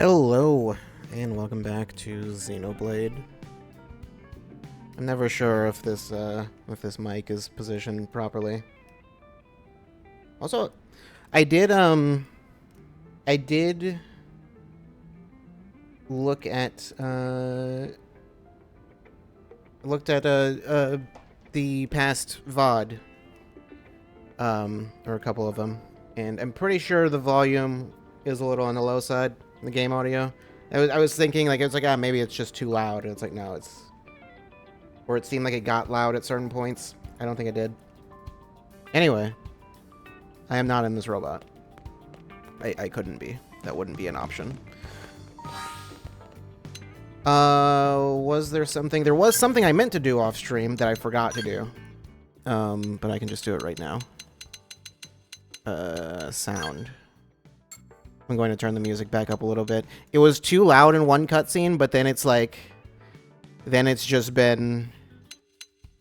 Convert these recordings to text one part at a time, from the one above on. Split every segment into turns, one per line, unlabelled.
Hello, and welcome back to Xenoblade. I'm never sure if this mic is positioned properly. Also, I did look at the past VOD, or a couple of them, and I'm pretty sure the volume is a little on the low side. The game audio. I was thinking, like, it was like, maybe it's just too loud. And it's like, no, it's... Or it seemed like it got loud at certain points. I don't think it did. Anyway. I am not in this robot. I couldn't be. That wouldn't be an option. Was there something? There was something I meant to do off stream that I forgot to do. But I can just do it right now. Sound. I'm going to turn the music back up a little bit. It was too loud in one cutscene, but then it's like... Then it's just been...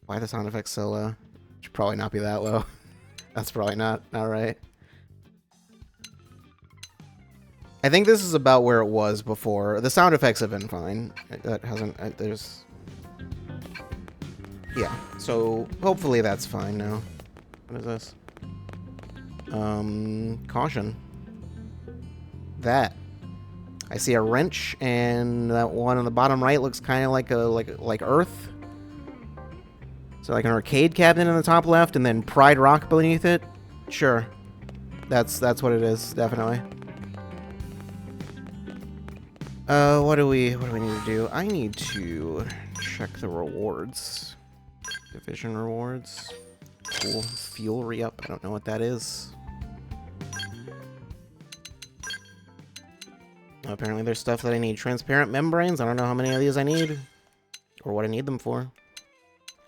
Why are the sound effects so low? Should probably not be that low. That's probably not right. I think this is about where it was before. The sound effects have been fine. That hasn't... there's... Yeah, so hopefully that's fine now. What is this? Caution. That. I see a wrench, and that one on the bottom right looks kind of like Earth. So like an arcade cabinet in the top left, and then Pride Rock beneath it. Sure, that's what it is, definitely. What do we need to do? I need to check the rewards. Division rewards. Cool. Fuel re-up. I don't know what that is. Apparently there's stuff that I need. Transparent membranes. I don't know how many of these I need. Or what I need them for.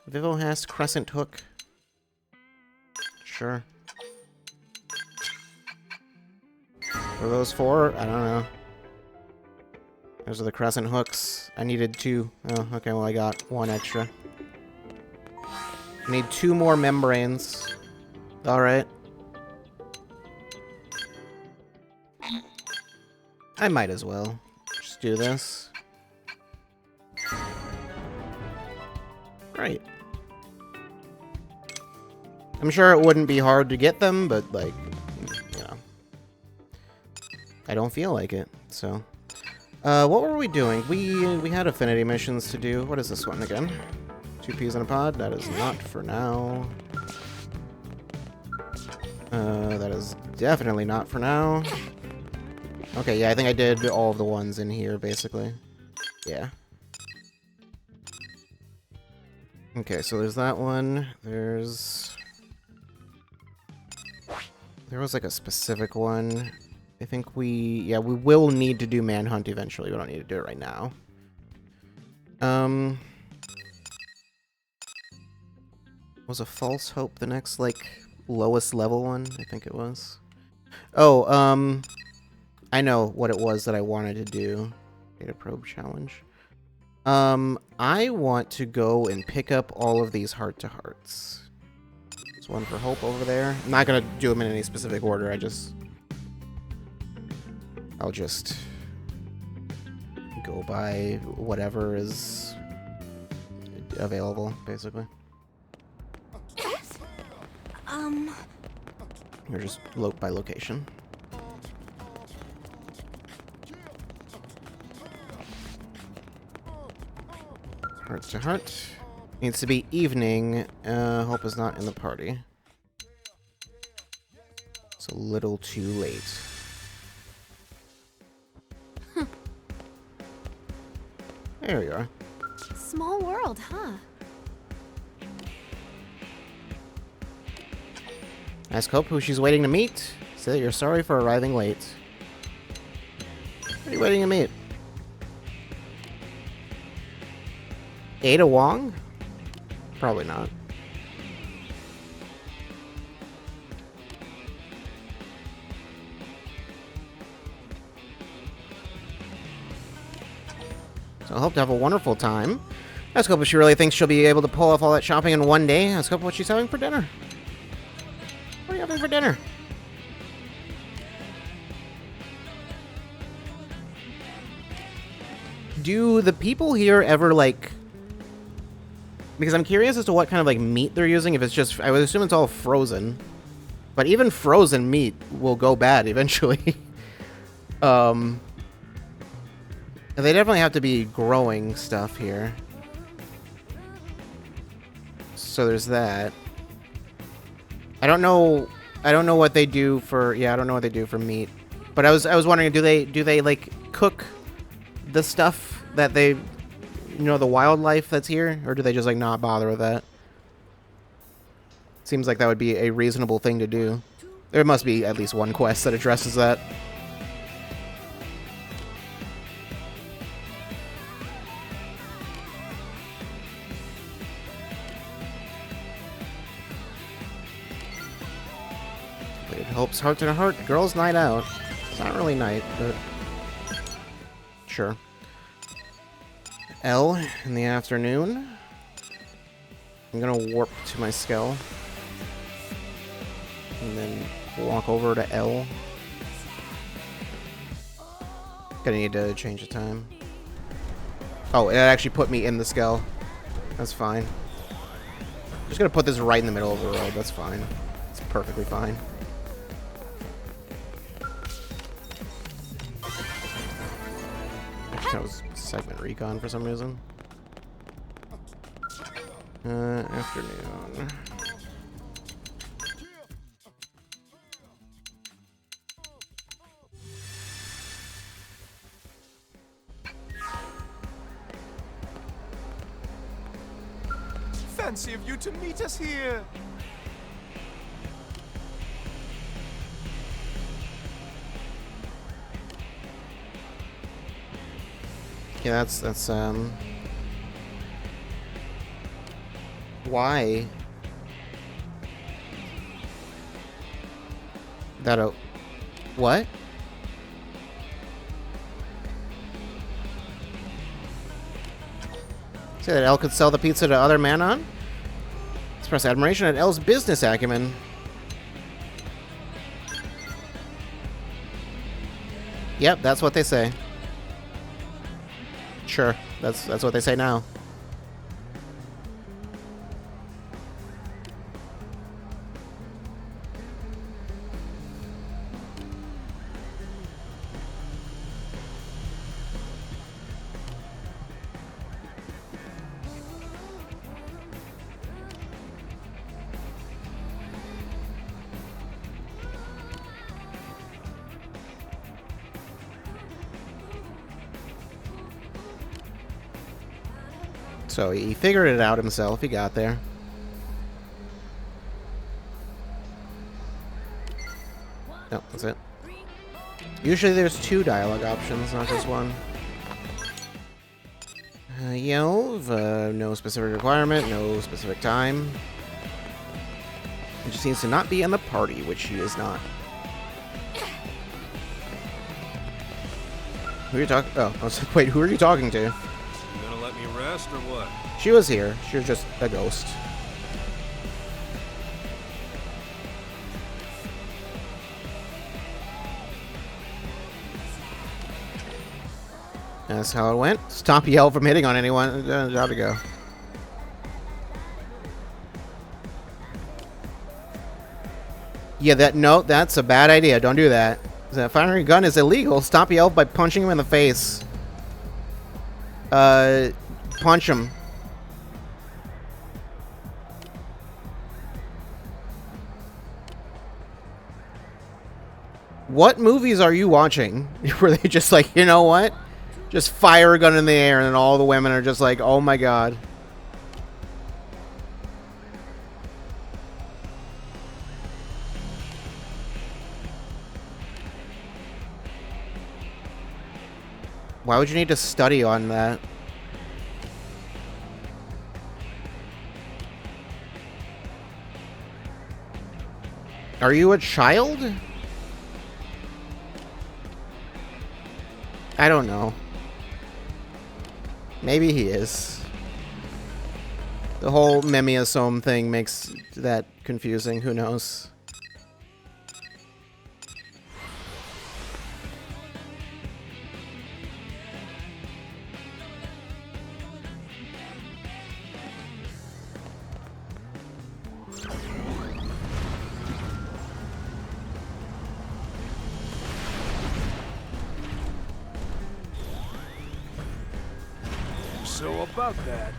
Vivohast Crescent Hook. Sure. What are those for? I don't know. Those are the Crescent Hooks. I needed 2. Oh, okay, well I got 1 extra. I need 2 more membranes. Alright. I might as well just do this. Right. I'm sure it wouldn't be hard to get them, but, like, you know. I don't feel like it, so. What were we doing? We had affinity missions to do. What is this one again? 2 peas in a pod? That is not for now. That is definitely not for now. Okay, yeah, I think I did all of the ones in here, basically. Yeah. Okay, so there's that one. There was like a specific one. I think we will need to do Manhunt eventually. We don't need to do it right now. Was a False Hope the next, like, lowest level one? I think it was. Oh, I know what it was that I wanted to do. Data probe challenge. I want to go and pick up all of these heart-to-hearts. There's one for Hope over there. I'm not gonna do them in any specific order. I'll just go by whatever is available, basically. Or just by location. Heart to heart. Needs to be evening. Hope is not in the party. It's a little too late. There we are.
Small world, huh?
Ask Hope who she's waiting to meet. Say that you're sorry for arriving late. Who are you waiting to meet? Ada Wong? Probably not. So I hope to have a wonderful time. Ask Hope if she really thinks she'll be able to pull off all that shopping in one day. Ask Hope what she's having for dinner. What are you having for dinner? Do the people here ever, like... Because I'm curious as to what kind of, like, meat they're using. If it's just... I would assume it's all frozen. But even frozen meat will go bad eventually. They definitely have to be growing stuff here. So there's that. I don't know what they do for... Yeah, I don't know what they do for meat. But I was wondering, do they like cook the stuff that they, the wildlife that's here, or do they just like not bother with that? Seems like that would be a reasonable thing to do. There must be at least one quest that addresses that. It helps heart to heart. Girls' night out. It's not really night, but sure. L in the afternoon. I'm gonna warp to my skull. And then walk over to L. Gonna need to change the time. Oh, it actually put me in the skull. That's fine. Just gonna put this right in the middle of the road. That's fine. It's perfectly fine. That was segment recon for some reason. Afternoon.
Fancy of you to meet us here.
Yeah, that's why that what? Say that L could sell the pizza to other Manon? Express admiration at L's business acumen. Yep, that's what they say. Sure, that's what they say now. So he figured it out himself. He got there. No, that's it. Usually there's 2 dialogue options, not just one. Yelv, no specific requirement, no specific time. He just seems to not be in the party, which he is not. Who are you talking? Oh, I was like, wait, who are you talking to?
You gonna let me rest or what?
She was here. She was just a ghost. That's how it went. Stop Yell from hitting on anyone. Job to go. Yeah, that's a bad idea. Don't do that. Firing a gun is illegal. Stop Yell by punching him in the face. Punch him. What movies are you watching where they just like, you know what? Just fire a gun in the air and then all the women are just like, oh my god. Why would you need to study on that? Are you a child? I don't know. Maybe he is. The whole memiasome thing makes that confusing. Who knows?
So about that.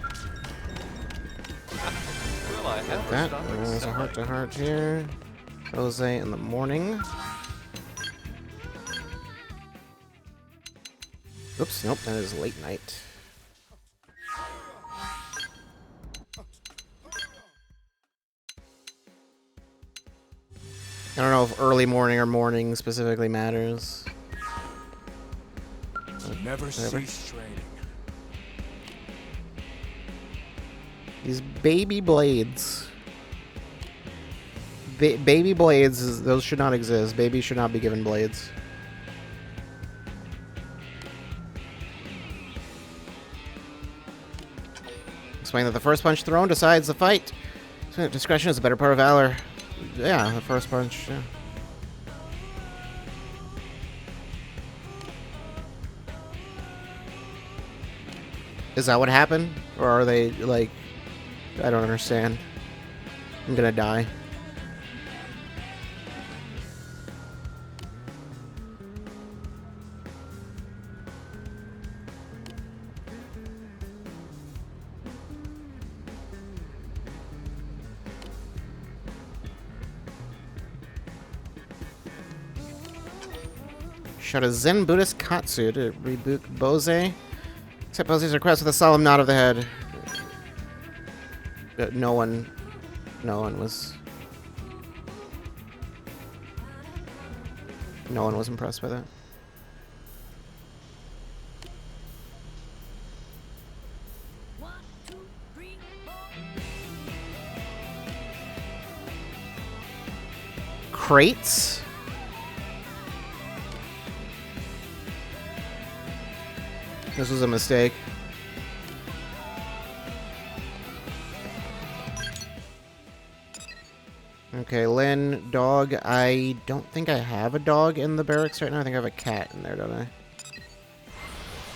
Will I have
That
to stop
is a heart-to-heart here. Jose in the morning. Oops, nope, that is late night. I don't know if early morning or morning specifically matters.
Never cease training.
These baby blades. Baby blades, those should not exist. Babies should not be given blades. Explain that the first punch thrown decides the fight. Discretion is a better part of valor. Yeah, the first punch, yeah. Is that what happened? Or are they, like... I don't understand. I'm gonna die. Shot a Zen Buddhist Katsu to reboot Bose. Accept Bose's request with a solemn nod of the head. No one was impressed by that. Crates? This was a mistake. Okay, Lynn, dog. I don't think I have a dog in the barracks right now. I think I have a cat in there, don't I?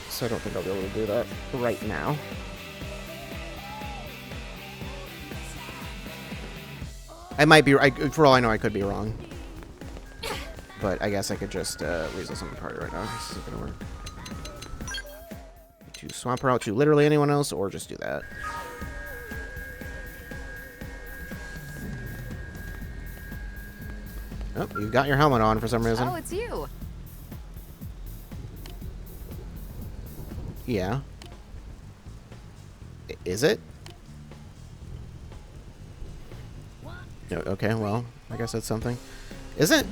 So I don't think I'll be able to do that right now. I might be, for all I know, I could be wrong. But I guess I could just weasel something apart right now. This isn't gonna work. To swamp her out to literally anyone else, or just do that. Oh, you got your helmet on for some reason.
Oh, it's you.
Yeah. Is it? No, okay, well, I guess that's something. Isn't...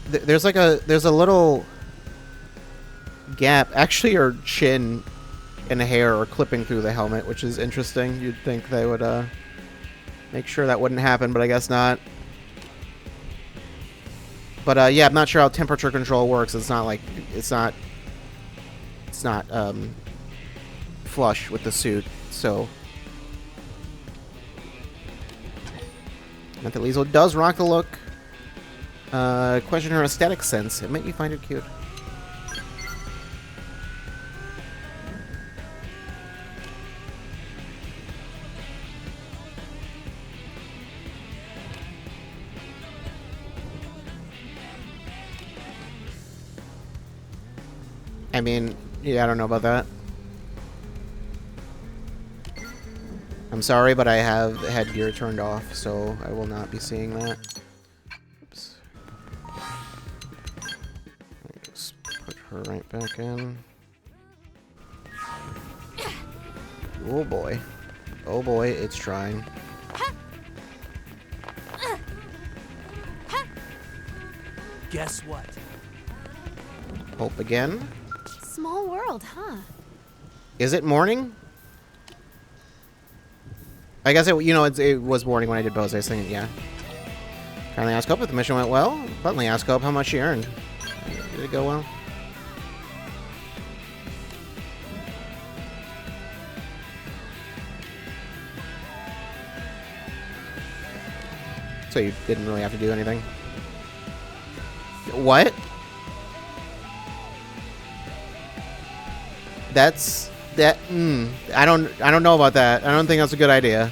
There's like a... There's a little... gap. Actually, her chin and hair are clipping through the helmet, which is interesting. You'd think they would, make sure that wouldn't happen, but I guess not. But, yeah, I'm not sure how temperature control works. It's not like... It's not, flush with the suit, so... Mentalizo does rock the look. Question her aesthetic sense. It make you find it cute. I mean, yeah, I don't know about that. I'm sorry, but I have headgear turned off, so I will not be seeing that. Oops. Just put her right back in. Oh boy. Oh boy, it's trying.
Guess what?
Hope again.
Small world, huh?
Is it morning? I guess it, it was morning when I did Bose. I was thinking, yeah. Kindly ask Hope if the mission went well. Bluntly ask Hope how much she earned. Did it go well? So you didn't really have to do anything? What? That's... That, I don't know about that. I don't think that's a good idea.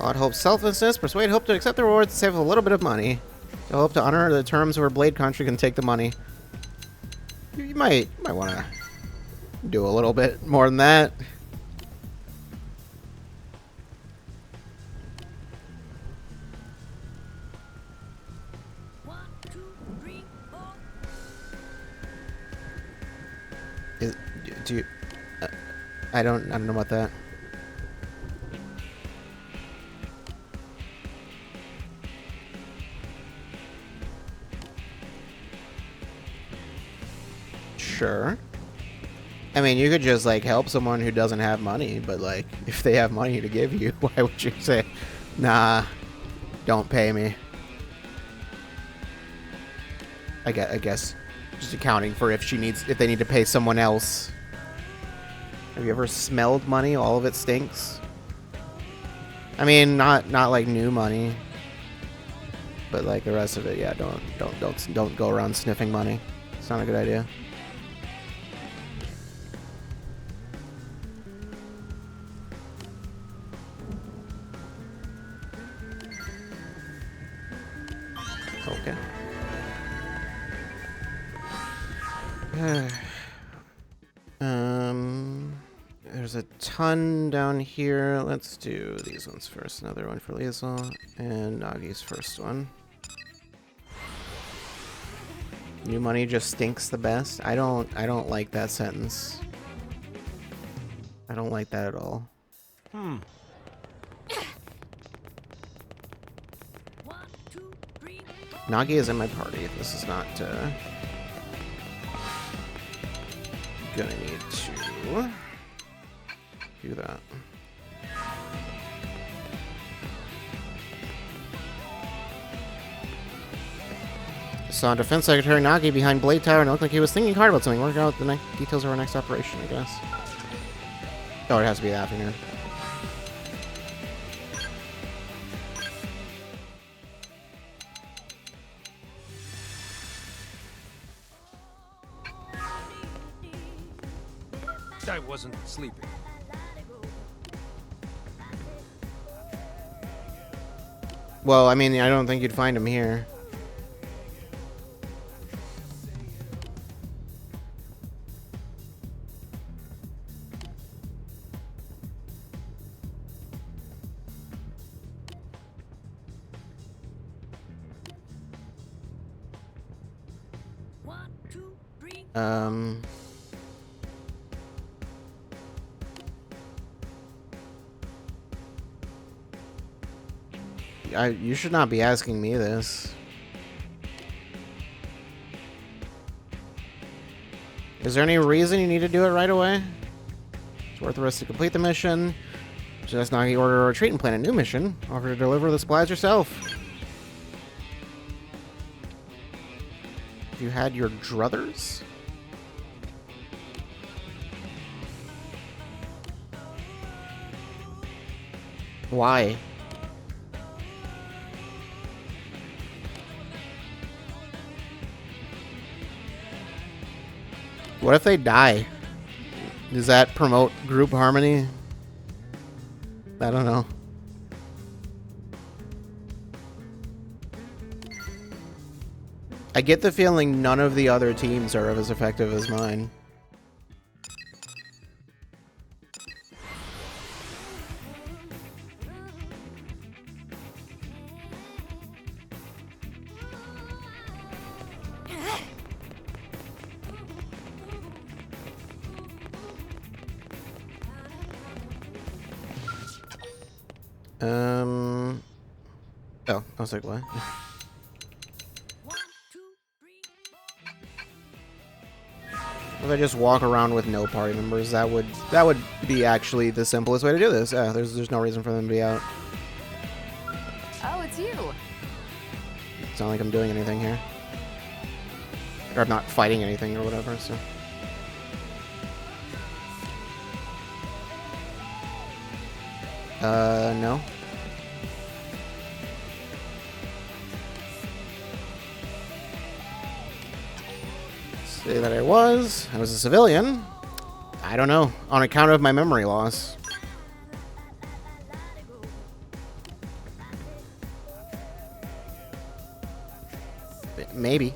Odd Hope's selflessness. Persuade Hope to accept the rewards and save a little bit of money. I hope to honor the terms where Blade Country can take the money. You might want to do a little bit more than that. Do you? I don't know about that. Sure. I mean, you could just like help someone who doesn't have money, but like if they have money to give you, why would you say, "Nah, don't pay me"? I guess just accounting for if they need to pay someone else. Have you ever smelled money? All of it stinks. I mean, not like new money, but like the rest of it, yeah. Don't go around sniffing money. It's not a good idea. Okay. There's a ton down here. Let's do these ones first. Another one for Liesel and Nagi's first one. New money just stinks the best. I don't like that sentence. I don't like that at all. Nagi is in my party. This is not gonna need to do that. Saw Defense Secretary Nagi behind Blade Tower and it looked like he was thinking hard about something. Working out the details of our next operation, I guess. Oh, it has to be the afternoon.
I wasn't sleeping.
Well, I mean, I don't think you'd find him here. You should not be asking me this. Is there any reason you need to do it right away? It's worth the risk to complete the mission. Just Nagi order a retreat and plan a new mission. Offer to deliver the supplies yourself. Have you had your druthers? Why? What if they die? Does that promote group harmony? I don't know. I get the feeling none of the other teams are as effective as mine. Oh, I was like, what? If I just walk around with no party members, that would be actually the simplest way to do this. Yeah, there's no reason for them to be out.
Oh, it's you.
It's not like I'm doing anything here. Or I'm not fighting anything or whatever, so. No. Say that I was a civilian. I don't know. On account of my memory loss. Maybe.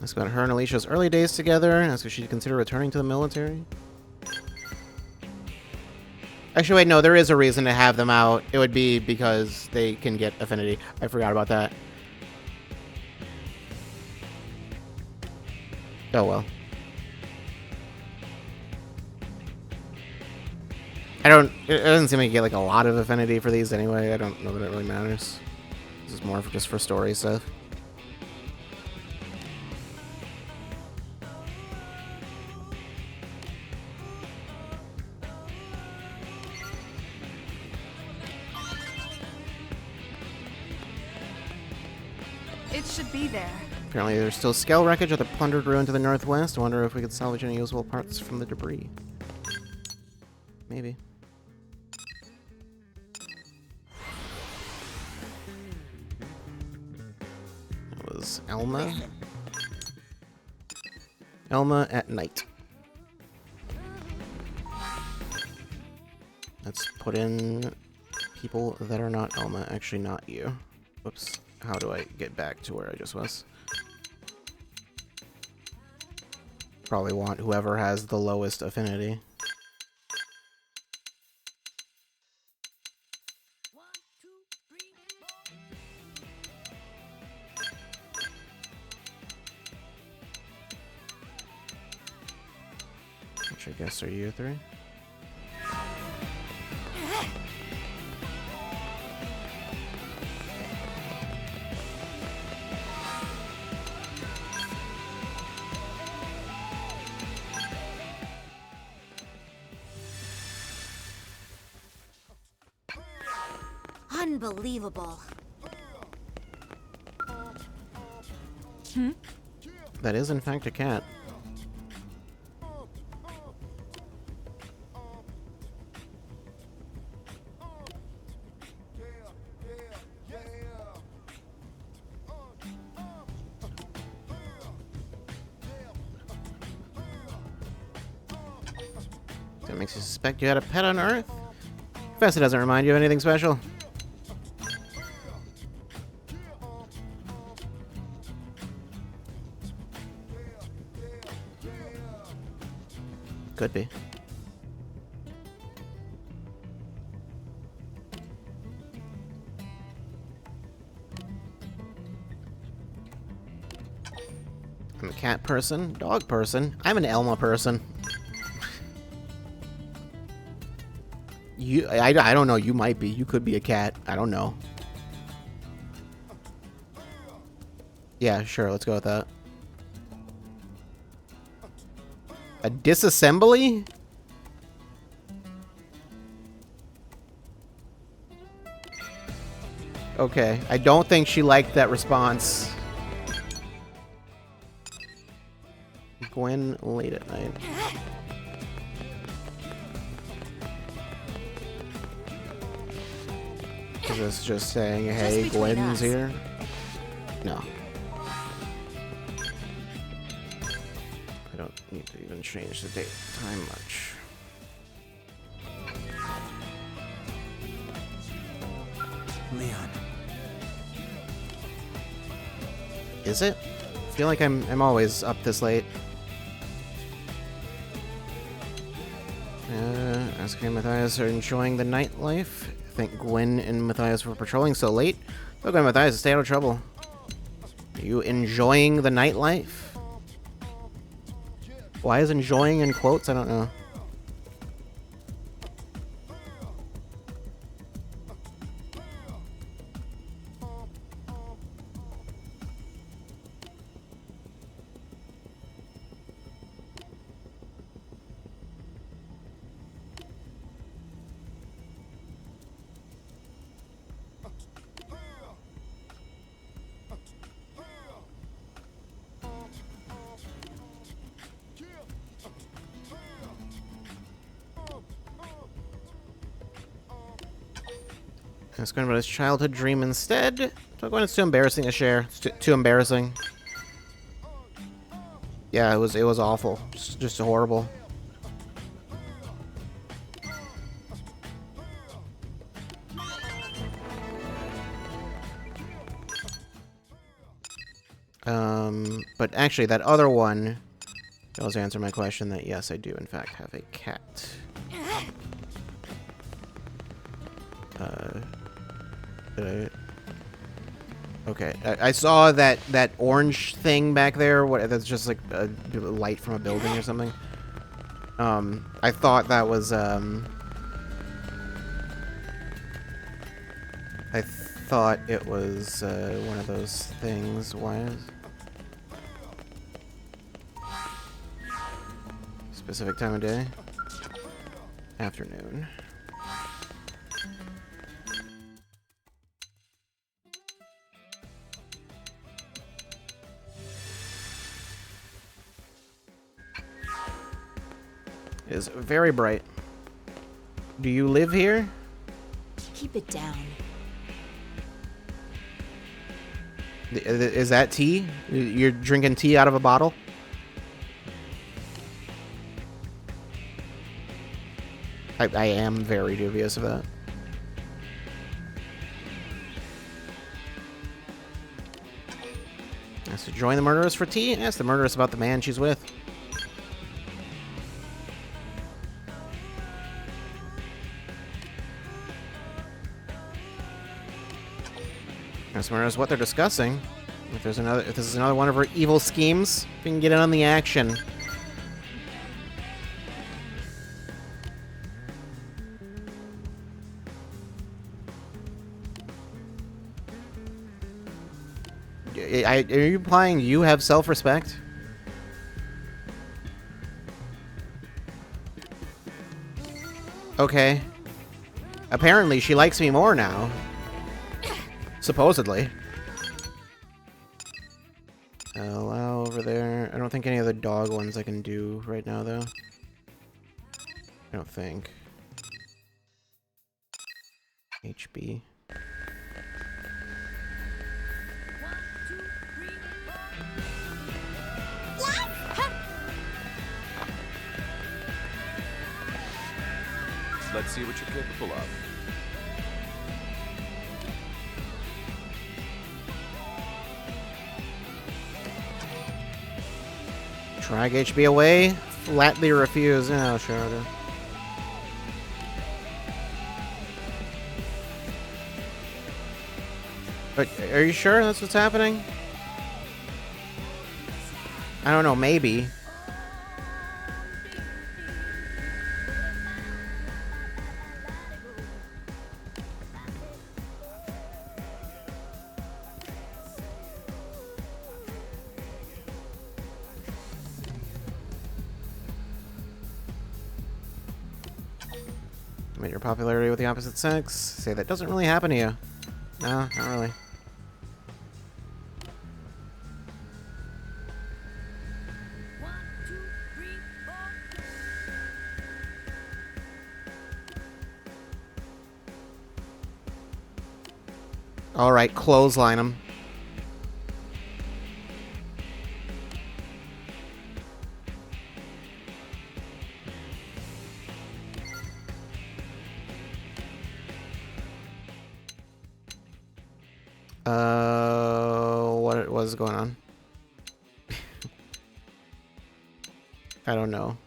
Ask about her and Alicia's early days together. Ask if she'd consider returning to the military. Actually, wait, no, there is a reason to have them out. It would be because they can get affinity. I forgot about that. Oh, well. It doesn't seem like you get, like, a lot of affinity for these anyway. I don't know that it really matters. This is more for just for story stuff.
It should be there.
Apparently there's still scale wreckage at the plundered ruin to the northwest. I wonder if we could salvage any usable parts from the debris. Maybe. That was Elma. Elma at night. Let's put in people that are not Elma. Actually, not you. Whoops. How do I get back to where I just was? Probably want whoever has the lowest affinity. Which I guess are you three?
Unbelievable.
That is in fact a cat. That makes you suspect you had a pet on Earth? Guess it doesn't remind you of anything special. Could be. I'm a cat person, dog person. I'm an Elma person. I don't know. You might be. You could be a cat. I don't know. Yeah, sure. Let's go with that. A disassembly? Okay. I don't think she liked that response. Gwen late at night. Is this just saying, hey, Gwen's here? No. I don't need to even change the date time much.
Leon.
Is it? I feel like I'm always up this late. Asking Matthias are enjoying the nightlife. I think Gwen and Matthias were patrolling so late. So Gwen and Matthias, stay out of trouble. Are you enjoying the nightlife? Why is enjoying in quotes? I don't know. Let's go about his childhood dream instead. So going, it's too embarrassing to share. It's too embarrassing. Yeah, it was awful. Just horrible. But actually, that other one does answer my question that yes, I do in fact have a cat. Okay, I saw that orange thing back there. What? That's just like a light from a building or something. I thought that was I thought it was one of those things. Why is specific time of day? Afternoon. It is very bright. Do you live here?
Keep it down.
Is that tea? You're drinking tea out of a bottle? I am very dubious of that. So join the murderess for tea? Ask the murderess about the man she's with. Ask the murderess what they're discussing. If this is another one of her evil schemes, we can get in on the action. Are you implying you have self-respect? Okay. Apparently, she likes me more now. Supposedly. Allow over there. I don't think any of the dog ones I can do right now, though. I don't think. HB.
Let's see what you're capable of.
Drag HB away. Flatly refuse. Oh, sure. I'll do. But are you sure that's what's happening? I don't know. Maybe. Measure your popularity with the opposite sex. Say that doesn't really happen to you. No, not really. All right, clothesline him. What was going on? I don't know.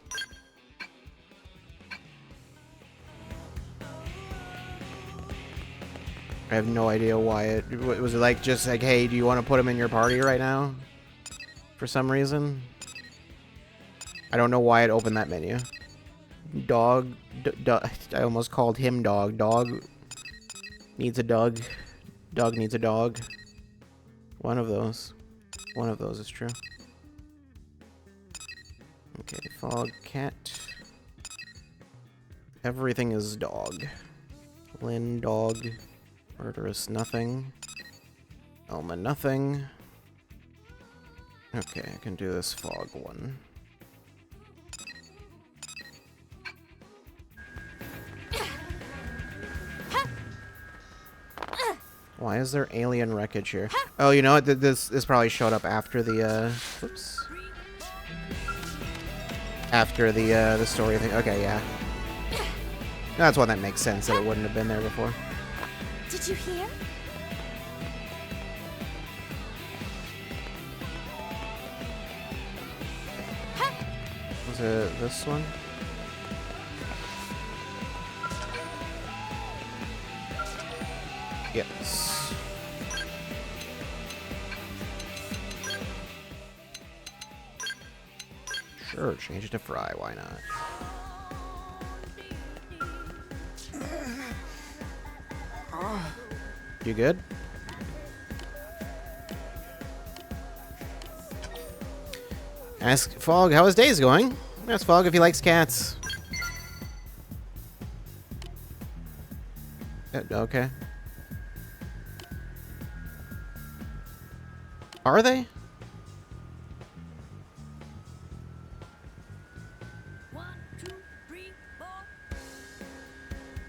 I have no idea why it was. It like just like, hey, do you want to put him in your party right now? For some reason, I don't know why it opened that menu. Dog, I almost called him dog. Dog needs a dog. Dog needs a dog. One of those. One of those is true. Okay, fog, cat. Everything is dog. Lynn, dog. Murderous, nothing. Elma, nothing. Okay, I can do this fog one. Why is there alien wreckage here? Oh, you know what? This probably showed up after the, whoops. After the story thing. Okay, yeah. That's one that makes sense that it wouldn't have been there before.
Did you hear?
Was it this one? Yes. Sure, change it to fry, why not? You good? Ask Fog how his day's going. Ask Fog if he likes cats. Okay. Are they?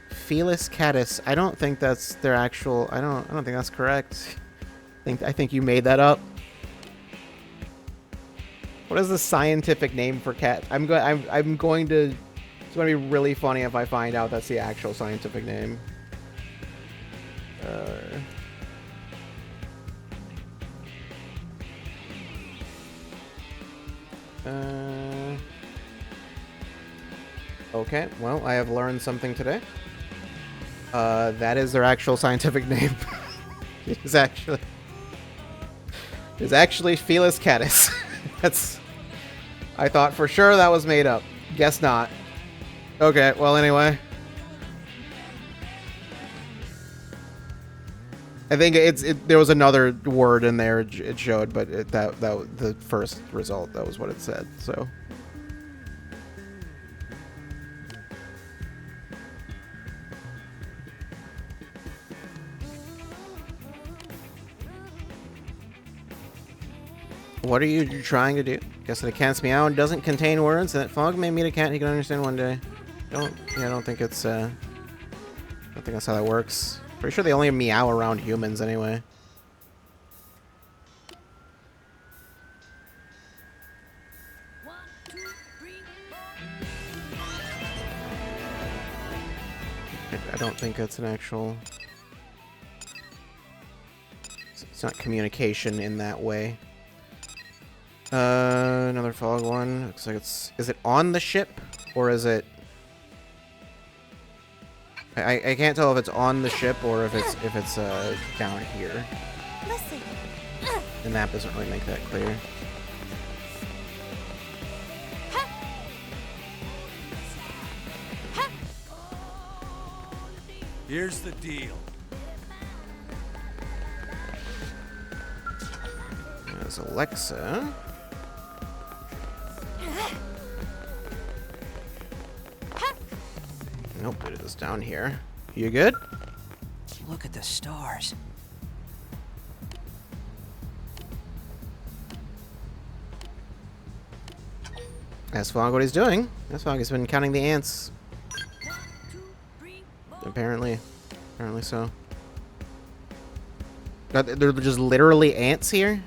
Felis catus. I don't think that's their actual. I don't think that's correct. I think you made that up. What is the scientific name for cat? I'm going to. It's going to be really funny if I find out that's the actual scientific name. Okay, well, I have learned something today. That is their actual scientific name. It's actually Felis catus. That's. I thought for sure that was made up. Guess not. Okay, well, anyway. I think there was another word in there it showed, but that the first result, that was what it said. So. What are you trying to do? Guess that a cat's meow doesn't contain words, and that Fog may meet a cat he can understand one day. I don't think it's I don't think that's how that works. Pretty sure they only meow around humans anyway. I don't think that's an actual. It's not communication in that way. Another Fog one. Looks like it's. Is it on the ship, or is it? I can't tell if it's on the ship or if it's down here.
Listen.
The map doesn't really make that clear.
Here's the deal.
There's Alexa. Nope, it is down here. You good?
Look at the stars.
Ask Fog what he's doing. Ask Fog has been counting the ants. Apparently so. They're just literally ants here?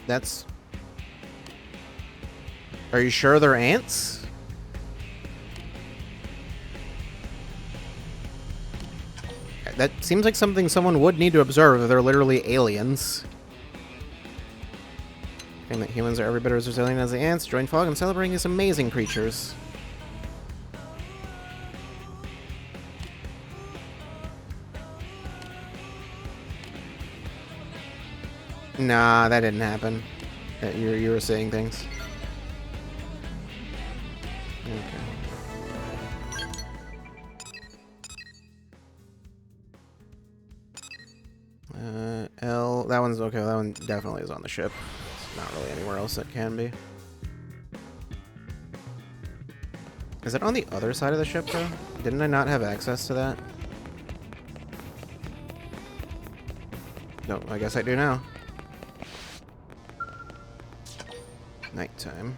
That's... Are you sure they're ants? That seems like something someone would need to observe if they're literally aliens. And that humans are every bit as resilient as the ants. Join Fog in celebrating these amazing creatures. Nah, that didn't happen. You were saying things. Okay. L. That one's okay. That one definitely is on the ship. It's not really anywhere else that can be. Is it on the other side of the ship, though? Didn't I not have access to that? No, I guess I do now. Nighttime.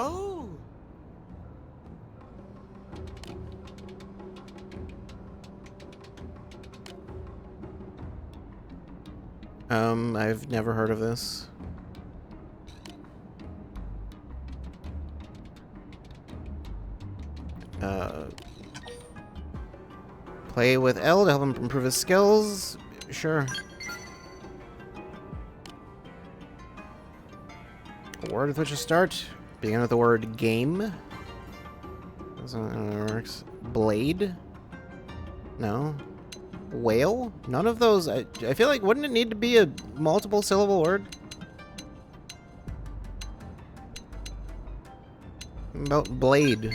Oh!
I've never heard of this. Play with L to help him improve his skills? Sure. A word with which to start? Begin with the word game. That's not how it works. Blade? No. Whale? None of those. I feel like, wouldn't it need to be a multiple syllable word? About blade.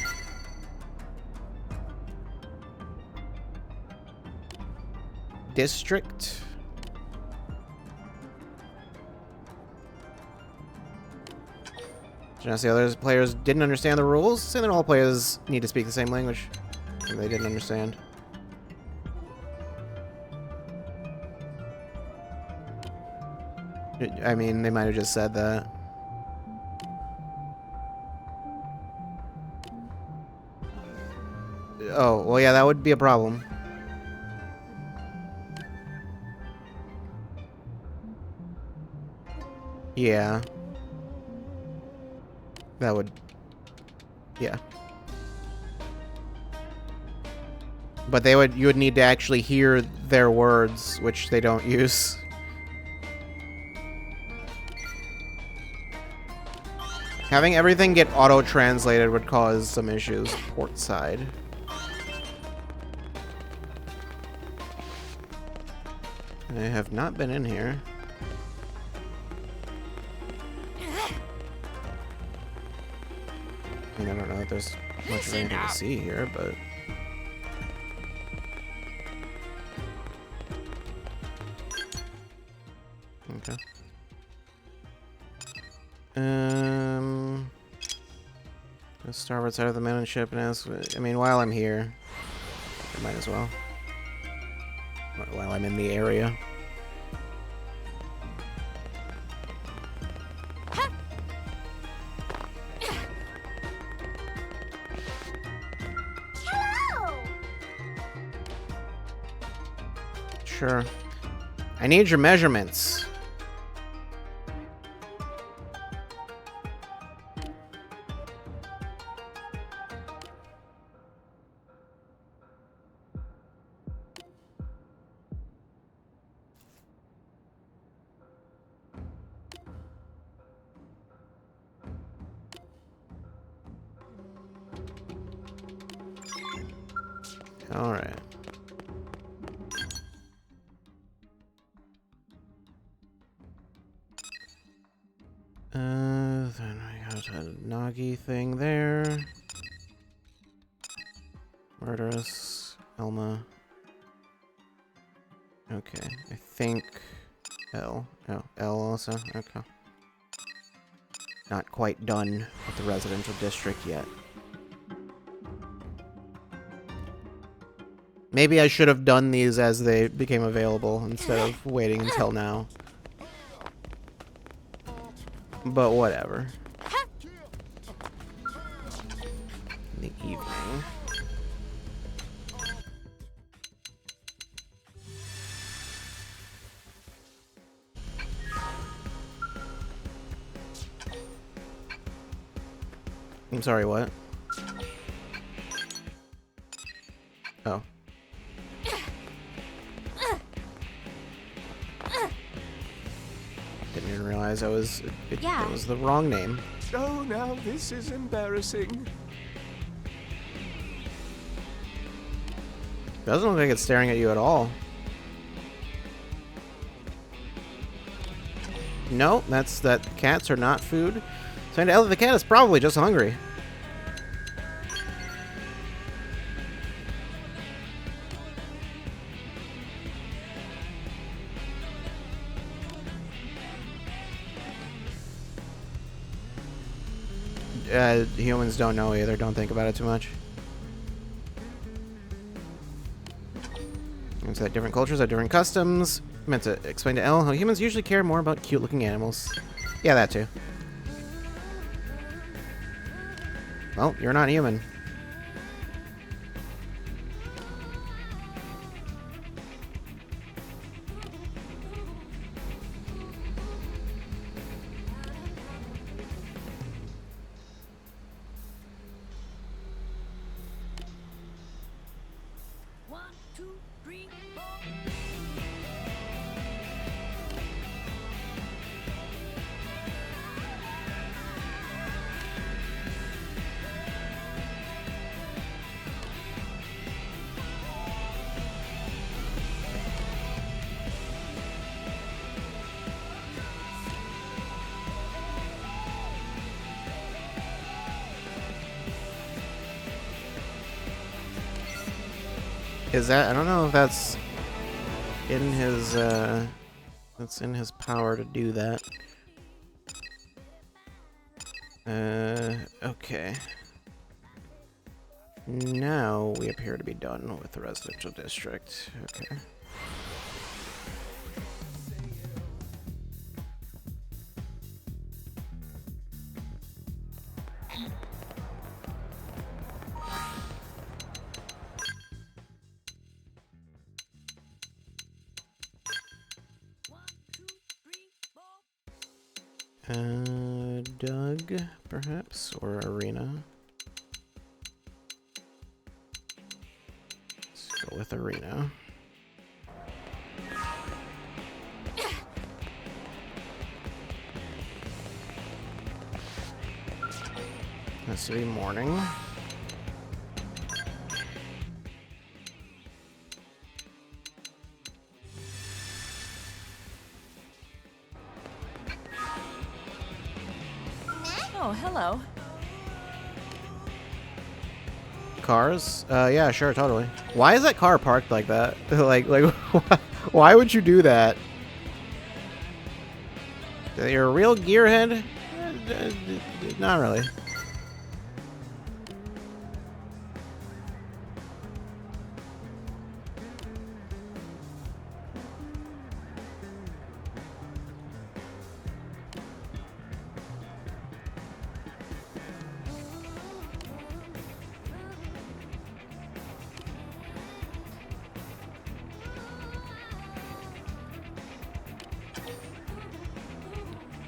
District. Just the other players didn't understand the rules. Say that all players need to speak the same language. And they didn't understand. I mean, they might have just said that. Oh, well, yeah, that would be a problem. Yeah. That would... Yeah. But they would... You would need to actually hear their words, which they don't use. Having everything get auto-translated would cause some issues port side. I have not been in here. I mean, I don't know if there's much of anything to see here, but... Okay. The starboard side of the mountain ship and ask... I mean, while I'm here, I might as well. While I'm in the area.
Hello!
Sure. I need your measurements. All right. Then I got a Nagi thing there. Murderous. Elma. Okay. I think L. Oh, L also. Okay. Not quite done with the residential district yet. Maybe I should have done these as they became available instead of waiting until now. But whatever. In the evening. I'm sorry, what? Oh. Didn't even realize I was... It was the wrong name.
Oh, now this is embarrassing.
Doesn't look like it's staring at you at all. No, that cats are not food. So the cat is probably just hungry. Humans don't know either. Don't think about it too much. It's that different cultures have different customs. Meant to explain to Elle how humans usually care more about cute-looking animals. Yeah, that too. Well, you're not human.
One, two, three, four.
Is that? I don't know if that's in his. It's in his power to do that. Okay. Now we appear to be done with the residential district. Okay. Doug, perhaps, or Arena. Let's go with Arena. Has to be morning.
Oh, hello.
Cars? Yeah, sure, totally. Why is that car parked like that? like, why would you do that? You're a real gearhead? Not really.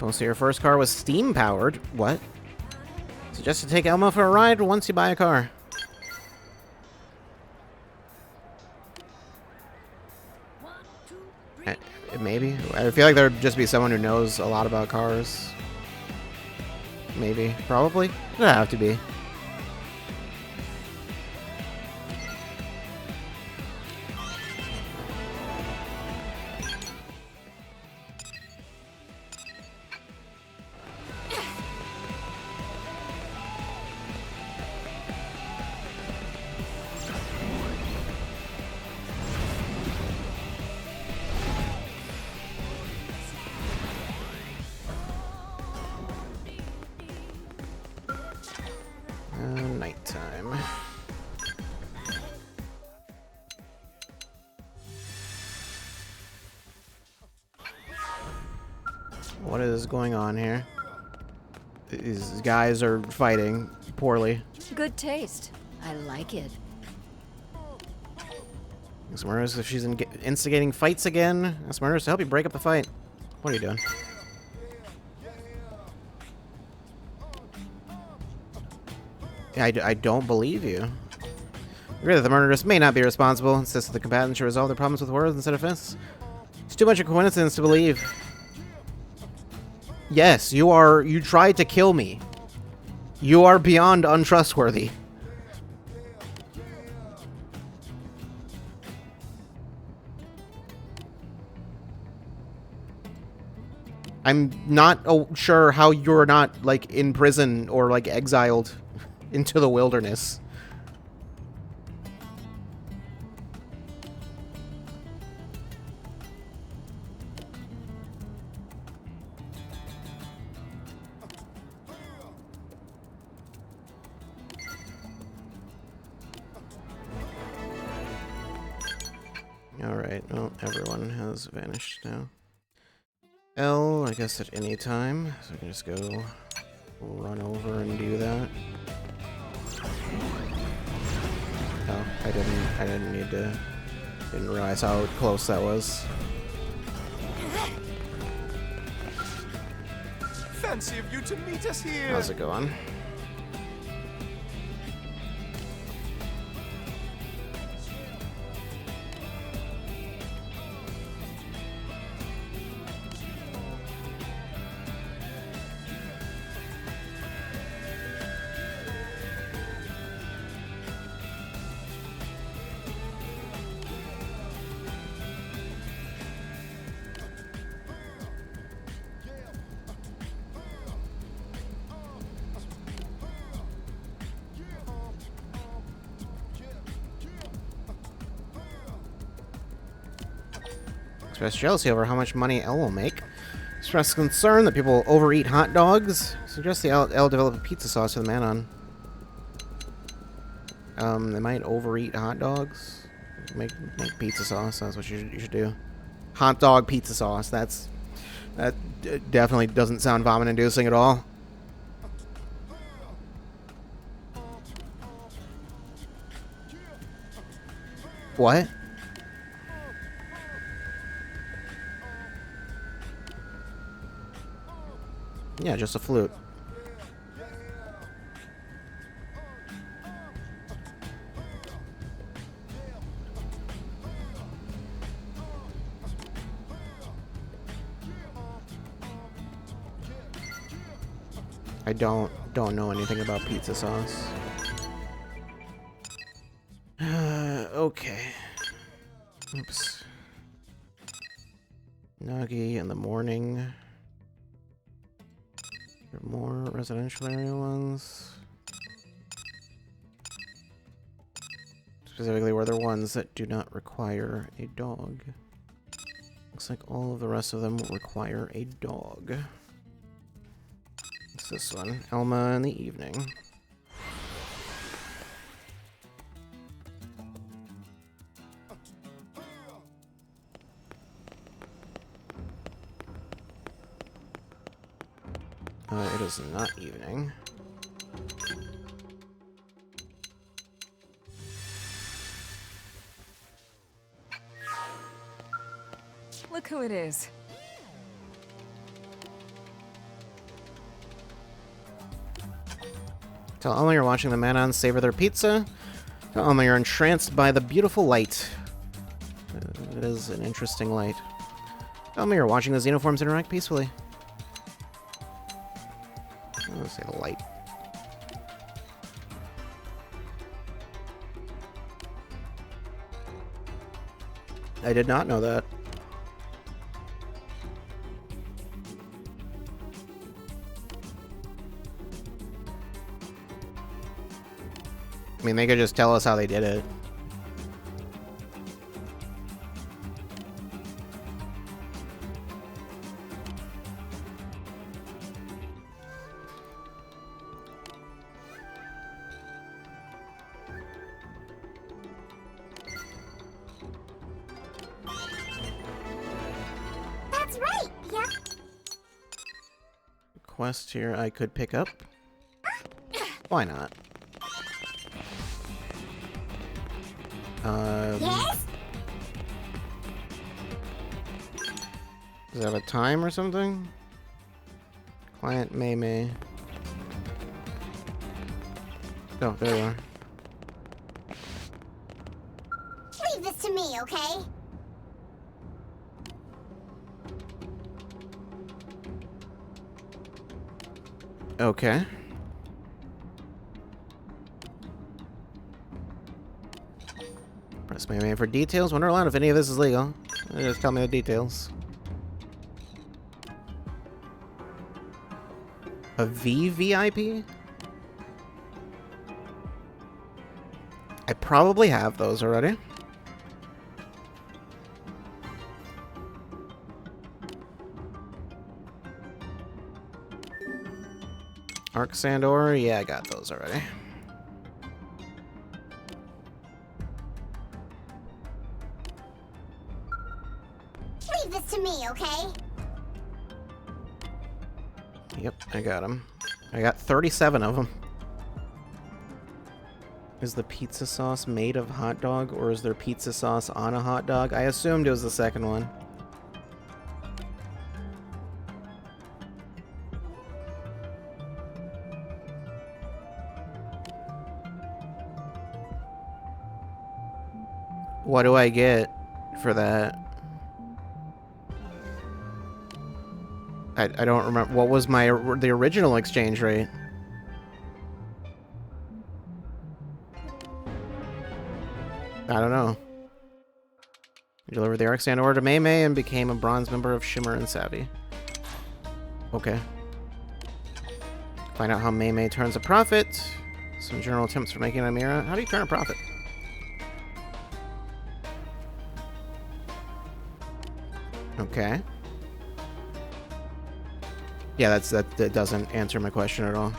Oh, so your first car was steam-powered? What? Suggest to take Elmo for a ride once you buy a car. Maybe. I feel like there'd just be someone who knows a lot about cars. Maybe. Probably. It doesn't have to be. Nighttime. What is going on here? These guys are fighting poorly.
Good taste. I like it.
Smurfs, if she's instigating fights again. Smurfs, to help you break up the fight. What are you doing? I don't believe you. Agree that the murderess may not be responsible. Insists that the combatants should resolve their problems with words instead of fists. It's too much a coincidence to believe. Yes, you are. You tried to kill me. You are beyond untrustworthy. I'm not sure how you're not, like, in prison or, like, exiled into the wilderness. Alright, well, everyone has vanished now. L, I guess at any time, so I can just go run over and do that. Oh, I didn't need to. Didn't realize how close that was.
Fancy of you to meet us here.
How's it going? Express jealousy over how much money Elle will make. Express concern that people overeat hot dogs. Suggest the Elle develop a pizza sauce for the man on. They might overeat hot dogs. Make pizza sauce. That's what you should do. Hot dog pizza sauce. That definitely doesn't sound vomit-inducing at all. What? Yeah, just a flute. I don't know anything about pizza sauce. Okay. Oops. Nagi in the morning. There are more residential area ones. Specifically where they're ones that do not require a dog. Looks like all of the rest of them require a dog. What's this one? Elma in the evening. It is not evening.
Look who it is.
Tell Elma you're watching the Manon savor their pizza. Tell Elma you're entranced by the beautiful light. It is an interesting light. Tell Elma you're watching the xenoforms interact peacefully. Let's say the light. I did not know that. I mean, they could just tell us how they did it.
That's right, yeah.
Quest here I could pick up. Why not?
Yes?
Does it have a time or something? Client May. Oh, there you are.
Leave this to me, okay?
Okay. Press May for details. Wonder aloud if any of this is legal. Just tell me the details. A VVIP? I probably have those already. Arc Sandor? Yeah, I got those already.
Leave this to me, okay?
Yep, I got them. I got 37 of them. Is the pizza sauce made of hot dog, or is there pizza sauce on a hot dog? I assumed it was the second one. What do I get for that? I don't remember. What was the original exchange rate? I don't know. You delivered the Arc Stand order to Mei Mei and became a bronze member of Shimmer and Savvy. Okay. Find out how Mei Mei turns a profit. Some general attempts for making Amira. How do you turn a profit? Okay. Yeah, that doesn't answer my question at all.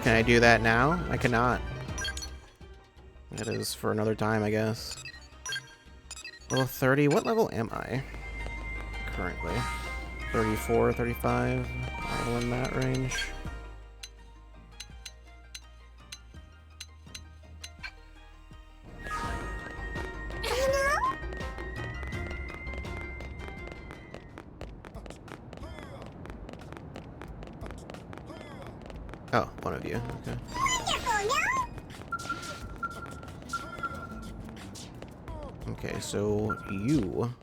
Can I do that now? I cannot. That is for another time, I guess. Level 30. What level am I currently? 34, 35. All in that range. Oh, one of you. Okay. Okay, so you.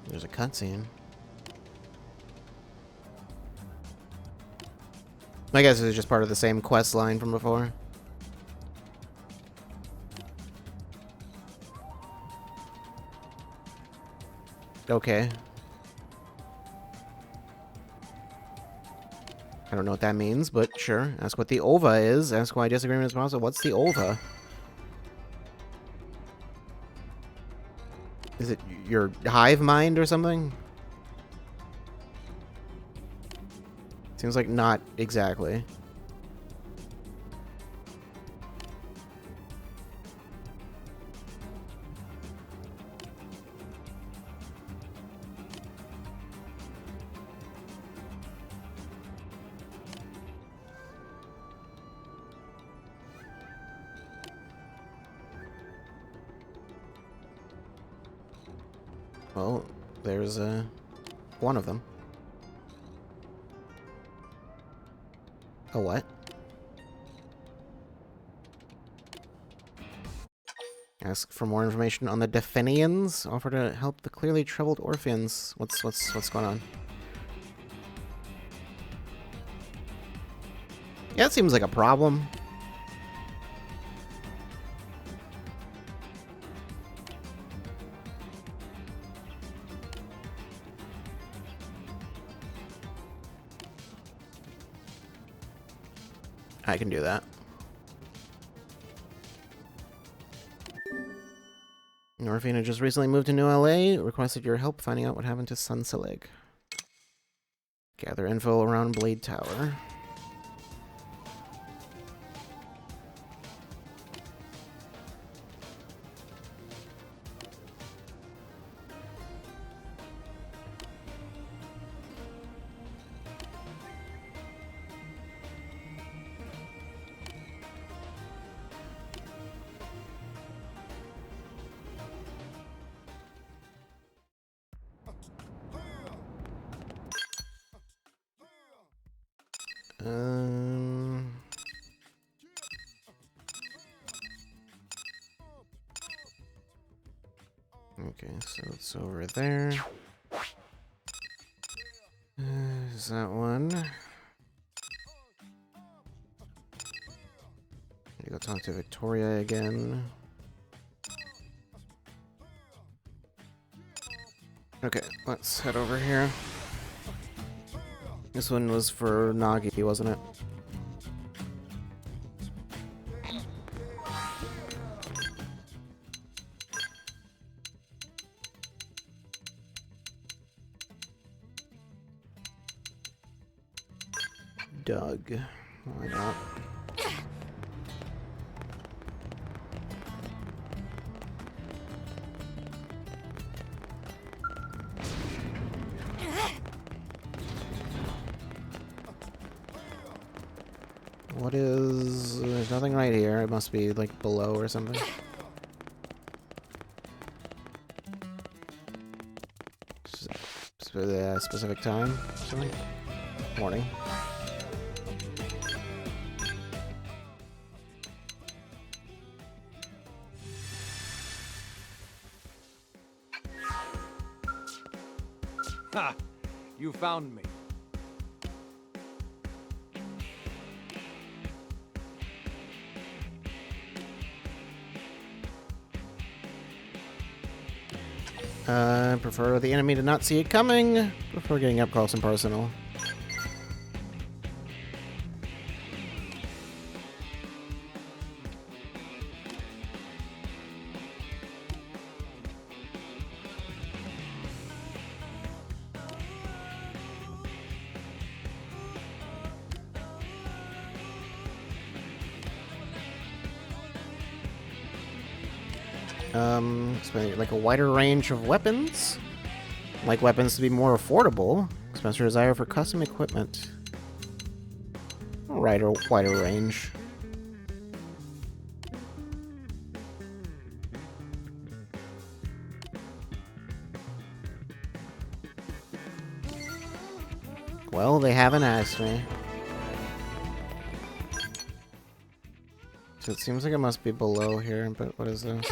There's a cutscene. I guess it's just part of the same quest line from before. Okay. I don't know what that means, but sure. Ask what the OVA is. Ask why disagreement is possible. What's the OVA? Is it your hive mind or something? Seems like not exactly. Well, there's one of them. A what? Ask for more information on the Definians. Offer to help the clearly troubled orphans. What's going on? Yeah, it seems like a problem. I can do that. Norfina just recently moved to New LA. Requested your help finding out what happened to Sun Selig. Gather info around Blade Tower. Okay, so it's over there. Is that one? Go talk to Victoria again. Okay, let's head over here. This one was for Nagi, wasn't it? dug. Why not? What is... There's nothing right here. It must be, like, below or something. Specific time? Something? Morning.
Ha! You found me.
I prefer the enemy to not see it coming. Prefer getting up close and personal. Like a wider range of weapons. Like weapons to be more affordable. Express your desire for custom equipment. Wider range. Well, they haven't asked me. So it seems like it must be below here, but what is this?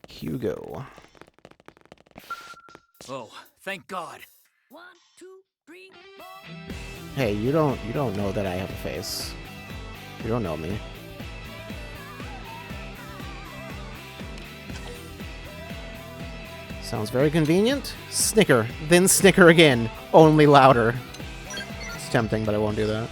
Hugo.
Oh, thank God. 1, 2, 3, 4.
Hey, you don't know that I have a face. You don't know me. Sounds very convenient. Snicker, then snicker again, only louder. It's tempting, but I won't do that.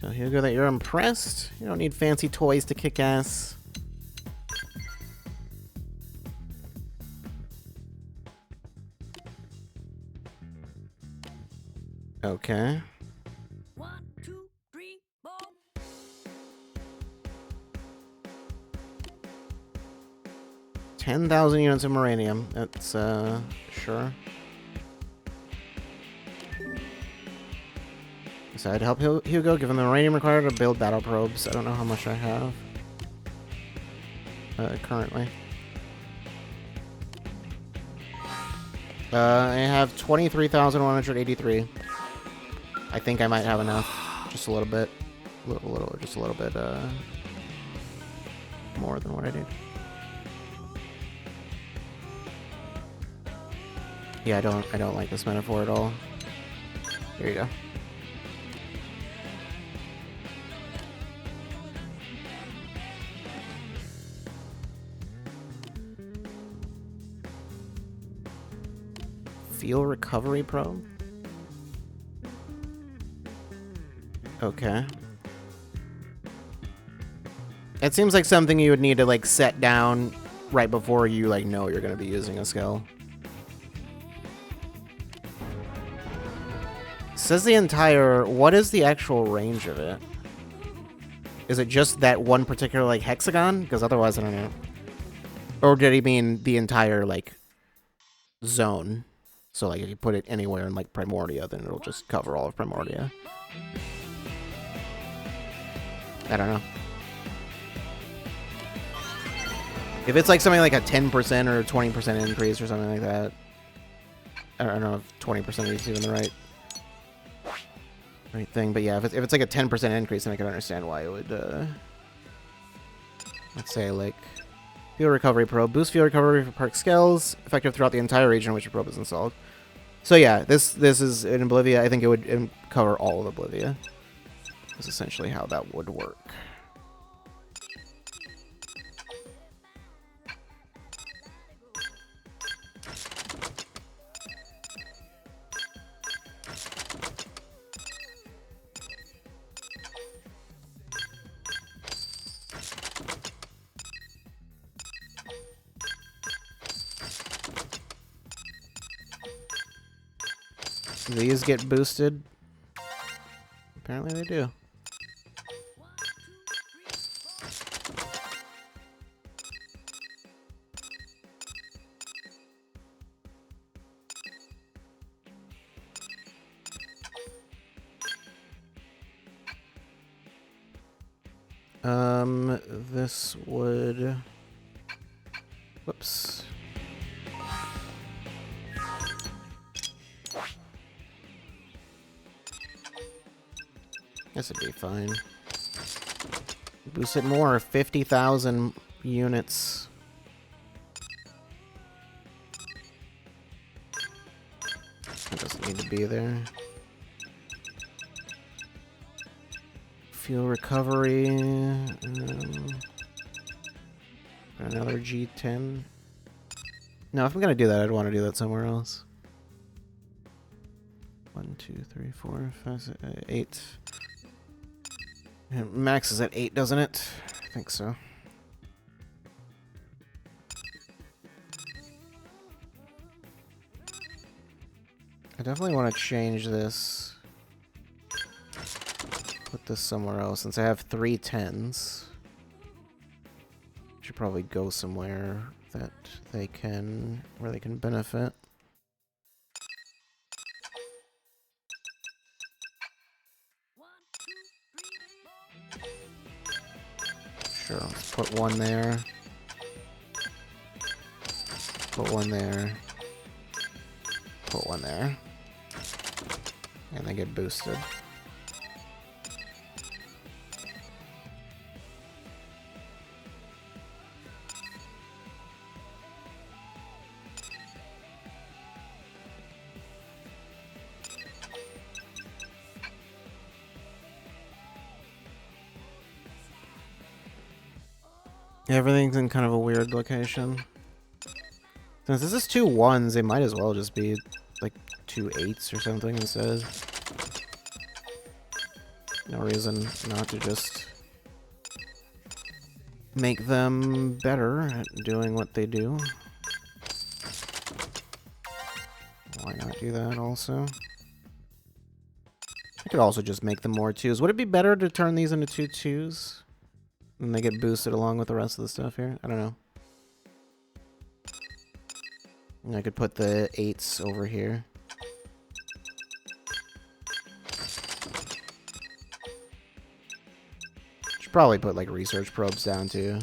So Hugo, that you're impressed. You don't need fancy toys to kick ass. Okay.
1, 2, 3, 4.
10,000 units of uranium. That's, sure. So I'd help Hugo, give him the uranium required to build battle probes. I don't know how much I have. Currently. I have 23,183. I think I might have enough. Just a little bit. Just a little bit, more than what I need. Yeah, I don't like this metaphor at all. Here you go. Fuel recovery probe? Okay. It seems like something you would need to, like, set down right before you, like, know you're gonna be using a skill. Says the entire... What is the actual range of it? Is it just that one particular, like, hexagon? Because otherwise, I don't know. Or did he mean the entire, like, zone? So, like, if you put it anywhere in, like, Primordia, then it'll just cover all of Primordia. I don't know. If it's, like, something like a 10% or 20% increase or something like that. I don't know if 20% is even the right thing. But, yeah, if it's like a 10% increase, then I can understand why it would, let's say, like, Fuel recovery probe. Boost fuel recovery for park skills. Effective throughout the entire region in which your probe is installed. So yeah, this is in Oblivia. I think it would cover all of Oblivia. That's essentially how that would work. These get boosted. Apparently they do. This would... Whoops. Guess it'd be fine. Boost it more, 50,000 units. That doesn't need to be there. Fuel recovery. Another G10. No, if I'm gonna do that, I'd want to do that somewhere else. 1, 2, 3, 4, 5, 6, 8. And max is at 8, doesn't it? I think so. I definitely want to change this. Put this somewhere else. Since I have 3 10s, should probably go somewhere that they can, where they can benefit. Sure, let's put one there. Put one there. Put one there. And they get boosted. Everything's in kind of a weird location. Since this is 2 1s, they might as well just be like 2 8s or something instead. No reason not to just make them better at doing what they do. Why not do that also? I could also just make them more 2s. Would it be better to turn these into 2 2s? And they get boosted along with the rest of the stuff here? I don't know. And I could put the 8s over here. Should probably put like research probes down too.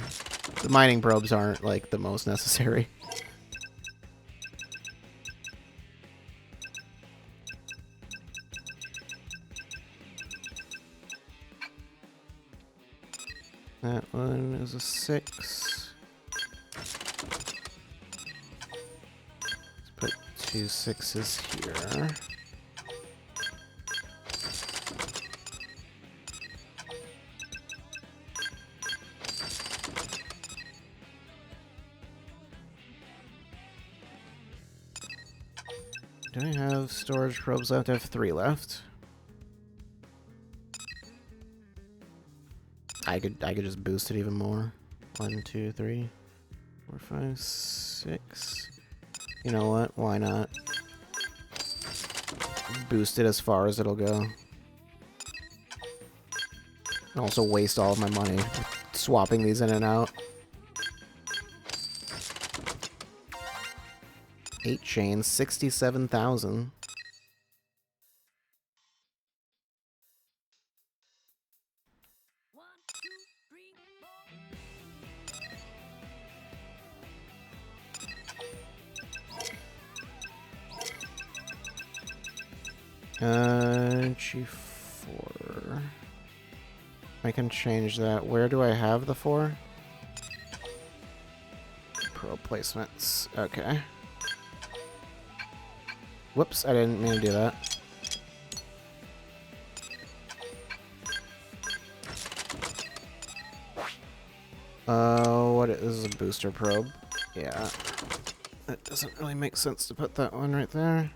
The mining probes aren't like the most necessary. That one is a 6. Let's put 2 6s here. Do I have storage probes left? I have 3 left. I could just boost it even more. 1, 2, 3, 4, 5, 6. You know what? Why not? Boost it as far as it'll go. And also waste all of my money swapping these in and out. 8 chains, 67,000. G4. I can change that. Where do I have the 4? placements. Okay. Whoops, I didn't mean to do that. What is a booster probe? Yeah. That doesn't really make sense to put that one right there.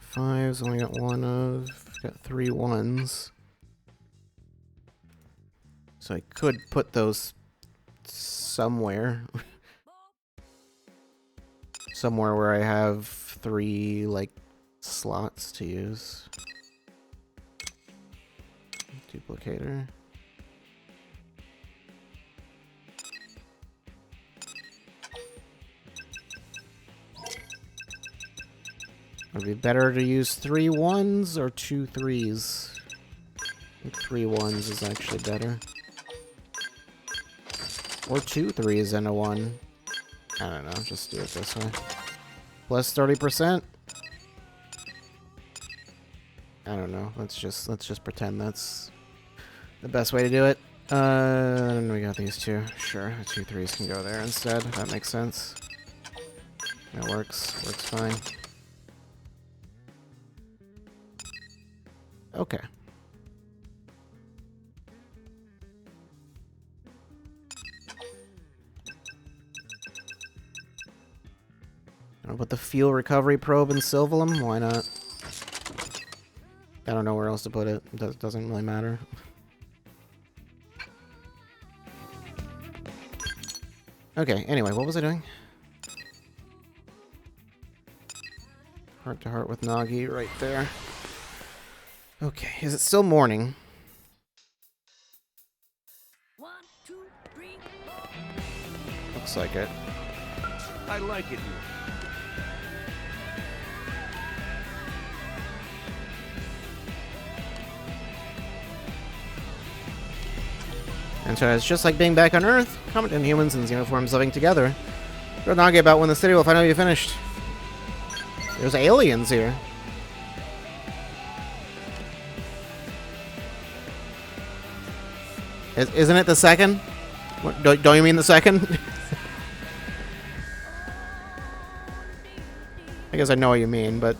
Fives, only got one of. Got 3 ones. So I could put those somewhere. Somewhere where I have 3, like, slots to use. Duplicator. Would it be better to use 3 ones or 2 threes? I think 3 ones is actually better. Or 2 threes and a 1. I don't know, just do it this way. Plus 30%? I don't know. Let's just pretend that's the best way to do it. And we got these 2. Sure, the 2 threes can go there instead. That makes sense. That works. Works fine. Okay. I'll put the fuel recovery probe in Sylvalum. Why not? I don't know where else to put it. It doesn't really matter. Okay, anyway, what was I doing? Heart to heart with Nagi right there. Okay, is it still morning?
1, 2, 3, 4.
Looks like it.
I like it here.
And so it's just like being back on Earth. Competent humans and xenoforms living together. Don't Nagi about when the city will finally be finished. There's aliens here. Isn't it the second? What, don't you mean the second? I guess I know what you mean, but...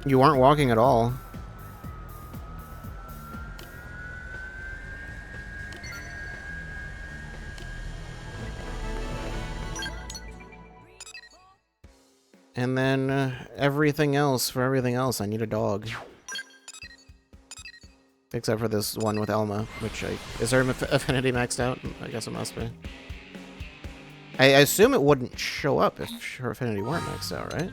You weren't walking at all. And then everything else, for everything else, I need a dog. Except for this one with Elma, which is her affinity maxed out? I guess it must be. I assume it wouldn't show up if her affinity weren't maxed out, right?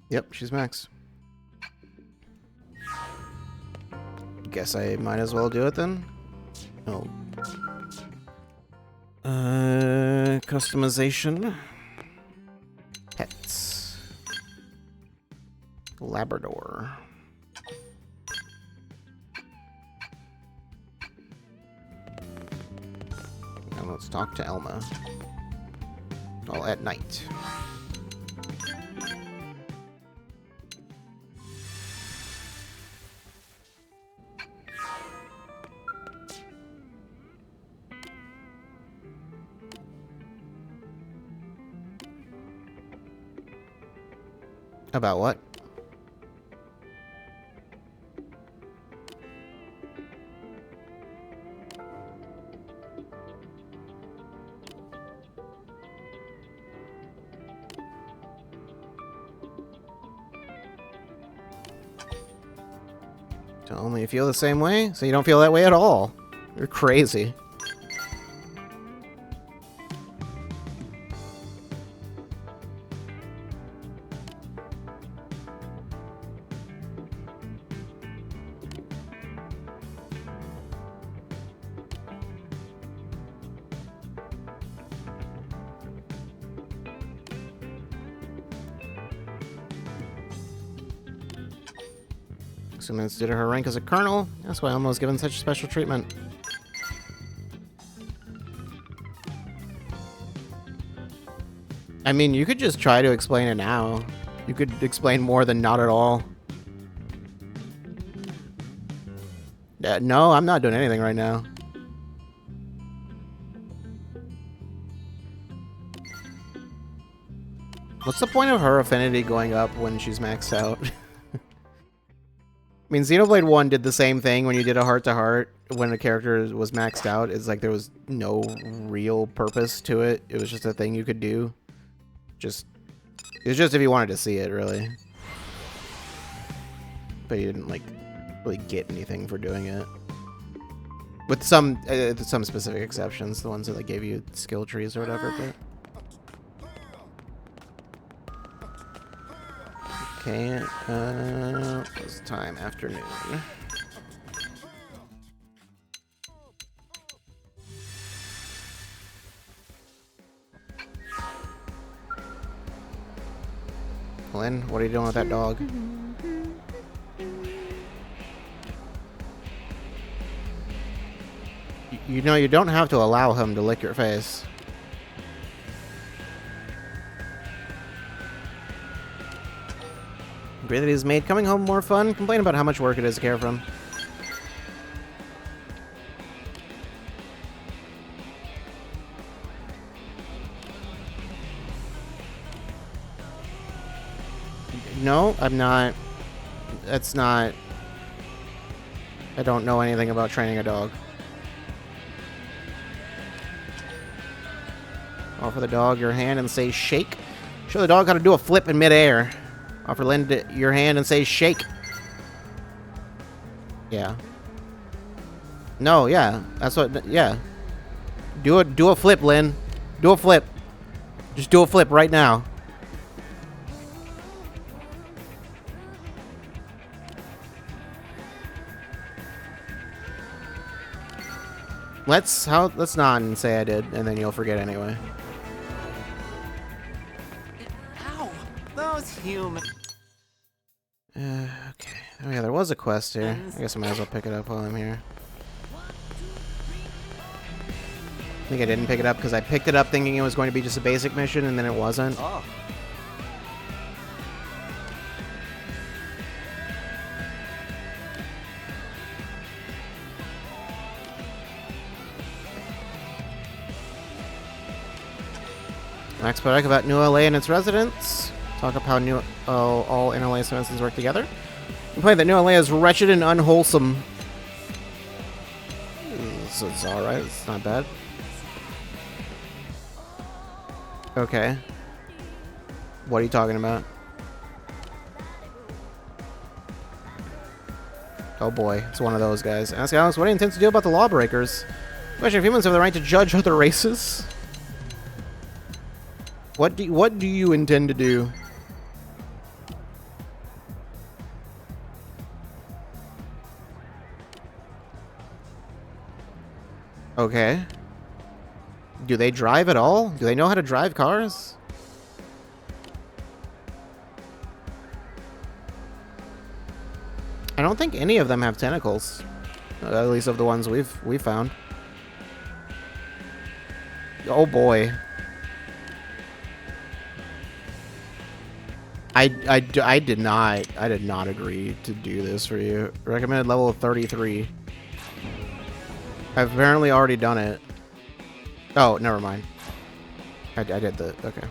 Yep, she's maxed. Guess I might as well do it then. Oh. Customization. Pets. Labrador. And let's talk to Elma. All at night. About what? Tell me you feel the same way? So you don't feel that way at all. You're crazy. Assuming it's due to her rank as a colonel. That's why Elmo was given such special treatment. I mean, you could just try to explain it now. You could explain more than not at all. No, I'm not doing anything right now. What's the point of her affinity going up when she's maxed out? I mean, Xenoblade 1 did the same thing when you did a heart-to-heart when a character was maxed out. It's like there was no real purpose to it. It was just a thing you could do. It was just if you wanted to see it, really. But you didn't, like, really get anything for doing it. With some specific exceptions, the ones that, like, gave you skill trees or whatever, but... Okay, it's time, afternoon. Lynn, what are you doing with that dog? You know, you don't have to allow him to lick your face. Agree that he's made coming home more fun. Complain about how much work it is to care for him. No, I'm not. That's not... I don't know anything about training a dog. Offer the dog your hand and say shake. Show the dog how to do a flip in midair. Offer Lynn your hand and say shake. Yeah. No, yeah. That's what, yeah. Do a flip, Lynn. Do a flip. Just do a flip right now. Let's nod and say I did, and then you'll forget anyway.
Ow! Those humans.
Okay. Oh yeah, there was a quest here. I guess I might as well pick it up while I'm here. I think I didn't pick it up because I picked it up thinking it was going to be just a basic mission, and then it wasn't.
Oh.
Next talk about New LA and its residents. Talk about how all NLA citizens work together. Complain that New LA is wretched and unwholesome. It's alright, it's not bad. Okay. What are you talking about? Oh boy, it's one of those guys. Ask Alex, what do you intend to do about the lawbreakers? Question if humans have the right to judge other races. What do you intend to do? Okay. Do they drive at all? Do they know how to drive cars? I don't think any of them have tentacles. At least of the ones we've found. Oh boy. I did not agree to do this for you. Recommended level of 33. I've apparently already done it. Oh, never mind. I did the... Okay.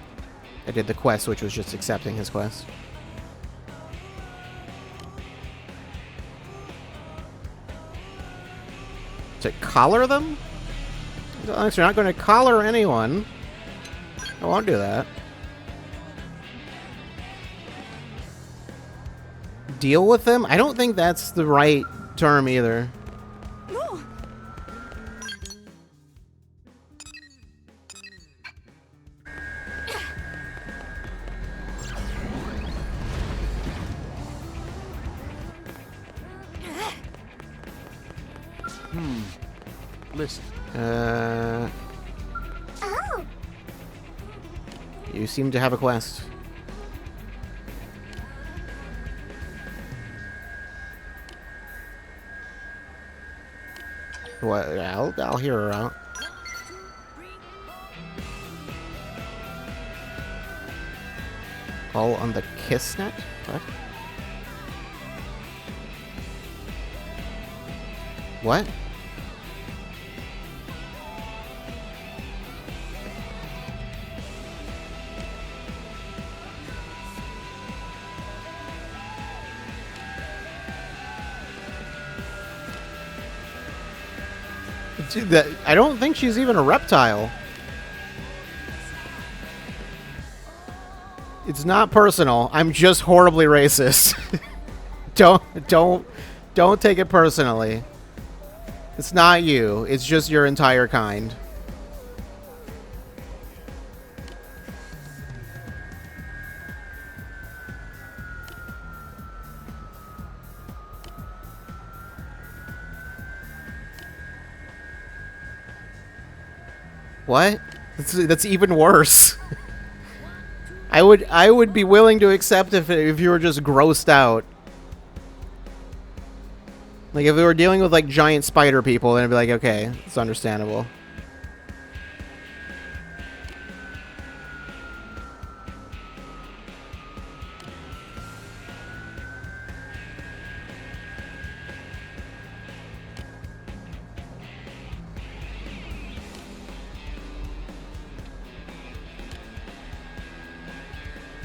I did the quest, which was just accepting his quest. To collar them? Alex, you're not going to collar anyone. I won't do that. Deal with them? I don't think that's the right term either.
No.
Listen.
Oh,
You seem to have a quest. What? I'll hear her out. All on the Kissnet? What? What? Dude, I don't think she's even a reptile. It's not personal. I'm just horribly racist. Don't take it personally. It's not you. It's just your entire kind. What? That's even worse. I would be willing to accept if you were just grossed out. Like if we were dealing with like giant spider people, then I'd be like, okay, it's understandable.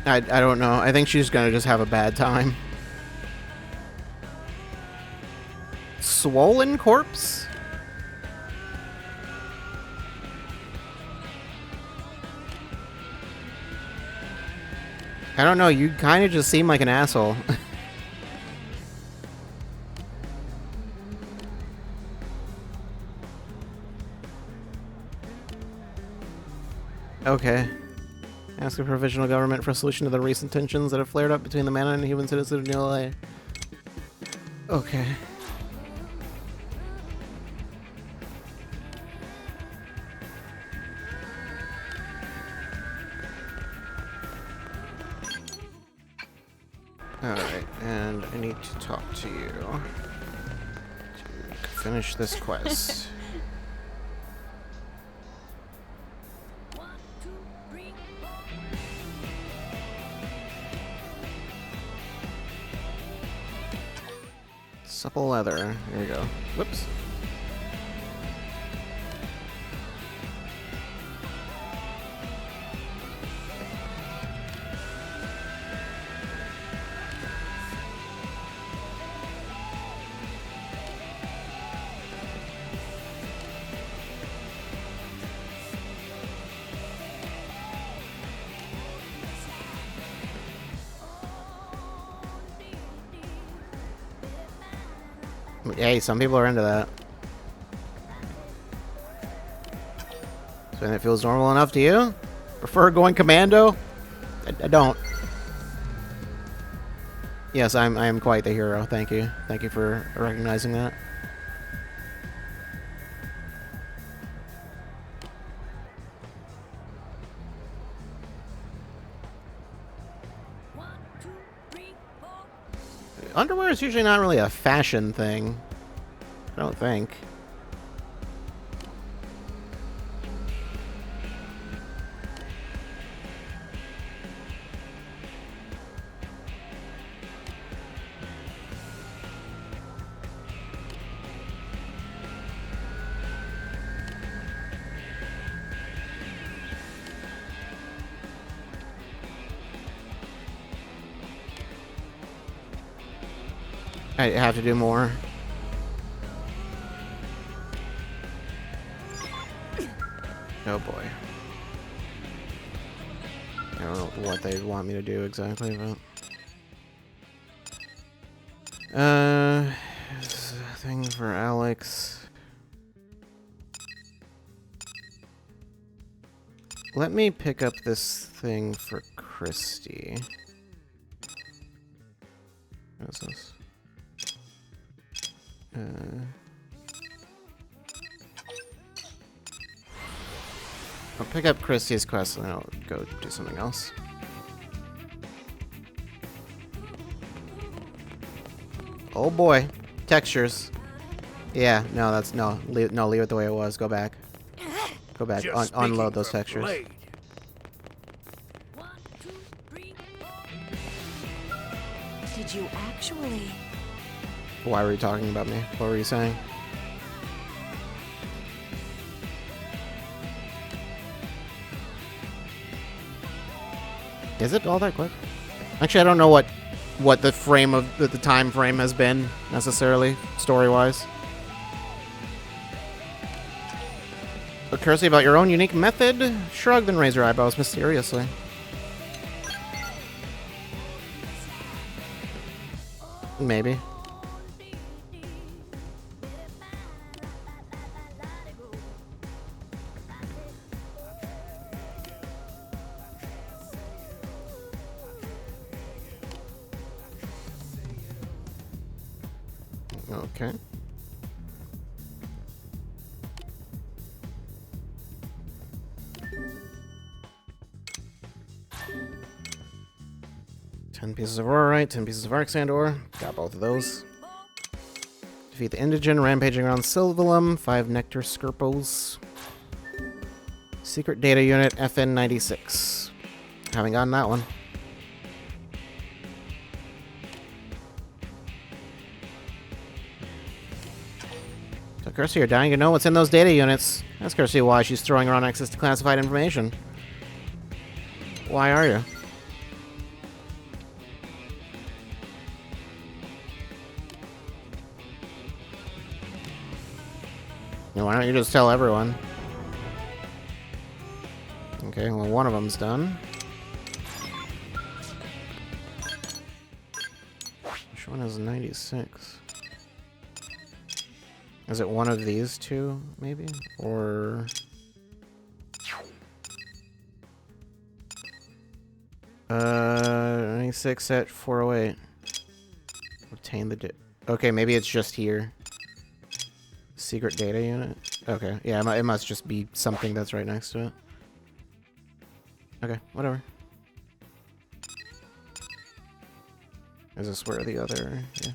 I don't know. I think she's gonna just have a bad time. Swollen corpse? I don't know. You kind of just seem like an asshole. Okay. Ask a provisional government for a solution to the recent tensions that have flared up between the Mana and human citizens of New LA. Okay. Alright, and I need to talk to you to finish this quest. Supple leather. Here we go. Whoops. Hey, some people are into that. Something that feels normal enough to you? Prefer going commando? I don't. Yes, I am quite the hero. Thank you. Thank you for recognizing that. Underwear is usually not really a fashion thing. I don't think. I have to do more. Oh boy. I don't know what they want me to do exactly, but... thing for Alex. Let me pick up this thing for Christy. What is this? I'll pick up Christy's quest and then I'll go do something else. Oh boy. Textures. Yeah, no, that's no, leave it the way it was. Go back. Go back.
Just
Unload
speaking
those
for
textures.
Blade.
1, 2, 3, 4.
Did you actually?
Why were you talking about me? What were you saying? Is it all that quick? Actually, I don't know what the frame of the time frame has been necessarily story-wise. But Kirsty, about your own unique method, shrugged and raised her eyebrows mysteriously. Maybe. Okay. Ten pieces of Aurorite, 10 pieces of Arc Sand ore. Got both of those. Defeat the Indigen rampaging around Sylvalum. 5 Nectar Skirpos. Secret data unit FN96. Haven't gotten that one. So Kirsty, you're dying to know what's in those data units. Ask Kirsty why she's throwing around access to classified information. Why are you? Why don't you just tell everyone? Okay, well, one of them's done. Which one is 96? Is it one of these two, maybe? Or... 96 at 408. Obtain the... Okay, maybe it's just here. Secret data unit? Okay, yeah, it must just be something that's right next to it. Okay, whatever. Is this where the other... Yeah.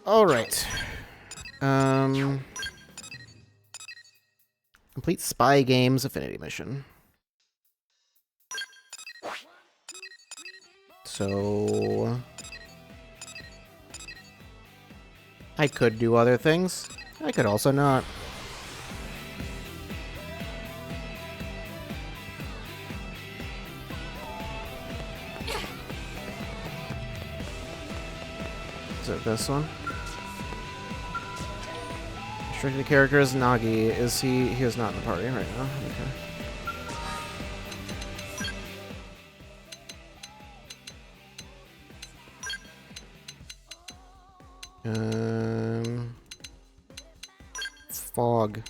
Alright. Complete Spy Games Affinity Mission. So... I could do other things. I could also not. Is it this one? Restricted character is Nagi. Is he? He is not in the party right now. Okay. Fog.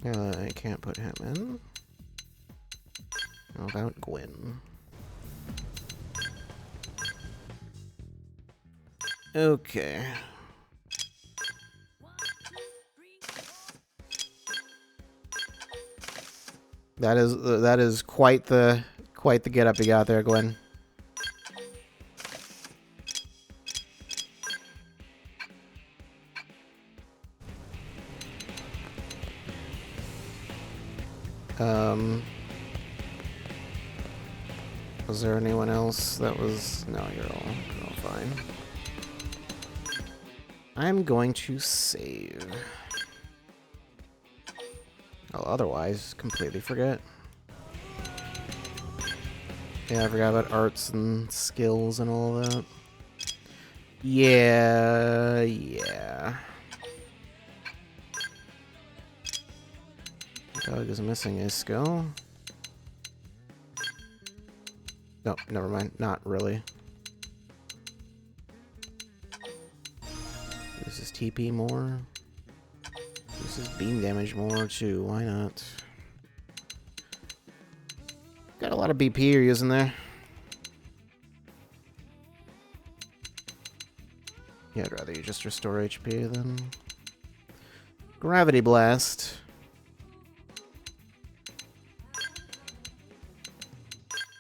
I can't put him in. How about Gwen? Okay. That is quite the get up you got there, Gwen. Was there anyone else that was... No, you're all fine. I'm going to save. I'll otherwise completely forget. Yeah, I forgot about arts and skills and all that. Yeah. Dog is missing a skill. No, never mind. Not really. This is TP more. This is beam damage more too. Why not? Got a lot of BP you're using there. Yeah, I'd rather you just restore HP then. Gravity Blast.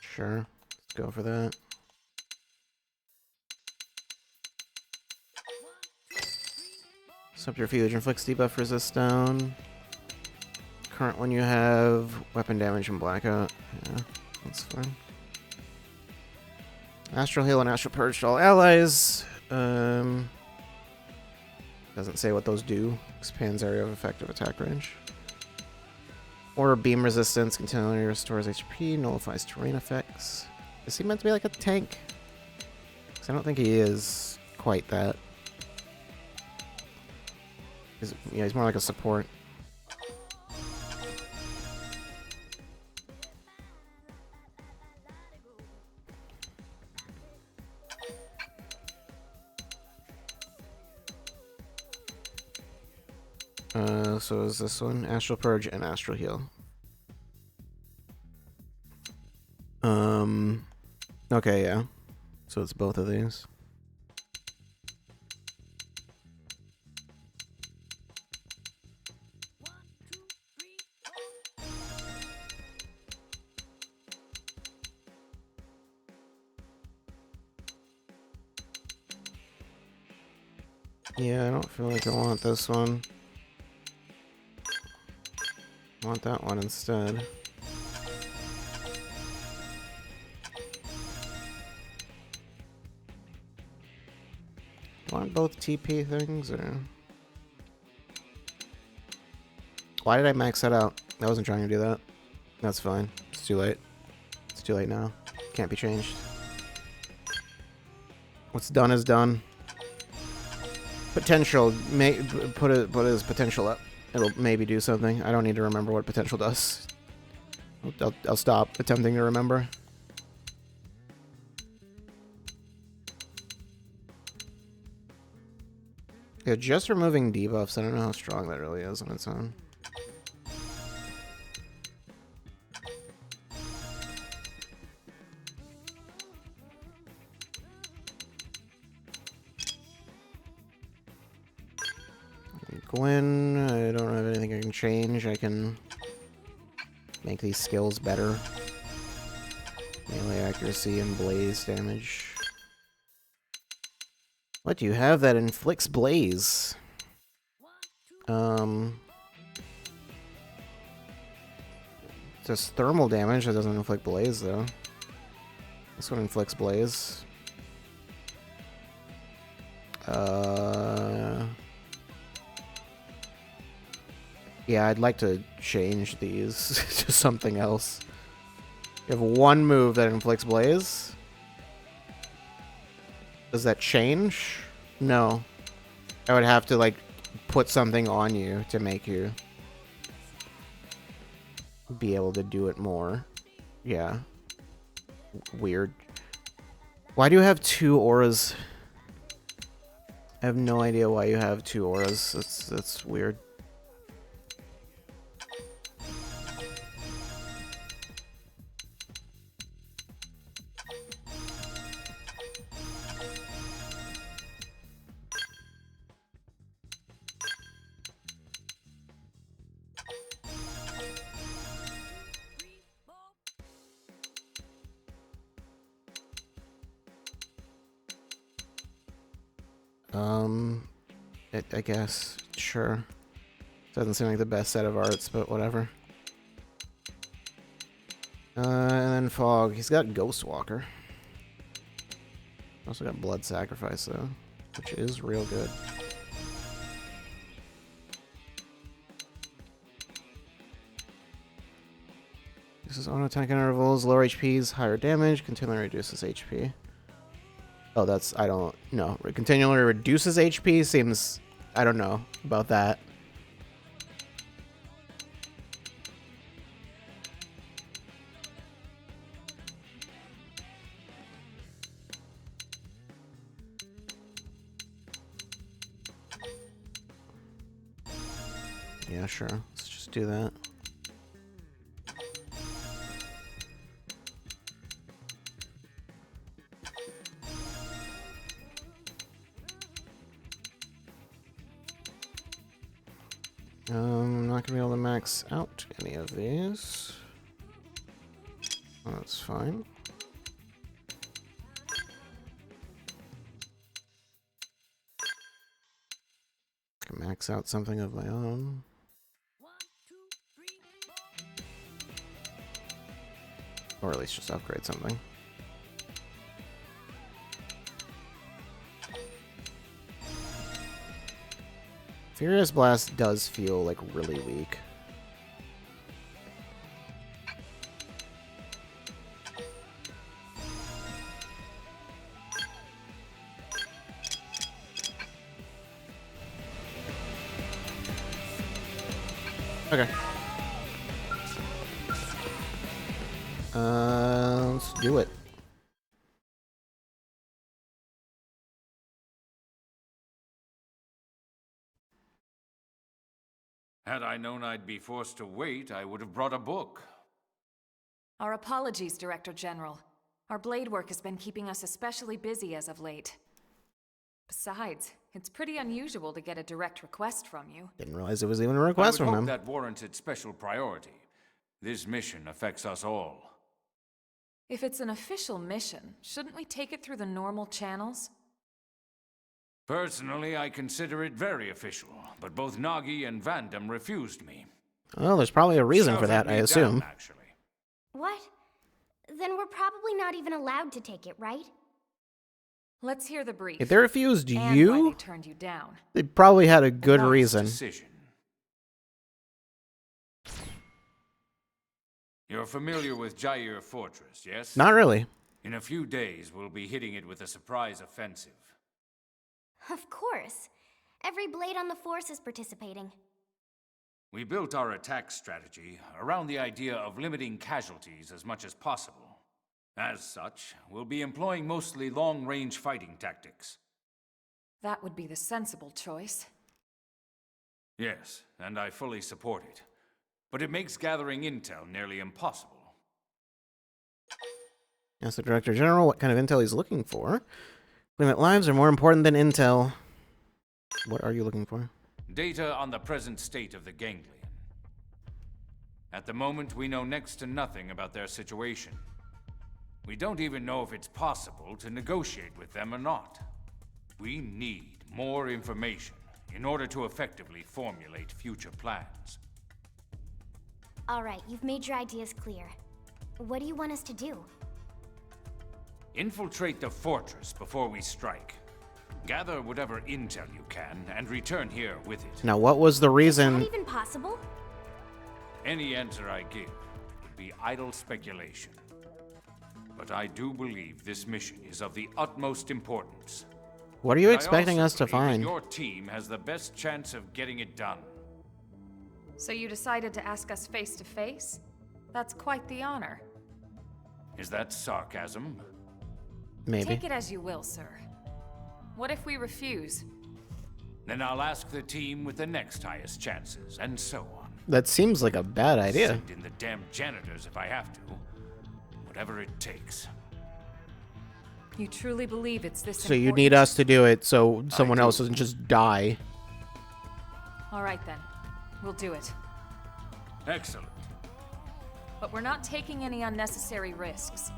Sure. Let's go for that. Subterfuge inflicts debuff resist down. Current one you have weapon damage and blackout. Yeah, that's fine. Astral Heal and Astral Purge to all allies. Doesn't say what those do. Expands area of effective attack range. Or beam resistance continually restores HP, nullifies terrain effects. Is he meant to be like a tank? Because I don't think he is quite that. Yeah, he's more like a support. So is this one Astral Purge and Astral Heal? Okay, yeah. So it's both of these. Yeah, I don't feel like I want this one. I want that one instead. Do I want both TP things, or... Why did I max that out? I wasn't trying to do that. That's fine. It's too late. It's too late now. Can't be changed. What's done is done. Potential. Put his potential up. It'll maybe do something. I don't need to remember what potential does. I'll stop attempting to remember. Yeah, just removing debuffs, I don't know how strong that really is on its own. Gwen, I don't have anything I can change. I can make these skills better. Melee accuracy and blaze damage. What do you have that inflicts blaze? Just thermal damage that doesn't inflict blaze though. This one inflicts blaze. Yeah, I'd like to change these to something else. You have one move that inflicts blaze. Does that change? No. I would have to, like, put something on you to make you be able to do it more. Yeah. Weird. Why do you have two auras? I have no idea why you have two auras. That's weird. I guess. Sure. Doesn't seem like the best set of arts, but whatever. And then Fog. He's got Ghostwalker. Also got Blood Sacrifice, though, which is real good. This is auto attack intervals, lower HPs, higher damage, continually reduces HP. Oh, that's, I don't know. Continually reduces HP seems, I don't know about that. Yeah, sure. Let's just do that. I'm not gonna be able to max out any of these. That's fine. Can max out something of my own.
1, 2, 3, 4.
Or at least just upgrade something. Furious Blast does feel like really weak. Okay. Let's do it.
Had I known I'd be forced to wait, I would have brought a book.
Our apologies, Director General. Our blade work has been keeping us especially busy as of late. Besides, it's pretty unusual to get a direct request from you.
Didn't realize it was even a request
I would
from
hope
him.
that warranted special priority. This mission affects us all.
If it's an official mission, shouldn't we take it through the normal channels?
Personally, I consider it very official, but both Nagi and Vandam refused me.
Well, there's probably a reason for
Shouted
that, I
me
assume.
down, actually.
What? Then we're probably not even allowed to take it, right?
Let's hear the brief.
If they refused
and why
you,
they turned you down.
they probably had a good
Wise
reason.
Decision. You're familiar with Jair Fortress, yes?
Not really.
In a few days, we'll be hitting it with a surprise offensive.
Of course. Every blade on the force is participating.
We built our attack strategy around the idea of limiting casualties as much as possible. As such, we'll be employing mostly long-range fighting tactics.
That would be the sensible choice.
Yes, and I fully support it. But it makes gathering intel nearly impossible.
Ask the Director General what kind of intel he's looking for. Claim that lives are more important than intel. What are you looking for?
Data on the present state of the ganglion. At the moment, we know next to nothing about their situation. We don't even know if it's possible to negotiate with them or not. We need more information in order to effectively formulate future plans.
All right, you've made your ideas clear. What do you want us to do?
Infiltrate the fortress before we strike. Gather whatever intel you can and return here with it.
Now, what was the
Not
reason?
even possible?
Any answer I give would be idle speculation. But I do believe this mission is of the utmost importance.
What are you
I
expecting
also
us to
believe that
find?
Your team has the best chance of getting it done.
So you decided to ask us face to face? That's quite the honor.
Is that sarcasm?
Maybe.
Take it as you will, sir. What if we refuse?
Then I'll ask the team with the next highest chances, and so on.
That seems like a bad idea.
Send in the damn janitors if I have to. Whatever it takes.
You truly believe it's this
So you
important?
need us to do it so someone
do.
else doesn't just die.
All right then. We'll do it.
Excellent.
But we're not taking any unnecessary risks.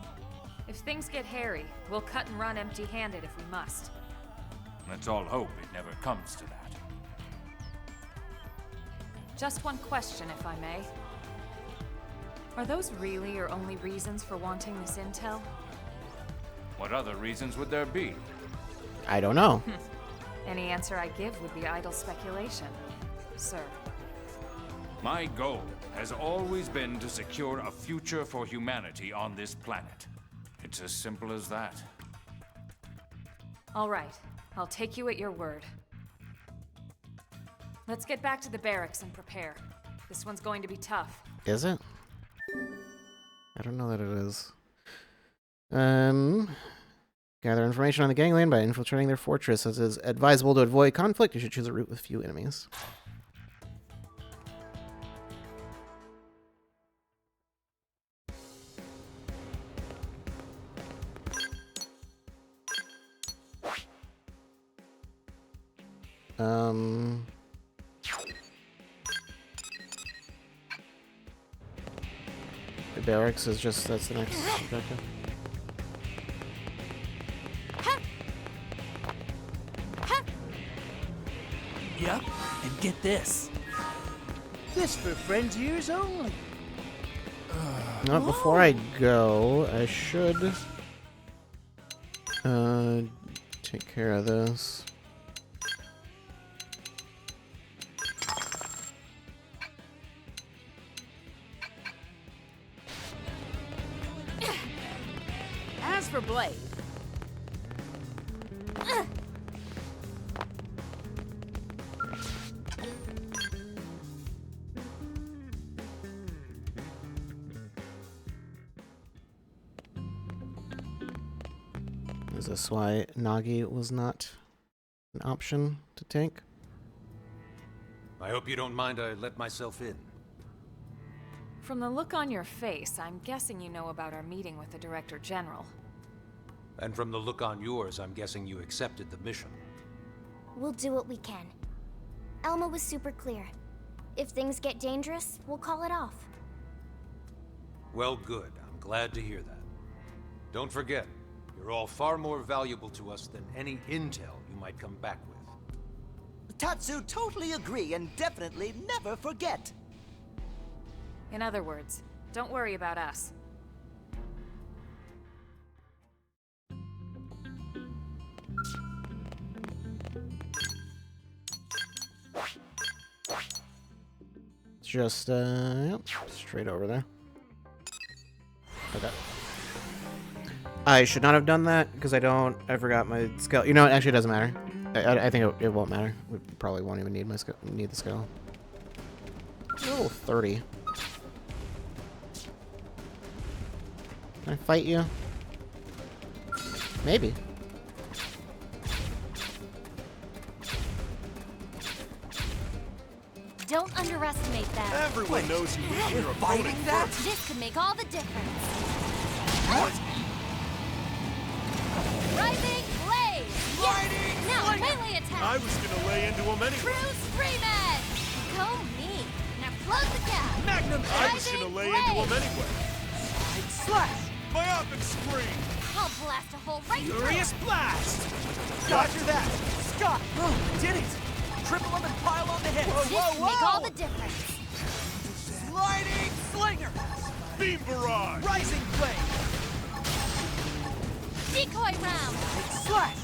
If things get hairy, we'll cut and run empty-handed if we must.
Let's all hope it never comes to that.
Just one question, if I may. Are those really your only reasons for wanting this intel?
What other reasons would there be?
I don't know.
Any answer I give would be idle speculation, sir.
My goal has always been to secure a future for humanity on this planet. It's as simple as that.
All right, I'll take you at your word. Let's get back to the barracks and prepare. This one's going to be tough.
Is it? I don't know that it is. Gather information on the gangland by infiltrating their fortress. As is advisable to avoid conflict, you should choose a route with few enemies. barracks is just, that's the next objective.
Yep, and get this. This for friends' ears only.
Now, before I go, I should take care of this.
As for Blade,
Is this why Nagi was not an option to take?
I hope you don't mind I let myself in.
From the look on your face, I'm guessing you know about our meeting with the Director General.
And from the look on yours, I'm guessing you accepted the mission.
We'll do what we can. Elma was super clear. If things get dangerous, we'll call it off.
Well, good. I'm glad to hear that. Don't forget, you're all far more valuable to us than any intel you might come back with.
Tatsu totally agree and definitely never forget.
In other words, don't worry about us.
Just, yep, straight over there. Okay. I should not have done that, because I forgot my skill. You know, it actually doesn't matter. I think it won't matter. We probably won't even need my skill, need the skill. Oh, 30. Can I fight you? Maybe.
Don't underestimate that.
Everyone knows you hit your
Fighting
opponent
that?
first.
This could make all the difference.
What?
Rising Blaze!
Lightning!
Now melee attack!
I was gonna lay into him anyway.
True Scream Edge! Go me! Now close the gap!
Magnum
I was gonna lay into him anyway.
slash!
Myopic scream!
I'll blast a hole right
Furious
through!
blast! Roger that! Scott! Did it! Triple them and pile on the head!
This can make all the difference.
Sliding slinger!
Beam barrage!
Rising blade!
Decoy round!
Slash!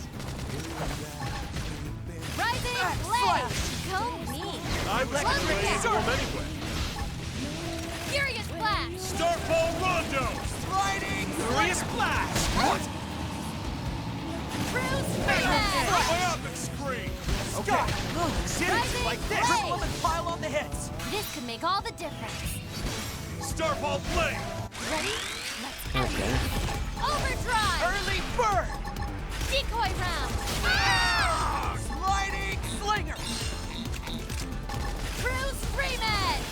Rising
Slash!
Blaze! Go me!
I was
Close
gonna
the
lay
gap!
into him anyway.
Furious Blast!
Starfall Rondo!
Sliding furious blast! What?
True Scream Edge!
Myopic scream!
Scott! Did it
Rising
like this!
Blade!
Triple them and pile on the heads!
This could make all the difference.
Starfall Blade!
Ready? Let's end
Okay.
this. Overdrive!
Early bird!
Decoy round!
Sliding slinger!
True Scream Edge!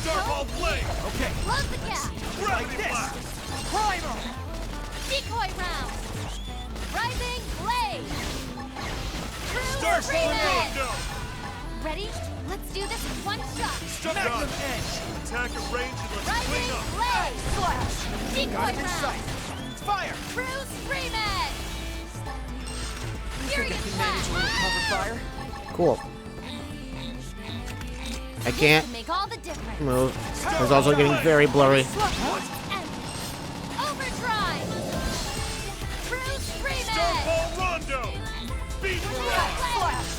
Starfall Blade!
Okay,
Close the gap!
like
Gravity
this!
blast!
Primer!
Decoy round! Rising Blade! True
Starfall
Scream Edge!
Rondo!
Ready? Let's do this in one shot!
Magnum
Dodge.
edge!
Attack at range and let's
Rising
clean up!
Blade!
Slash!
Decoy
Got it in
round!
sight! Fire!
True Scream Edge! Furious
Think I can manage a little cover
Blast!
fire?
Cool. I
This
can't
can make all the difference.
move. It's also getting very blurry.
And overdrive! True Scream Edge!
Starfall Rondo! Beam barrage!
Slash!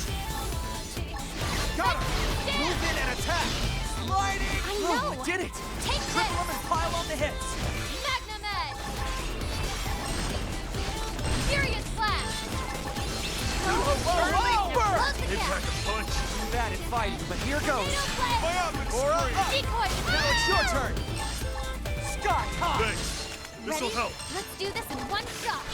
Got her! Move in and attack! Sliding!
I know!
I did it!
Take
Triple them
this!
and pile on the heads!
Magnum Edge! Furious Blast!
Early bird!
Close the gap!
Impact a punch!
Too bad at fighting, but here goes!
Tornado Blade!
Myopic
Aura
scream!
up!
Decoy!
Now it's your turn! Scott, high!
Thanks. This'll
Ready?
help.
Let's do this in one shot!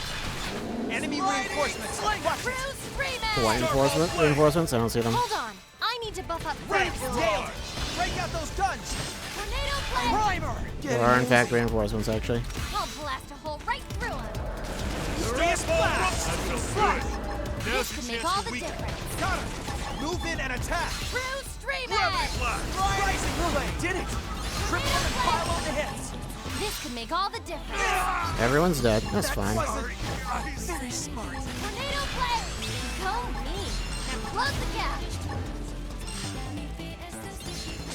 Enemy reinforcements! Watch it!
True Scream
What
Edge!
reinforcements? I don't see them.
Hold on! I need to buff up
Range
first!
nailed! Break out those guns!
Tornado Blade!
Primer!
There are in fact reinforcements actually.
I'll blast a hole right through him!
Furious blast!
That feels
Slash!
good. Now's
This
your
can make
chance
all
to
the
weaken.
difference!
Got her! Move in and attack!
True Stream
Gravity
Edge!
blast!
Rising blade! Did it! Triple them and pile on the heads!
This could make all the difference.
Everyone's dead. That's fine.
Very smart.
Tornado blade! Go me! Now close the gap!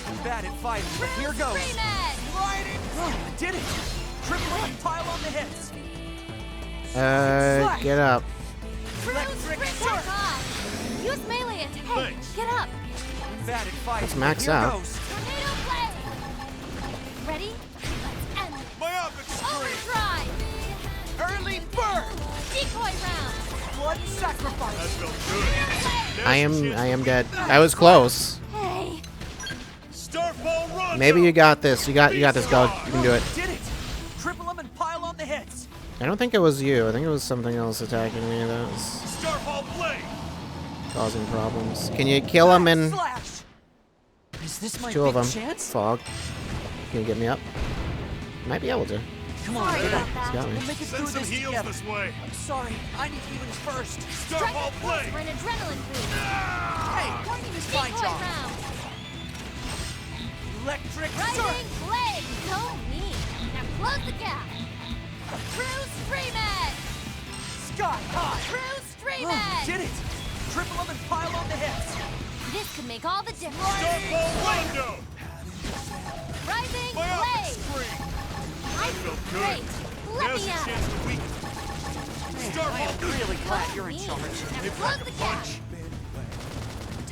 I'm bad at fighting, but here goes.
Freeman!
Oh, I did it! Triple and pile on the hits.
Get up.
Electric
Back
surf.
on! Use melee attack! Hey, get up!
I'm bad at fighting.
Let's max
but here
out.
goes.
Tornado blade! Ready? Let's end it!
Myopic scream!
Overdrive!
Early bird.
Decoy round!
Blood sacrifice.
Felt good.
I am dead. I was close.
Hey!
Starfall run!
Maybe you got this. You got this, dog. You can do it.
Did it! Triple them and pile on the hits.
I don't think it was you. I think it was something else attacking me that was
Starfall blade!
causing problems. Can you kill him in
Slash. Is this my
2
big
of them?
chance?
Fog. Can you get me up? Might be able to.
Come on,
Sorry
baby.
about
He's
that.
got me.
We'll make it
Send
through
some
this
heals
together.
this way!
I'm sorry. I need healings first.
Starfall
For
blade!
an adrenaline boost!
Hey, what do you fine
Decoy
job?
round!
Electric
Rising
surf.
blade! Go me! Now close the gap! True Streamed!
Sky high.
True Streamed!
Oh, did it! Triple them and pile on the hits.
This could make all the difference!
Starfall rondo!
Rising
Myopic
blade!
scream!
I
Felt
feel
good.
great! Let
Now's
me
your
out!
chance to weaken.
I
Starfall
am
blade!
really glad you're in
Me.
charge.
Now
If I
close
can
the gap!
punch.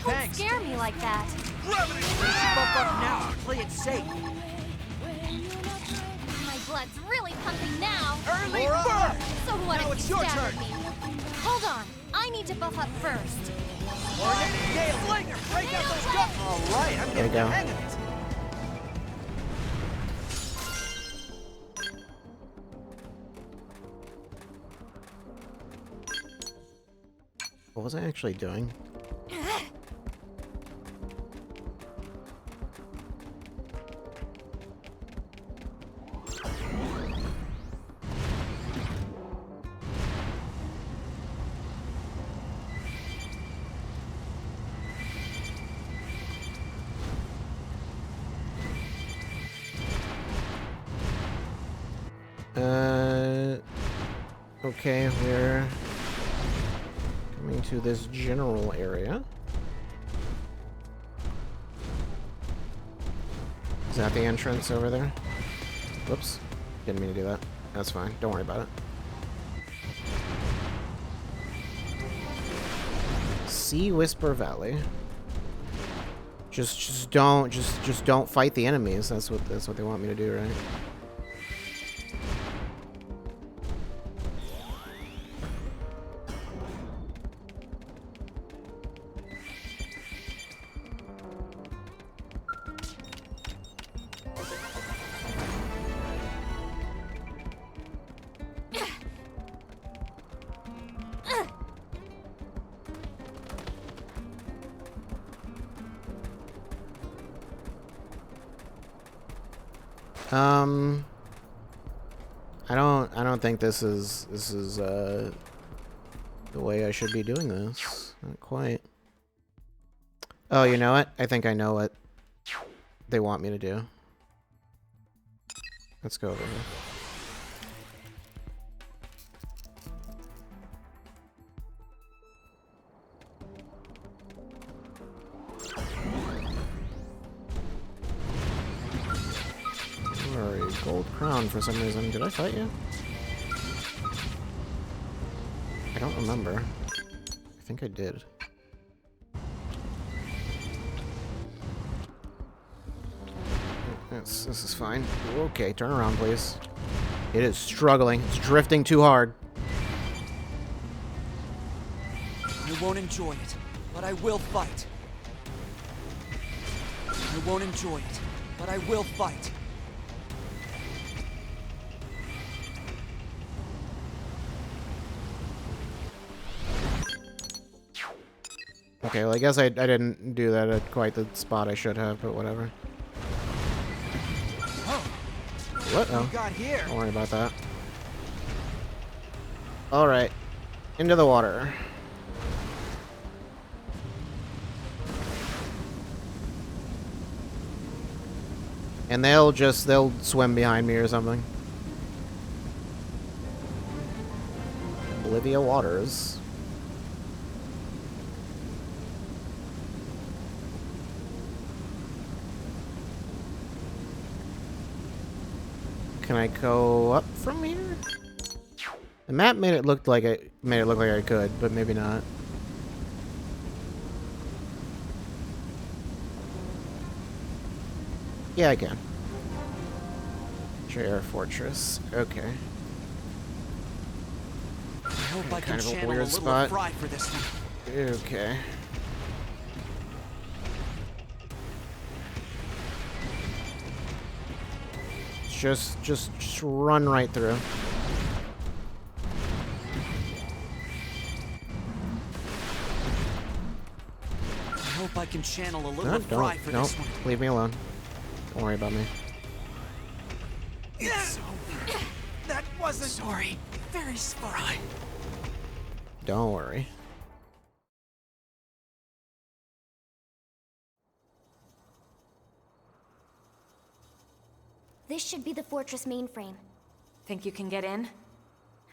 Don't
Thanks.
scare me like that!
Gravity
Bump up now and play it safe.
My blood's really pumping now!
Early bird.
So what
Now
if
it's
you
your
stab
turn.
me? Hold on! I need to buff up first!
Nail slinger. Break out those guns. All right, I'm
There you
getting
go.
the hang of it.
What was I actually doing? Okay, we're coming to this general area. Is that the entrance over there? Whoops. Didn't mean to do that. That's fine. Don't worry about it. Sea Whisper Valley. Just don't fight the enemies. That's what they want me to do, right? I don't think this is the way I should be doing this. Not quite. Oh, you know what? I think I know what they want me to do. Let's go over here. Or a gold crown for some reason. Did I fight you? I don't remember. I think I did. This is fine. Okay, turn around, please. It is struggling. It's drifting too hard.
I won't enjoy it, but I will fight. I won't enjoy it, but I will fight.
Okay, well, I guess I didn't do that at quite the spot I should have, but whatever. What? Oh,
Got here.
don't worry about that. Alright. Into the water. And they'll swim behind me or something. Olivia Waters. Can I go up from here? The map made it look like I could, but maybe not. Yeah, I can. JR Fortress. Okay.
I hope I can
Kind of a
channel
weird
a little
spot.
Fry for this one.
Okay. Just run right through.
I hope I can channel a little
No,
Fry for
don't.
this one.
Leave me alone. Don't worry about me.
It's over. That wasn't. Sorry. Very spry.
Don't worry.
This should be the fortress mainframe.
Think you can get in?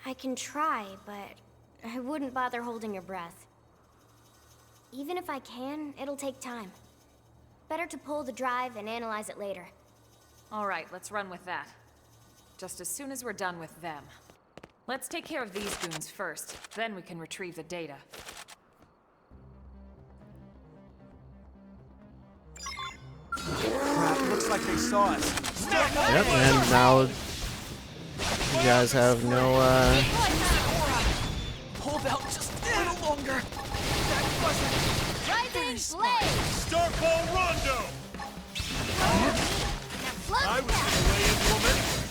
I can try, but I wouldn't bother holding your breath. Even if I can, it'll take time. Better to pull the drive and analyze it later.
All right, let's run with that. Just as soon as we're done with them. Let's take care of these goons first, then we can retrieve the data.
Crap, looks like they saw us.
Yep, and now you guys have no,
Hold out just a little longer. That wasn't.
Rising Blade!
Starfall Rondo! I was gonna lay into him anyway.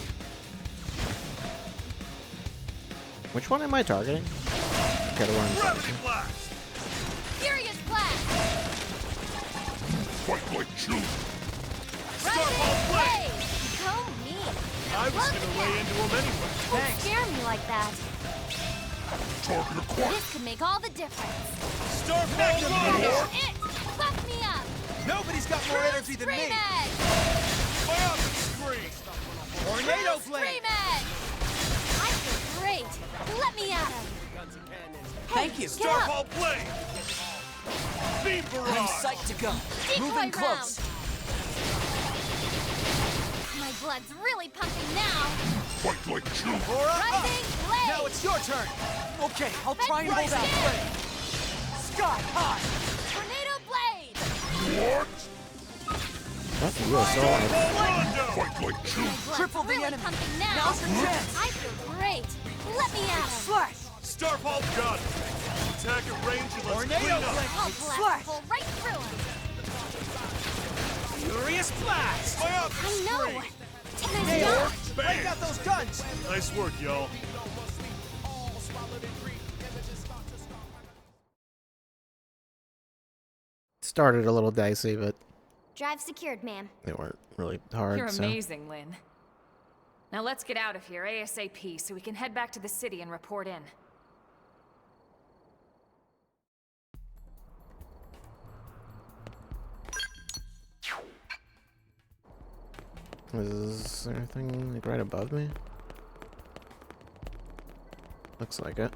which one am I targeting? Okay, the one.
Gravity blast!
Furious Blast!
Fight like children.
Rising Blade! So mean.
I was gonna lay into him anyway.
Don't scare me like that.
Target acquired.
This could make all the difference.
Starfall Rondo!
It! Fuck me up!
Nobody's got more energy than me.
Scream Edge!
Biotic screen!
Tornado
Scream
blade.
Edge! I feel great. Let me at him.
Thank you.
Get up.
Starfall blade! Beam
I'm
barrage!
psyched to go.
Decoy
Moving
round.
close.
My blood's really pumping now.
Fight like children!
Rising Blade!
Now it's your turn. Okay, I'll try and hold out.
Rising.
Sky high.
Tornado Blade!
What?
That's you so alive.
Starfall Rondo! Fight like
My
children!
blood's
Triple the
really
enemy.
pumping now.
Now's your chance.
I feel great. Let me at him.
Slash.
Starfall got it! Attack at range and let's
Tornado
clean up!
blade.
I'll
Slash.
blast hole right through him.
Furious blast.
Biotic
I know.
screen!
Nice job.
Break out those guns.
Nice work, y'all.
Started a little dicey, but
Drive secured, ma'am.
they weren't really hard.
You're
so.
amazing, Lynn. Now let's get out of here ASAP so we can head back to the city and report in.
Is there anything like right above me? Looks like it.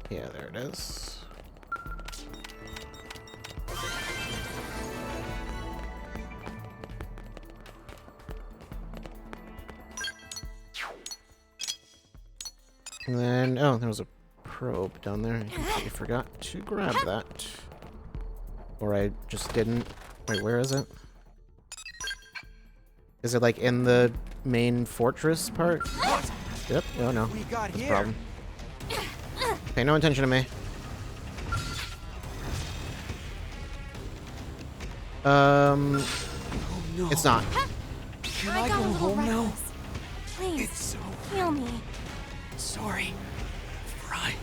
Yeah, there it is. And then, oh, there was a probe down there. I completely forgot to grab that. Or I just didn't. Wait, where is it? Is it like in the main fortress part? Yep. Oh no.
We got
That's a
here.
problem. Pay no attention to me.
Oh no.
It's not.
Can
I
I
got
go
a little
home now?
reckless. Please,
It's so
heal me.
sorry. Fry.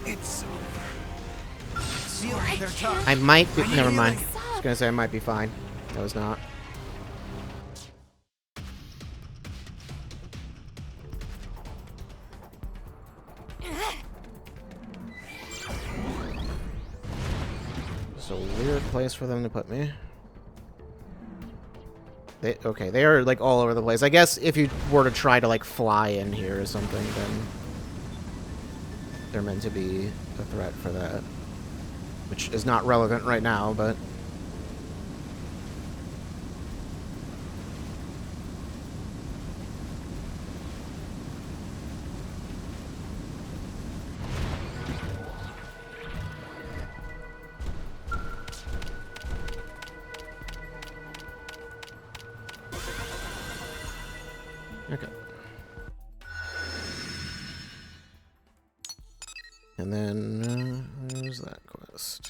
It's over. Sorry. Their tongue.
I might be.
I'm
Never mind.
healing.
I was gonna say I might be fine. That was not. It's a weird place for them to put me. Okay, they are like all over the place. I guess if you were to try to like fly in here or something, then they're meant to be a threat for that. Which is not relevant right now, but... Okay. And then, where's that quest?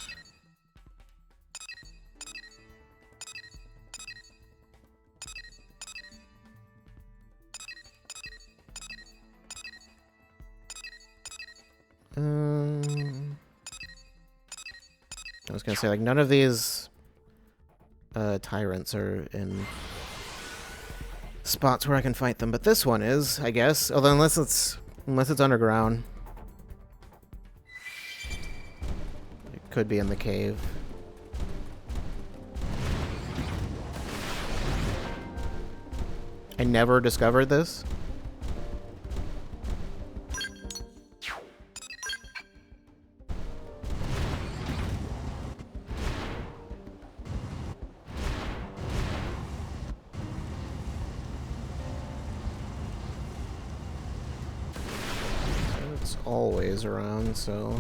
I was gonna say, like, none of these tyrants are in spots where I can fight them, but this one is, I guess. Although unless it's underground. It could be in the cave. I never discovered this. It's always around, so...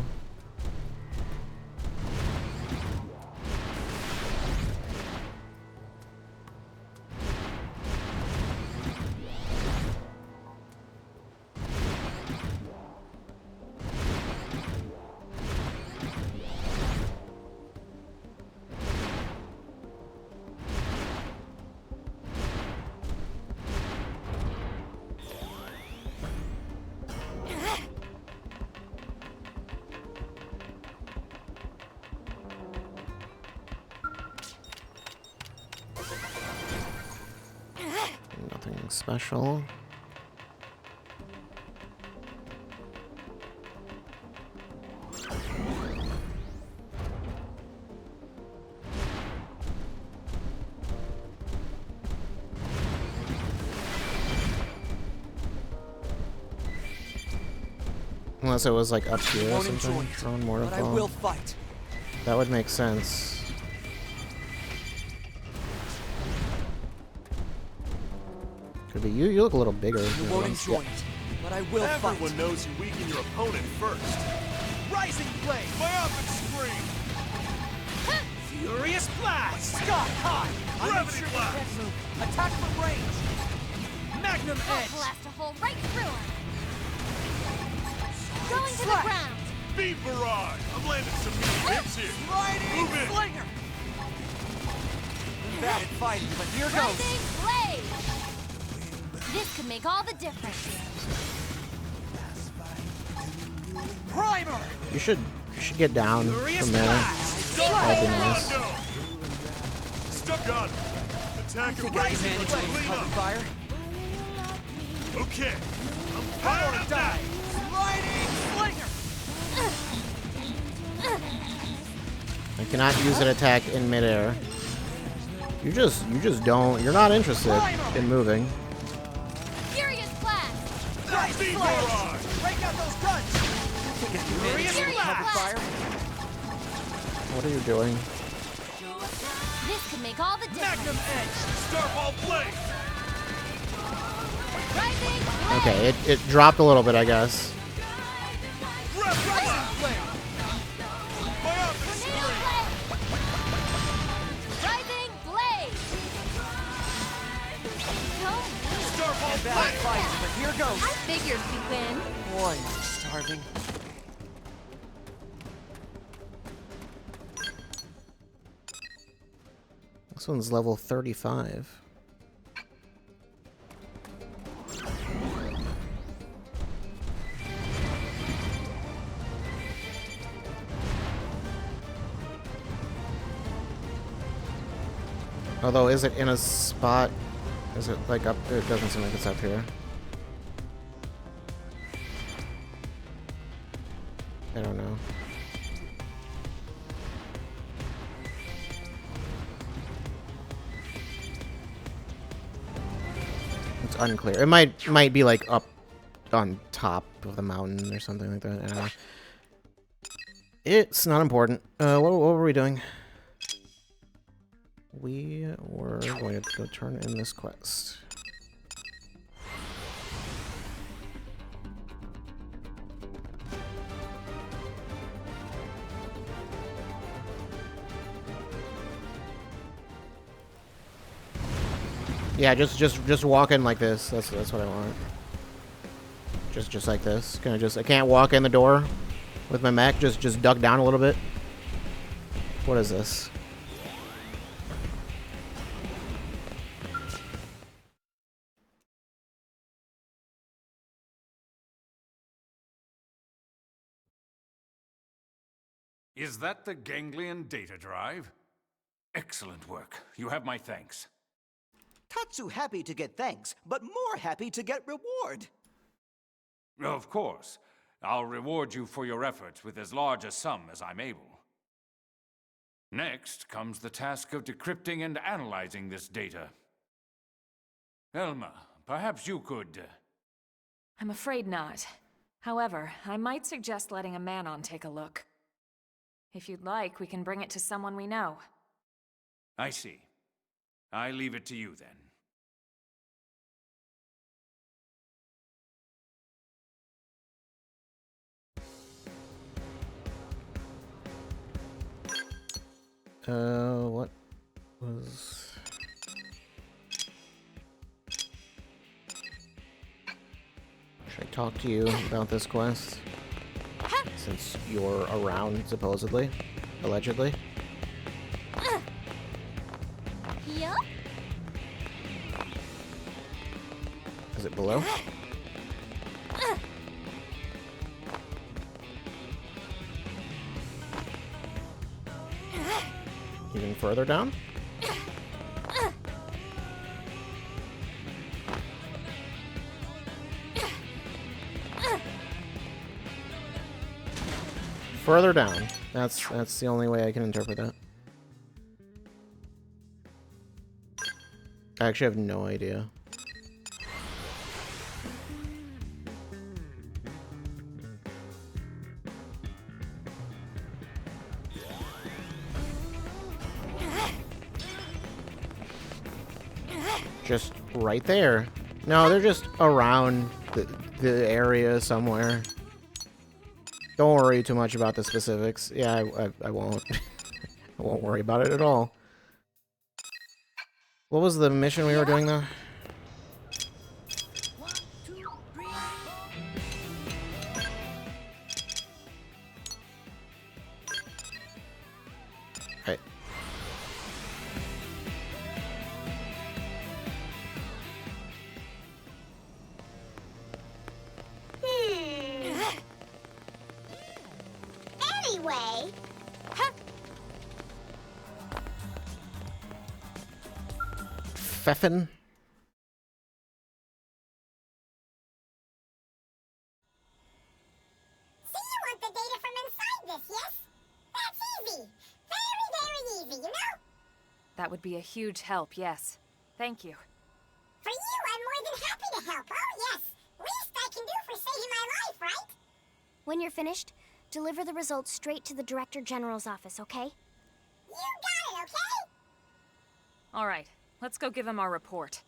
Nothing special. Unless it was like up here or something, thrown more
but I will fight.
That would make sense. Could be you. You look a little bigger.
You won't enjoy it, but I will fight.
Everyone knows you weaken your opponent first.
Rising blade.
Myopic scream.
Furious blast. Sky high.
Gravity blast.
Attack from range. Magnum
I'll
edge.
blast a hole right through him. Going to the ground.
Beat barrage. I'm landing some mean hits here.
Riding
Move in.
slinger. Bad at fighting, but here goes.
Rising blade. This could make all the difference.
Primer.
You should get down
Furious
from there.
blast.
That'd be nice.
Go. Stuck on. Attack and
Got
range
your
and
management
clean
cover
up.
fire.
Okay. I'm
Power
fired up now.
dive. Riding slinger.
I cannot use an attack in midair. You just don't. You're not interested in moving.
Furious blast.
Rising
Beat
blade.
barrage.
Break out those guns. Furious
Furious
cover
blast.
fire.
What are you doing?
This could make all the difference.
Magnum edge.
Starball blade.
Rising blade.
Okay, it dropped a little bit, I guess.
Rising
Rising blade.
Myopic
Tornado
scream.
blade. Rising blade. Don't
Starball
Bad
blade.
fighting, but here goes.
I figured we'd win.
Boy, I'm starving.
This one's level 35. Although, is it in a spot? Is it like up? It doesn't seem like it's up here. I don't know. unclear. It might be like up on top of the mountain or something like that. I don't know. It's not important. What were we doing? We were going to go turn in this quest. Yeah, just walk in like this. That's what I want. Just like this. I can't walk in the door with my mech. Just duck down a little bit. What is this?
Is that the ganglion data drive? Excellent work. You have my thanks.
Tatsu happy to get thanks, but more happy to get reward.
Of course. I'll reward you for your efforts with as large a sum as I'm able. Next comes the task of decrypting and analyzing this data. Elma, perhaps you could...
I'm afraid not. However, I might suggest letting a Manon take a look. If you'd like, we can bring it to someone we know.
I see. I leave it to you then.
What was... Should I talk to you about this quest? Since you're around, supposedly. Allegedly.
Yup.
Is it below? Even further down? Further down. That's the only way I can interpret that. I actually have no idea. Just right there. No, they're just around the area somewhere. Don't worry too much about the specifics. Yeah, I won't. I won't worry about it at all. What was the mission we were doing though? Right.
Anyway.
Pfeffin?
So you want the data from inside this, yes? That's easy. Very, very easy, you know?
That would be a huge help, yes. Thank you.
For you, I'm more than happy to help. Oh, yes. Least I can do for saving my life, right? When you're finished, deliver the results straight to the Director General's office, okay? You got it, okay?
All right, let's go give him our report.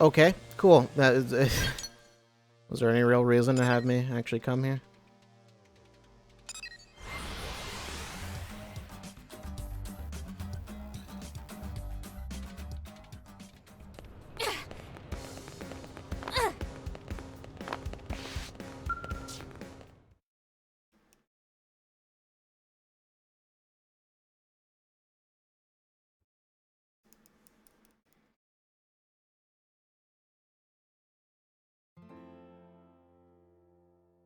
Okay, cool. That is. Was there any real reason to have me actually come here?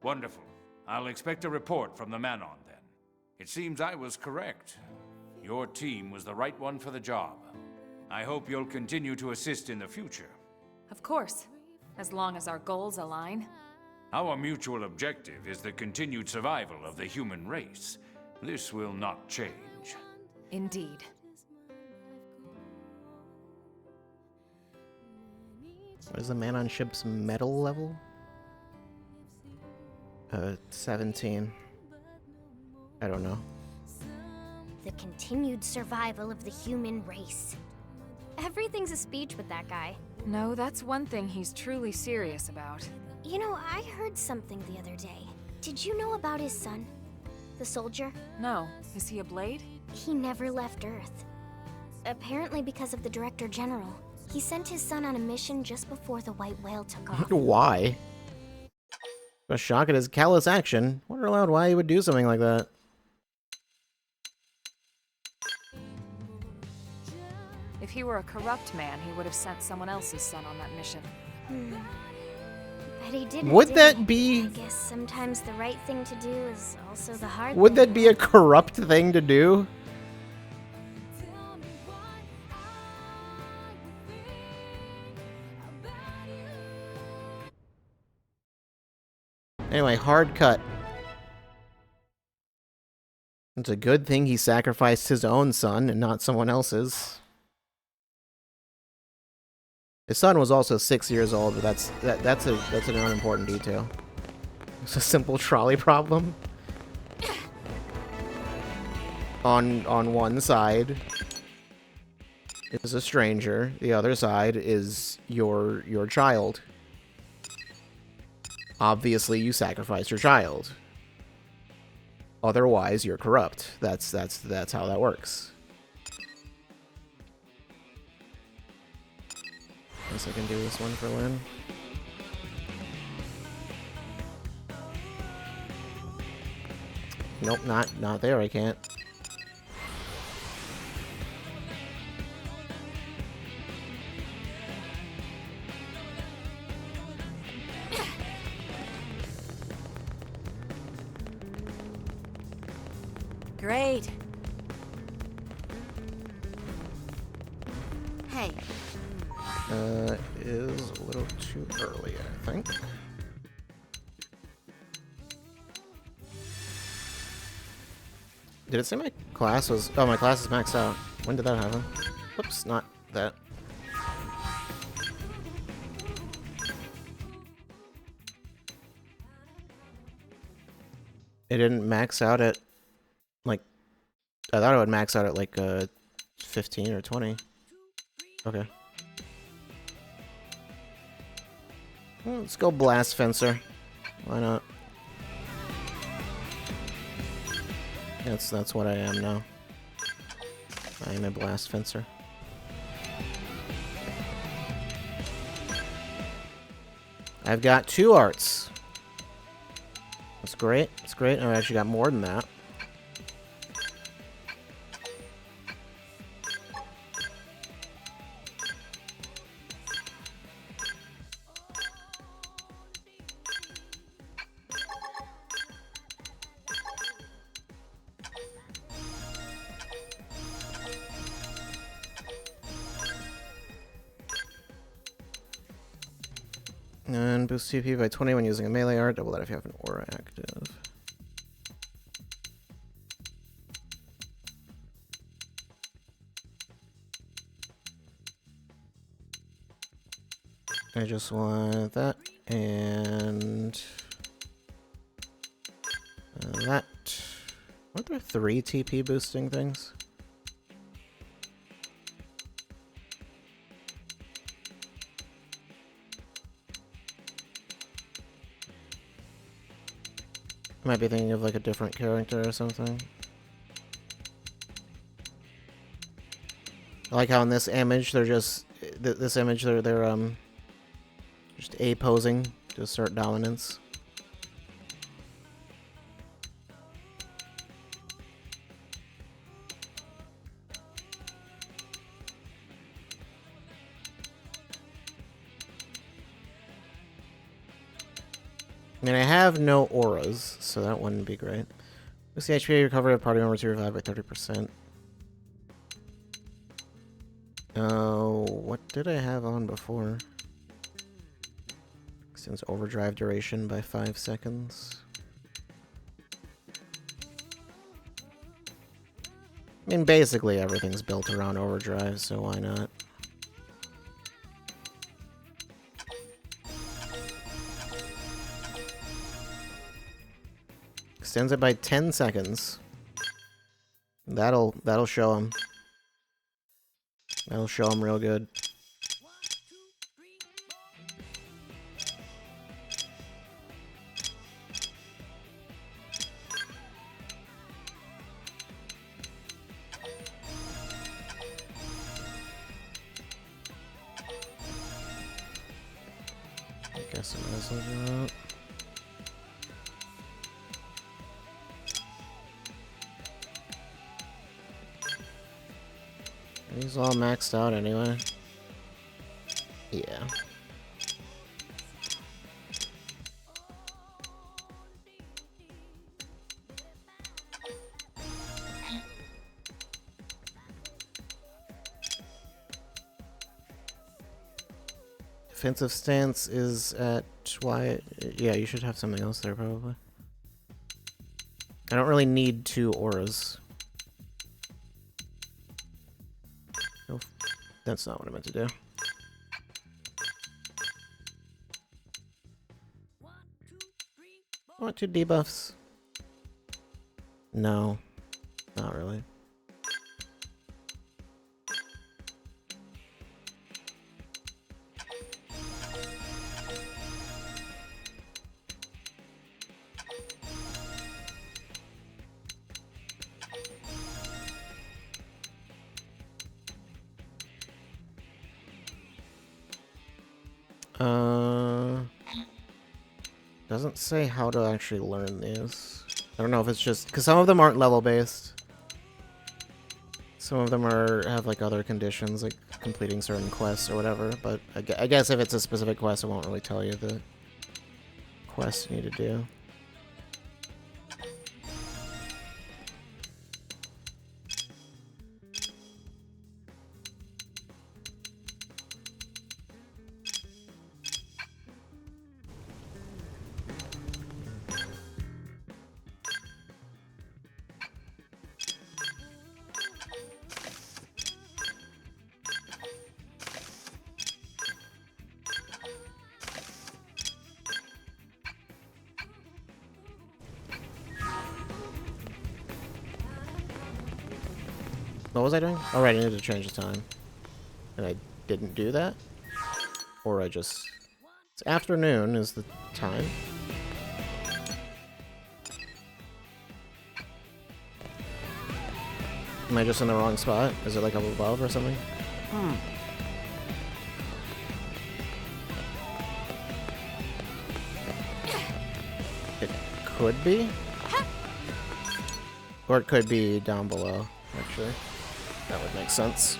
Wonderful. I'll expect a report from the Manon then. It seems I was correct. Your team was the right one for the job. I hope you'll continue to assist in the future.
Of course, as long as our goals align.
Our mutual objective is the continued survival of the human race. This will not change.
Indeed.
What is the man on ship's metal level? 17. I don't know.
The continued survival of the human race. Everything's a speech with that guy.
No, that's one thing he's truly serious about.
You know, I heard something the other day. Did you know about his son? The soldier?
No. Is he a Blade?
He never left Earth. Apparently because of the Director General. He sent his son on a mission just before the White Whale took off.
Why? A shock at his callous action. Wonder aloud why he would do something like that.
If he were a corrupt man, he would have sent someone else's son on that mission.
But he didn't.
Would
did
that
he?
be...
I guess sometimes the right thing to do is also the hard
Would
thing.
that be a corrupt thing to do? Anyway, hard cut. It's a good thing he sacrificed his own son and not someone else's. His son was also 6 years old, but that's an unimportant detail. It's a simple trolley problem. On one side is a stranger, the other side is your child. Obviously, you sacrificed your child. Otherwise, you're corrupt. That's how that works. Guess I can do this one for Lynn. Nope, not there. I can't.
Great. Hey,
Is a little too early, I think. Did it say my class was... Oh, my class is maxed out. When did that happen? Whoops, not that. It didn't max out at... Like... I thought it would max out at like 15 or 20. Okay. Well, let's go Blast Fencer. Why not? That's what I am now. I am a Blast Fencer. I've got 2 arts. That's great. That's great. I've actually got more than that. And boost TP by 20 when using a melee art. Double that if you have an aura active. I just want that and that. Weren't there 3 TP boosting things? I might be thinking of like a different character or something. I like how in this image they're just this image they're just A posing to assert dominance. I mean, I have no auras, so that wouldn't be great. Boost the HP recovery of party members to revive by 30%. Oh, what did I have on before? Extends overdrive duration by 5 seconds. I mean, basically everything's built around overdrive, so why not? Extends it by 10 seconds. That'll show him. That'll show him real good. I guess I might as well do that. He's all maxed out anyway. Yeah. Defensive stance is at Y. Yeah, you should have something else there probably. I don't really need 2 auras. Oh, that's not what I meant to do. I want 2 debuffs. No, not really. Doesn't say how to actually learn these. I don't know if it's just because some of them aren't level based. Some of them have like other conditions, like completing certain quests or whatever. But I guess if it's a specific quest, it won't really tell you the quest you need to do. What was I doing? Oh, right, I needed to change the time. And I didn't do that? Or I just... It's afternoon is the time. Am I just in the wrong spot? Is it like up above or something? It could be. Or it could be down below, actually. That would make sense.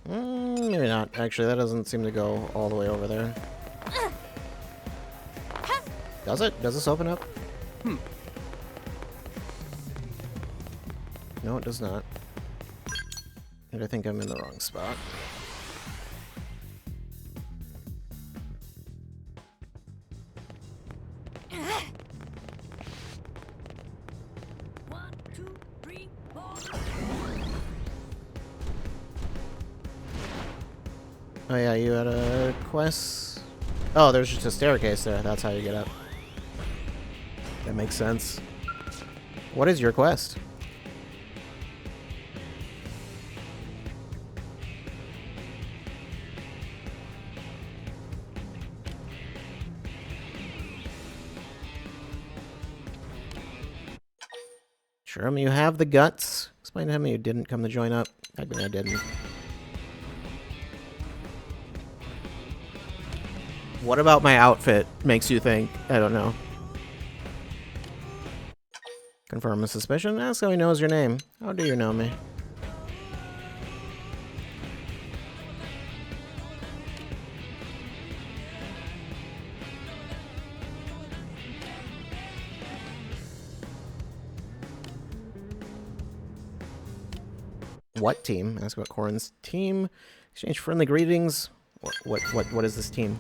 Maybe not. Actually, that doesn't seem to go all the way over there. Does it? Does this open up? No, it does not. And I think I'm in the wrong spot. Oh yeah, you had a quest? Oh, there's just a staircase there. That's how you get up. That makes sense. What is your quest? Sure, you have the guts. Explain to him you didn't come to join up. I mean, I didn't. What about my outfit makes you think? I don't know. Confirm a suspicion? Ask how he knows your name. How do you know me? What team? Ask about Corin's team. Exchange friendly greetings. What is this team?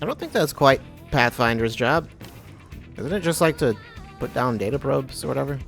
I don't think that's quite Pathfinder's job. Isn't it just like to put down data probes or whatever?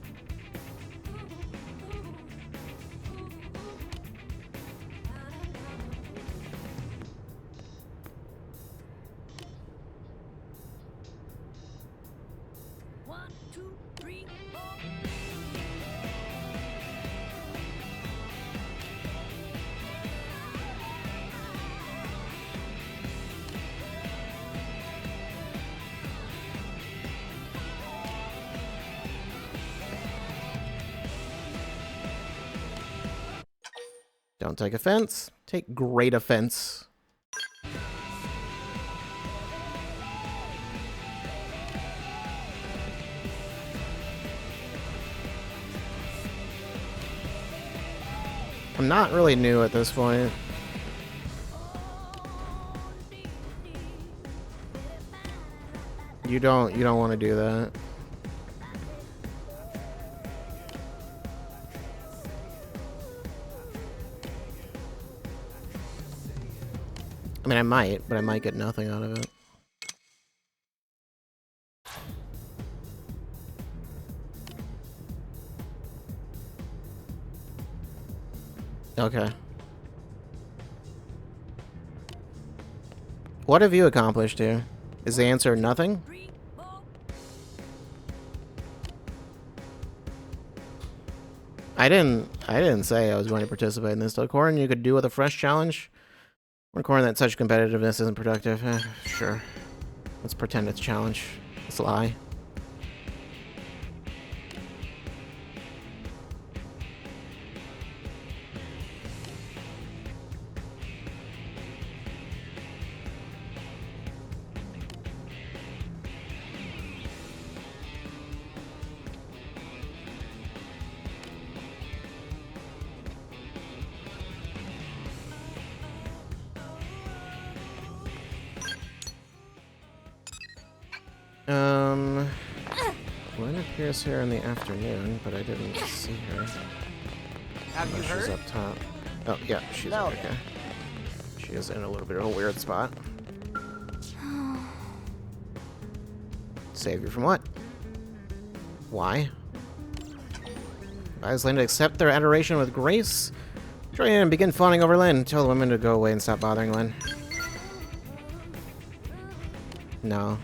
Don't take offense. Take great offense. I'm not really new at this point. You don't want to do that. I mean, I might, but I might get nothing out of it. Okay. What have you accomplished here? Is the answer nothing? I didn't say I was going to participate in this. Corn, you could do with a fresh challenge. Corn, that such competitiveness isn't productive. Sure. Let's pretend it's a challenge. Let's lie. Gwen appears here in the afternoon, but I didn't see her.
Have you heard?
She's up top. Oh, yeah, she's
No.
okay. She is in a little bit of a weird spot. Save you from what? Why? Advise Lynn to accept their adoration with grace. Join in and begin fawning over Lynn. Tell the women to go away and stop bothering Lynn. No.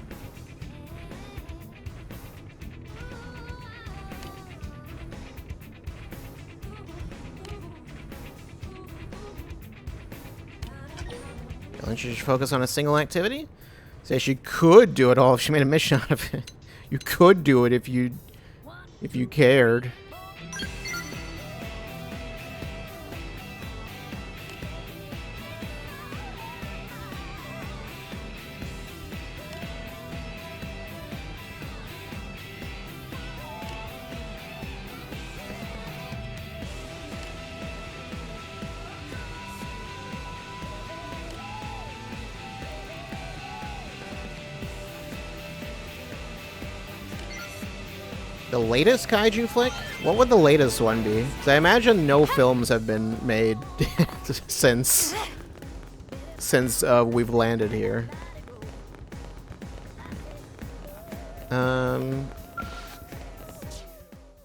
Lynn should just focus on a single activity? Say she could do it all if she made a mission out of it. You could do it if you cared. The latest kaiju flick? What would the latest one be? Because I imagine no films have been made since we've landed here. I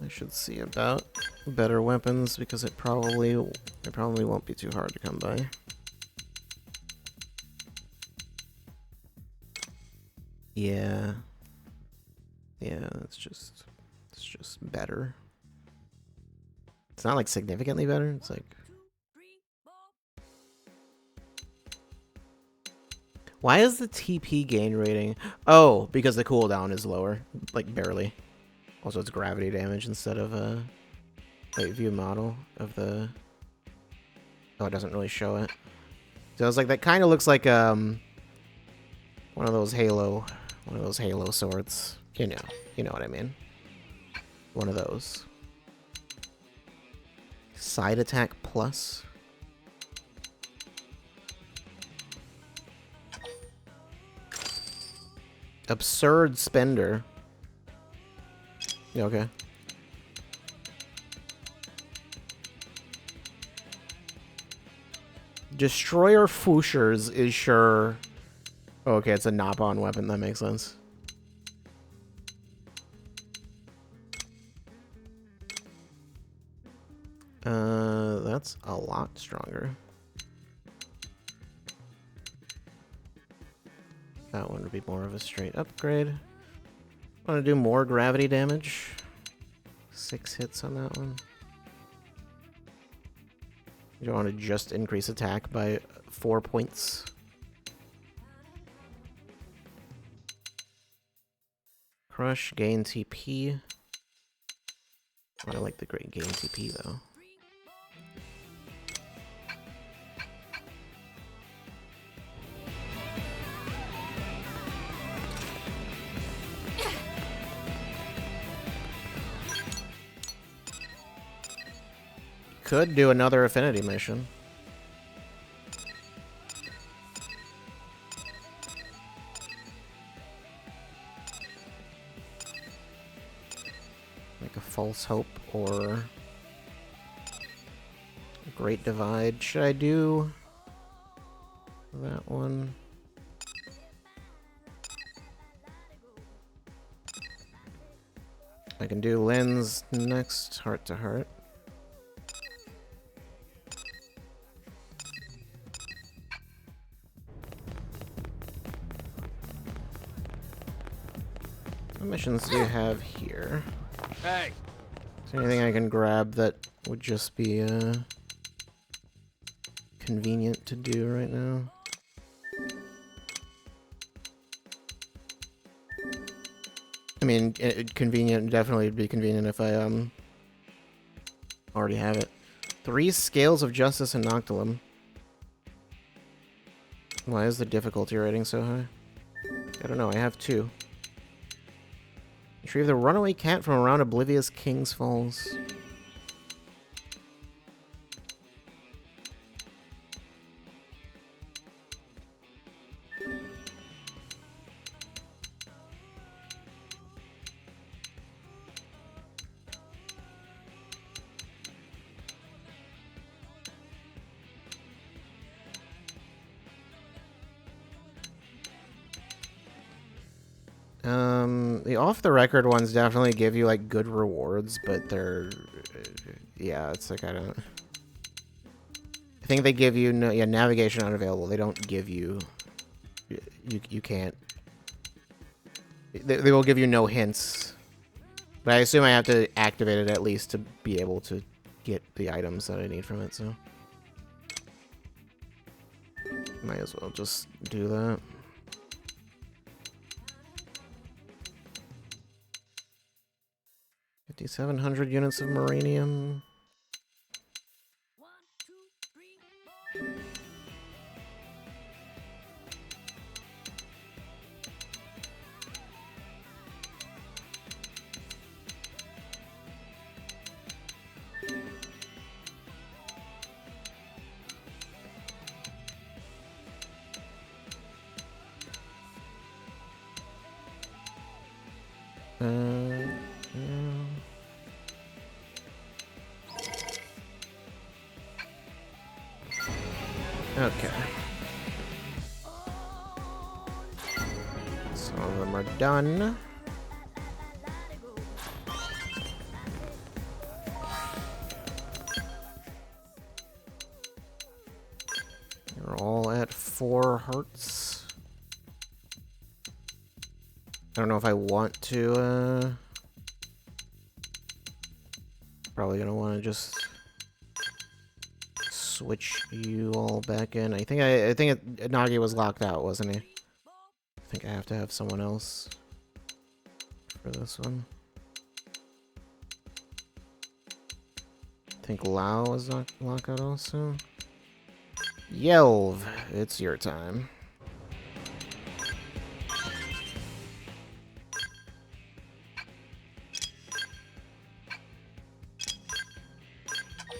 should see about better weapons because it probably won't be too hard to come by. Yeah. Yeah, it's just better. It's not like significantly better. It's like, why is the TP gain rating? Oh, because the cooldown is lower, like barely. Also, it's gravity damage instead of a view model of the. Oh, it doesn't really show it. So I was like, that kind of looks like one of those Halo swords. You know what I mean. One of those. Side attack plus. Absurd spender. Yeah, okay. Destroyer Fushers is sure Oh, okay, it's a knob-on weapon. That makes sense. That's a lot stronger. That one would be more of a straight upgrade. Want to do more gravity damage. 6 hits on that one. You don't want to just increase attack by 4 points. Crush, gain TP. I like the great gain TP though. Could do another affinity mission. Like a false hope or a great divide. Should I do that one? I can do lens next, heart to heart. What missions do you have here?
Hey.
Is there anything I can grab that would just be convenient to do right now? I mean, convenient, definitely would be convenient if I already have it. 3 Scales of Justice and Noctilum. Why is the difficulty rating so high? I don't know, I have 2. Retrieve the runaway cat from around Oblivious King's Falls. The off-the-record ones definitely give you, like, good rewards, but they're... yeah, it's like, I don't... I think they give you... no, yeah, navigation unavailable. They don't give you... You can't... They will give you no hints. But I assume I have to activate it at least to be able to get the items that I need from it, so... might as well just do that. 5,700 units of Moranium. Yeah. Okay. Some of them are done. They're all at 4 hearts. I don't know if I want to, probably gonna want to just switch you all back in. I think Nagi was locked out, wasn't he? I think I have to have someone else for this one. I think Lao is not locked out also. Yelv, it's your time.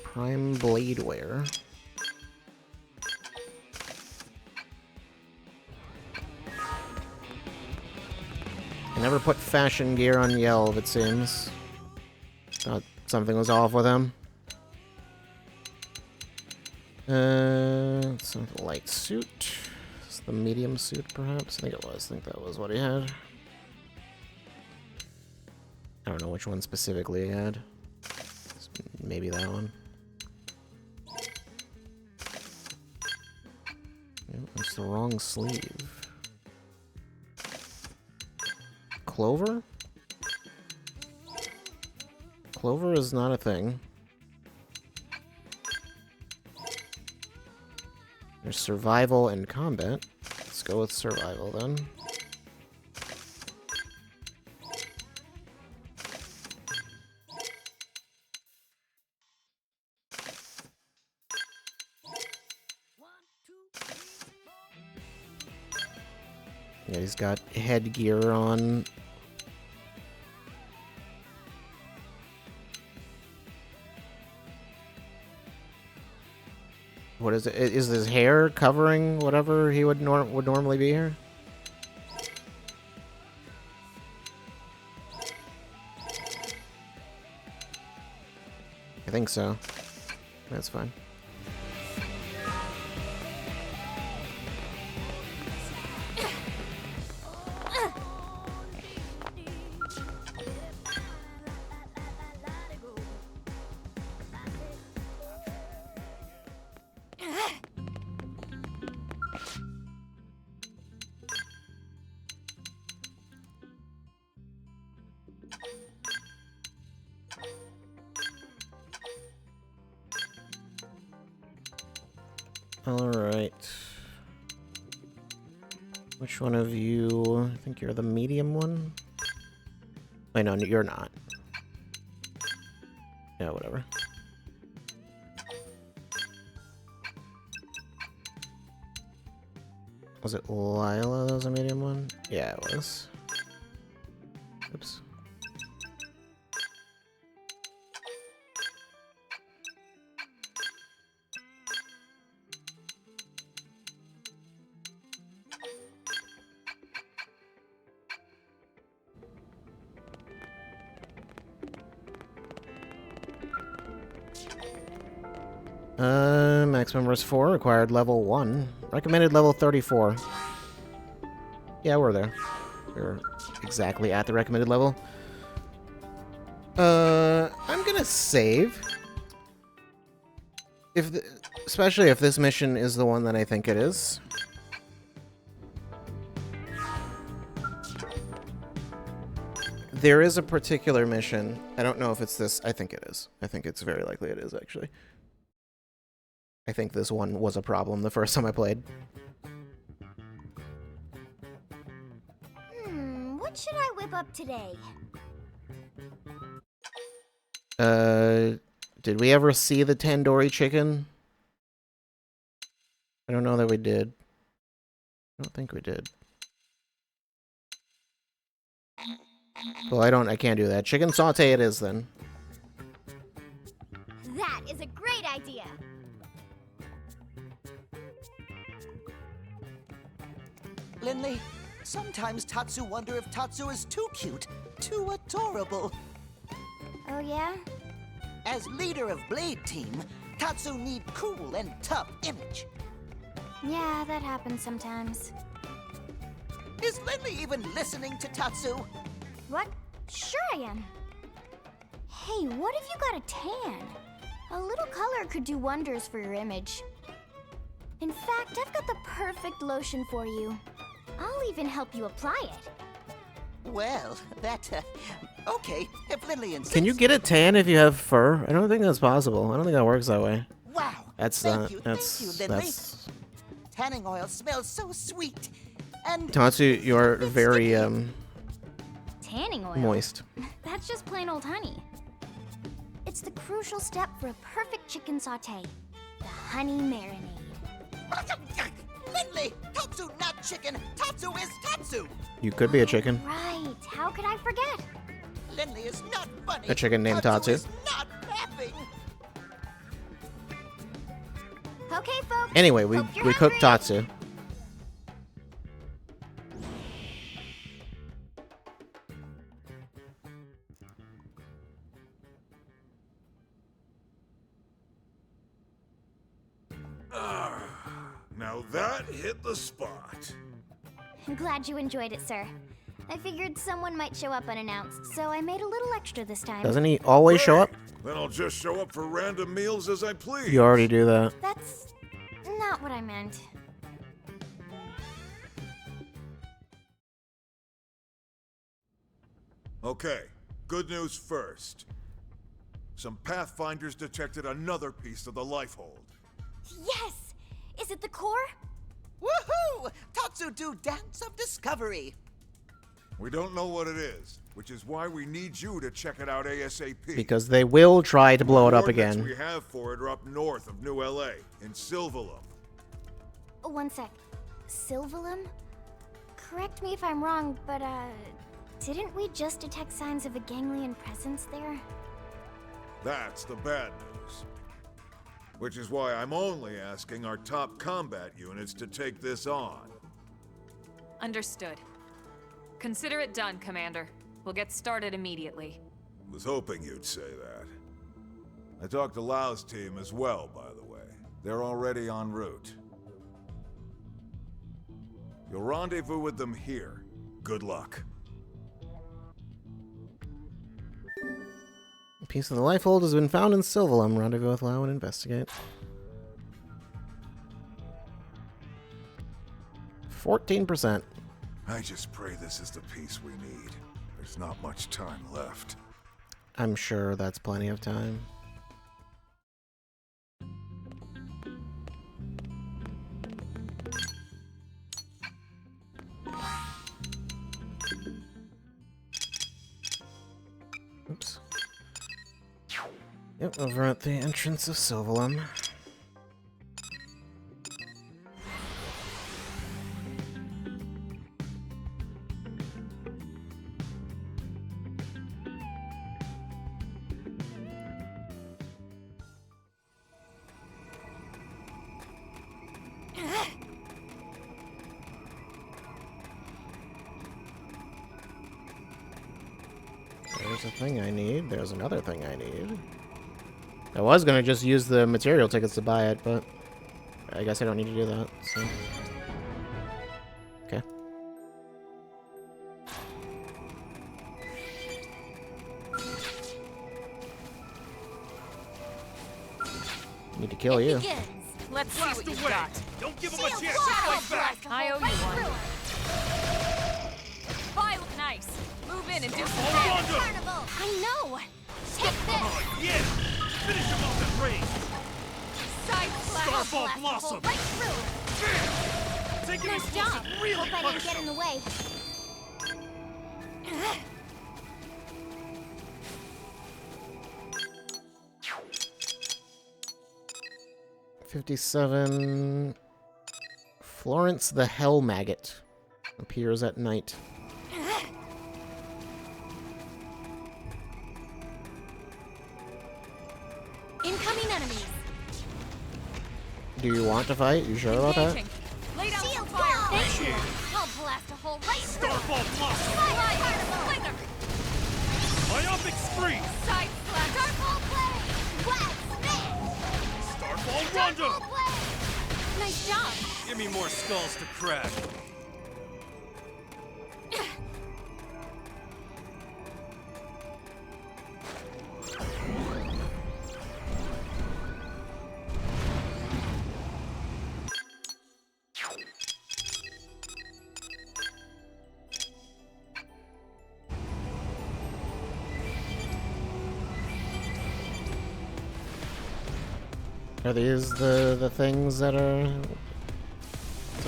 Prime Bladeware. I never put fashion gear on Yelv, it seems. Thought something was off with him. So light suit. this the medium suit, perhaps? I think it was. I think that was what he had. I don't know which one specifically he had. Maybe that one. It's the wrong sleeve. Clover? Clover is not a thing. There's survival and combat. Let's go with survival then. Yeah, he's got headgear on. What is it? Is his hair covering whatever he would normally be here? I think so. That's fine. Alright. Which one of you? I think you're the medium one? Wait, no, you're not. Yeah, whatever. Was it Lila that was a medium one? Yeah, it was. Oops. Maximum verse 4, required level 1. Recommended level 34. Yeah, we're there. We're exactly at the recommended level. I'm gonna save. Especially if this mission is the one that I think it is. There is a particular mission. I don't know if it's this. I think it is. I think it's very likely it is, actually. I think this one was a problem the first time I played.
What should I whip up today?
Did we ever see the tandoori chicken? I don't know that we did. I don't think we did. Well, I can't do that. Chicken saute it is, then.
That is a great idea!
Lindley, sometimes Tatsu wonder if Tatsu is too cute, too adorable.
Oh, yeah?
As leader of Blade Team, Tatsu need cool and tough image.
Yeah, that happens sometimes.
Is Lindley even listening to Tatsu?
What? Sure I am. Hey, what if you got a tan? A little color could do wonders for your image. In fact, I've got the perfect lotion for you. I'll even help you apply it.
Well, okay, if Lindley insists.
Can you get a tan if you have fur? I don't think that's possible. I don't think that works that way.
Wow.
That's
thank you, Lindley.
that's
Tanning oil smells so sweet. And
Tatsu, you're very
Tanning oil?
moist.
That's just plain old honey. It's the crucial step for a perfect chicken saute. The honey marinade.
Lindley, Tatsu not chicken. Tatsu is Tatsu.
You could be a chicken.
Right. How could I forget?
Lindley is not funny.
A chicken named Tatsu.
Is not laughing.
Okay, folks.
Anyway, we
Hope you're
cooked
hungry.
Tatsu.
Now Now that hit the spot.
I'm glad you enjoyed it, sir. I figured someone might show up unannounced, so I made a little extra this time.
Doesn't he always show up?
Then I'll just show up for random meals as I please.
You already do that.
That's not what I meant.
Okay, good news first. Some Pathfinders detected another piece of the Lifehold.
Yes! Is it the core?
Woohoo! Tatsu do dance of discovery.
We don't know what it is, which is why we need you to check it out ASAP.
Because they will try to blow it up
Coordinates
again.
we have for it are up north of New LA, in Silvalum.
Oh, one sec. Silvalum? Correct me if I'm wrong, but, didn't we just detect signs of a ganglion presence there?
That's the bad news. Which is why I'm only asking our top combat units to take this on.
Understood. Consider it done, Commander. We'll get started immediately.
Was hoping you'd say that. I talked to Lau's team as well, by the way. They're already en route. You'll rendezvous with them here. Good luck.
A piece of the Lifehold has been found in Silvalum. Rendezvous with Lau and investigate. 14%.
I just pray this is the peace we need. There's not much time left.
I'm sure that's plenty of time. Oops. Yep, over at the entrance of Silvalum. There's a thing I need. There's another thing I need. I was gonna just use the material tickets to buy it, but I guess I don't need to do that, so. Okay. Need to kill you.
Let's see
Blast
what you've
away!
got.
Don't give him a chance to fight back!
I owe you one. File nice. Move in and do some
All
damage.
Rondo!
I know! Take this!
Oh, yeah! Finish him off at range!
Side slash.
Starfall Blossom!
Right through!
Take him
Nice job!
really
Hope I didn't get in the way.
57. Florence the Hell Maggot appears at night.
Incoming enemies!
Do you want to fight? You sure about that?
Engaging. Lay down some
Shield
fire.
down!
Thank you.
I'll blast a hole right through!
Starfall Blossom!
Flinger.
Myopic Spree!
Side slash.
Starfall blade! Wax smash!
Starfall
Starfall
Rondo!
blade! Nice job!
Give me more skulls to crack.
Are these the things that are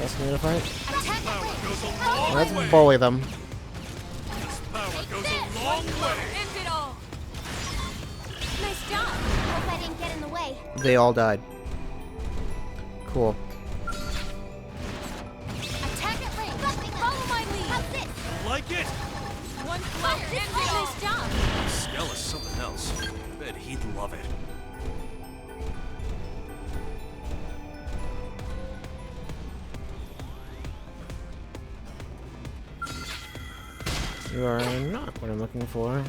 asking me to fight?
Attack at range!
Goes a long
Let's
way!
bully them.
This power goes a long way!
End it all.
Nice job! Hope I didn't get in the way.
They all died. Cool.
Attack at range! Follow my lead! How's this?
Like it?
One fire. End it all.
Nice job!
Skell is something else. Bet he'd love it.
You are not what I'm looking for.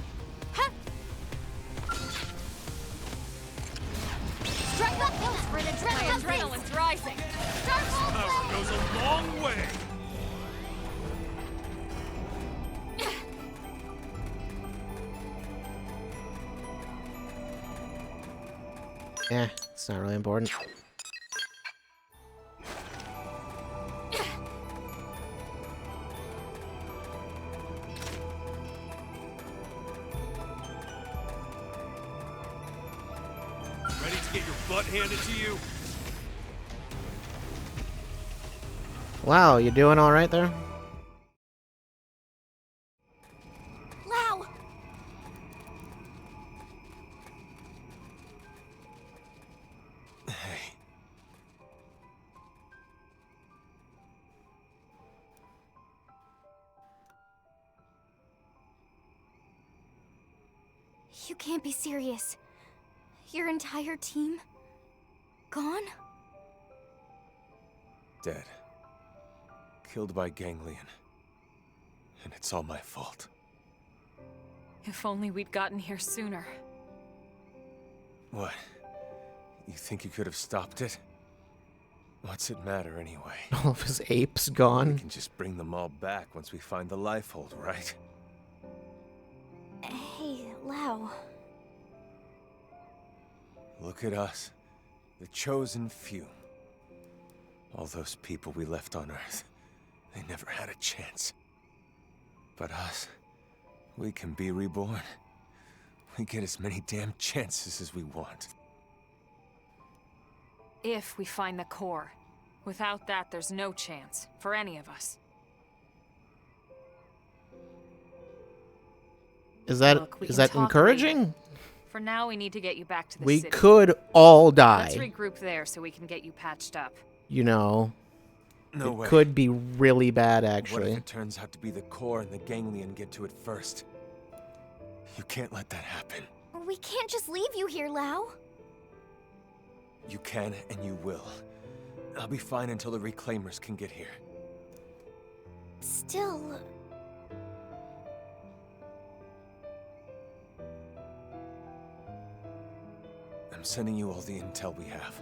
Strike up! for an
My
adrenaline
adrenaline's rising.
Power goes a long way.
It's not really important.
Ready to get your butt handed to you?
Wow, you doing all right there?
Lao!
Hey.
You can't be serious. Your entire team? Gone?
Dead. Killed by Ganglion. And it's all my fault.
If only we'd gotten here sooner.
What? You think you could have stopped it? What's it matter anyway?
All of his apes
We
gone.
can just bring them all back once we find the life hold, right?
Hey, Lao.
Look at us. The chosen few. All those people we left on Earth. They never had a chance. But us, we can be reborn. We get as many damn chances as we want.
If we find the core. Without that, there's no chance. For any of us.
Is that
Look, we can talk
encouraging?
For now, we need to get you back to the
We
city.
could all
Let's
die.
regroup there so we can get you patched up.
You know,
No
it
way.
could be really bad,
What
actually.
if it turns out to be the core and the ganglion get to it first? You can't let that happen.
We can't just leave you here, Lao.
You can and you will. I'll be fine until the reclaimers can get here.
Still...
I'm sending you all the intel we have.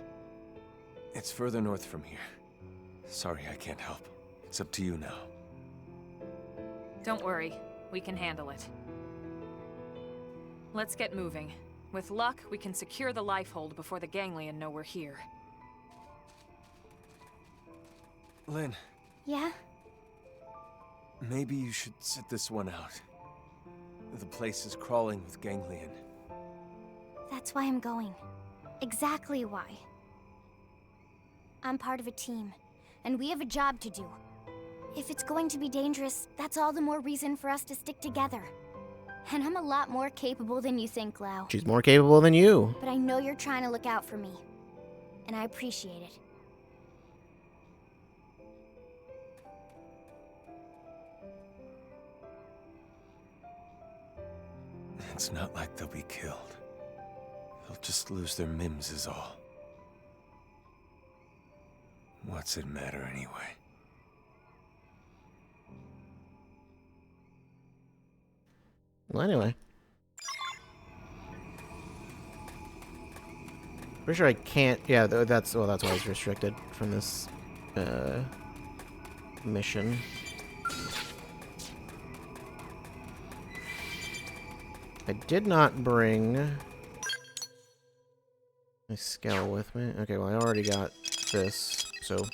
It's further north from here. Sorry I can't help. It's up to you now.
Don't worry. We can handle it. Let's get moving. With luck, we can secure the life hold before the ganglion know we're here.
Lynn,
Yeah?
maybe you should sit this one out. The place is crawling with ganglion.
That's why I'm going. Exactly why. I'm part of a team, and we have a job to do. If it's going to be dangerous, that's all the more reason for us to stick together. And I'm a lot more capable than you think, Lao.
She's more capable than you.
But I know you're trying to look out for me. And I appreciate it.
It's not like they'll be killed. They'll just lose their mims is all. What's it matter anyway?
Well, anyway. Pretty sure I can't. Yeah, that's why it's restricted from this mission. I did not bring my scale with me. Okay, well I already got this, so.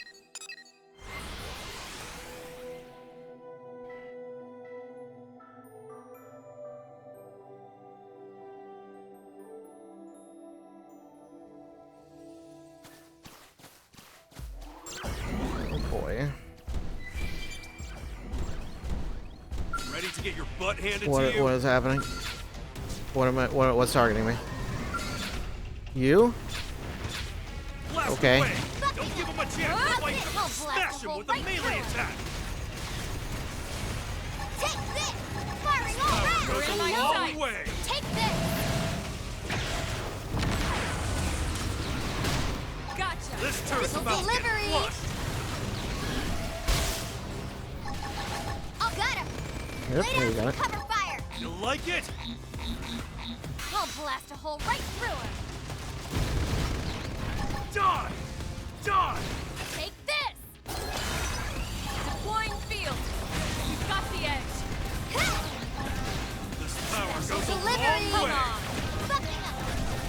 Oh boy.
Ready to get your butt handed
What is happening? What's targeting me? You? Okay.
Don't give him a chance to fight. Smash him with a melee attack.
Take this! Firing all round!
Goes a long way.
Take this!
Gotcha!
This turret's about to get
Delivery.
flushed.
I'll got him!
Yep,
Lay
there you
down
got
some
it.
cover fire!
You like it?
I'll blast a hole right through him!
Die! Die!
Take this!
Deploying field. You've got the edge.
This power goes a
Delivery!
long way!
Bucking up!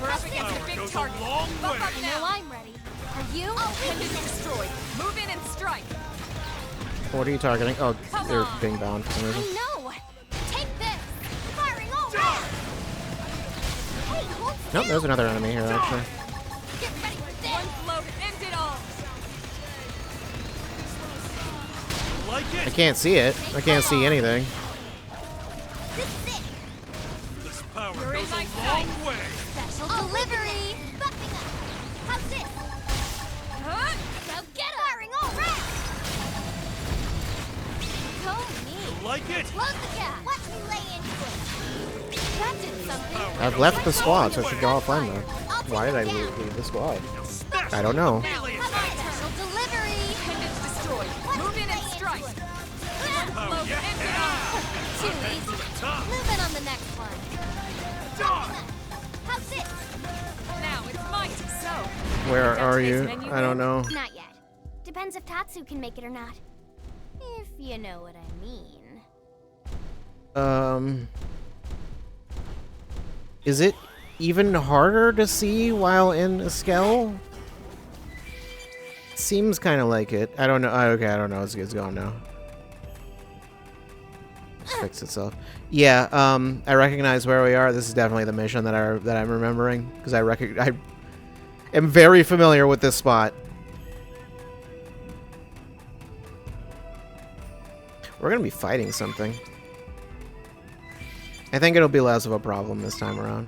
We're up against a
Power
big
goes a
target.
long
Buck
way.
up
I know
now.
I'm ready. Are you?
Pendant destroyed. Move in and strike.
What are you targeting? Oh,
Come
they're
on.
being bound for some reason.
I know! Take this! Firing all round! Hey, hold still!
Nope, there's another enemy here, actually.
Get ready for this!
One blow to end it all.
Like
I
it?
can't see it. I can't see anything.
This is it!
This power
You're in
goes
my
a long
sight.
way!
Special delivery! Bucking up! How's this?
Huh?
Now get him! Firing all round! Go me!
Like it?
Close the gap! Watch me lay into it! That did something!
I've left the squad, so I should go offline though. Why did I leave the squad? I don't know.
Melee
How about special delivery?
Pendant destroyed. Move in and strike.
power!
Blow to end it all.
Too easy.
Top!
Move in on the next one.
Die!
How's this?
Now it's might. So.
Where
Down
are
today's
you?
menu
I don't know.
Not yet. Depends if Tatsu can make it or not. If you know what I mean.
Is it even harder to see while in a Skell? Seems kind of like it. I don't know. Okay, I don't know. It's gone now. It's fixed itself. Yeah. I recognize where we are. This is definitely the mission that I'm remembering because I am very familiar with this spot. We're gonna be fighting something. I think it'll be less of a problem this time around.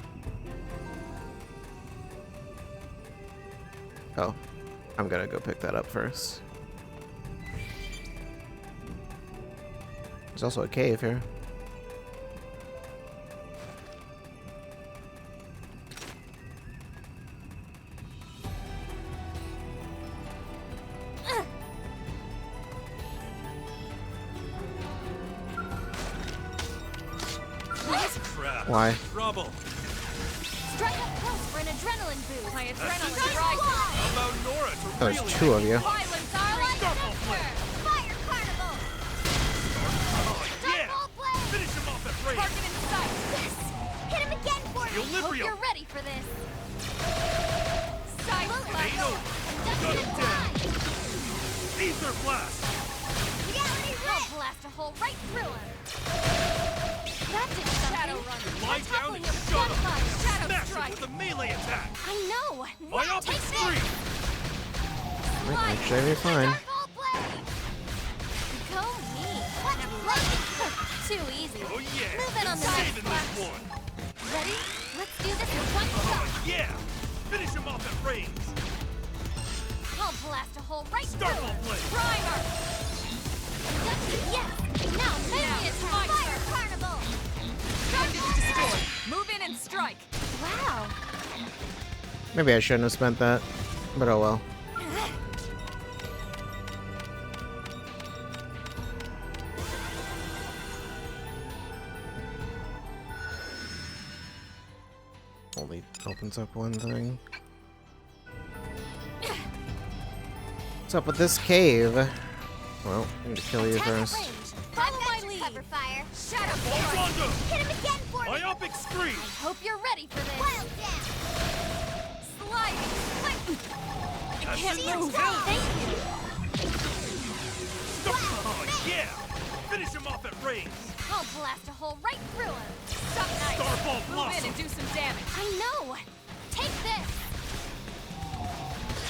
Oh, I'm gonna go pick that up first. There's also a cave here.
Crap!
Why?
Trouble!
Strike up close for an adrenaline boost.
My adrenaline
Strike
rising.
wall!
How about Nora to
Oh, there's
really
two of you.
Violence,
Starlight
Starfall
Scepter! Fire Carnival!
Yeah!
Starfall Blade!
Finish him off at range!
target in sight.
Yes! Hit him again for me! Hope
Equilibrium.
you're ready for this.
Side
Ain't
flash.
no
Just in time!
Ether blast!
Reality I'll blast a hole right through him! That did something!
Shadow runner.
Lie
Try
down
toppling
and
him with
shut him!
gunfire.
Shadow
Smash him
strike.
with a melee attack!
I know!
Myopic
Take this!
streak!
Might actually be fine.
Starfall Blade! Go me! Watch me lay into it! Too easy.
Oh yeah!
Move in on the
Saving
next
this one!
Ready? Let's do this with one shot!
Yeah! Finish him off at range!
I'll blast a hole right through
Starfall
him!
blade!
Primer.
Yes! Now melee attack!
my
Fire Carnival!
Pendant destroyed. Move in and strike.
Wow!
Maybe I shouldn't have spent that, but oh well. Only opens up one thing. What's up with this cave? Well, I need to kill you
Attack at
first.
range. Follow my lead. Cover fire.
Shadow
All
strike.
Rondo!
Hit him again for me!
Myopic scream!
Hope you're ready for this. Wild down.
Sliding. I
That's
can't
it.
move.
Thank you.
Oh yeah! Finish him off at range!
I'll blast a hole right through him.
Stop nice.
Starfall
Move in
blossom!
and do some damage.
I know. Take this.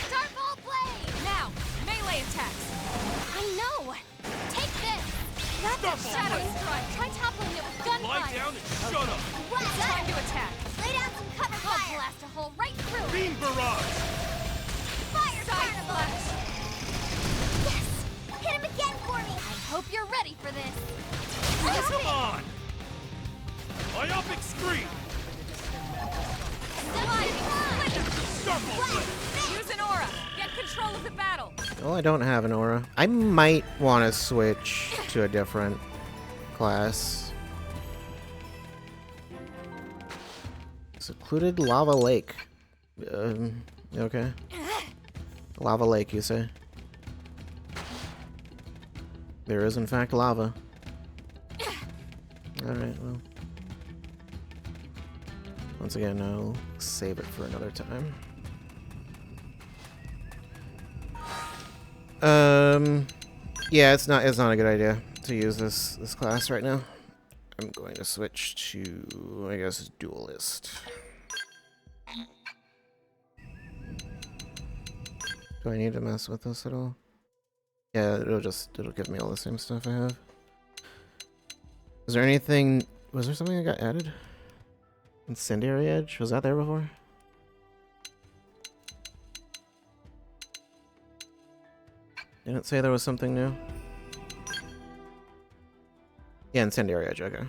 Starfall Blade.
Now, melee attacks.
I know. Take this. That's a
Starfall
Shadow
blade.
strike.
Try toppling it with
Lie
gunfire.
down and shut up!
Well
Time
done.
to attack.
Lay down some cover fire. I'll blast a hole right through him.
Beam barrage!
Fire
Side
Carnival.
flash.
Yes. Hit him again for me. I hope you're ready for this.
Come on! Myopic scream! Starfall blade!
Use an aura. Get control of the battle.
Well, I don't have an aura. I might want to switch to a different class. Secluded lava lake. Okay. Lava lake, you say? There is, in fact, lava. Alright, well. Once again, I'll save it for another time. Yeah, it's not a good idea to use this class right now. I'm going to switch to, I guess, duelist. Do I need to mess with this at all? Yeah, it'll give me all the same stuff I have. Is there anything, was there something that got added? Incendiary Edge? Was that there before? Didn't it say there was something new? Yeah, Incendiary Edge, okay.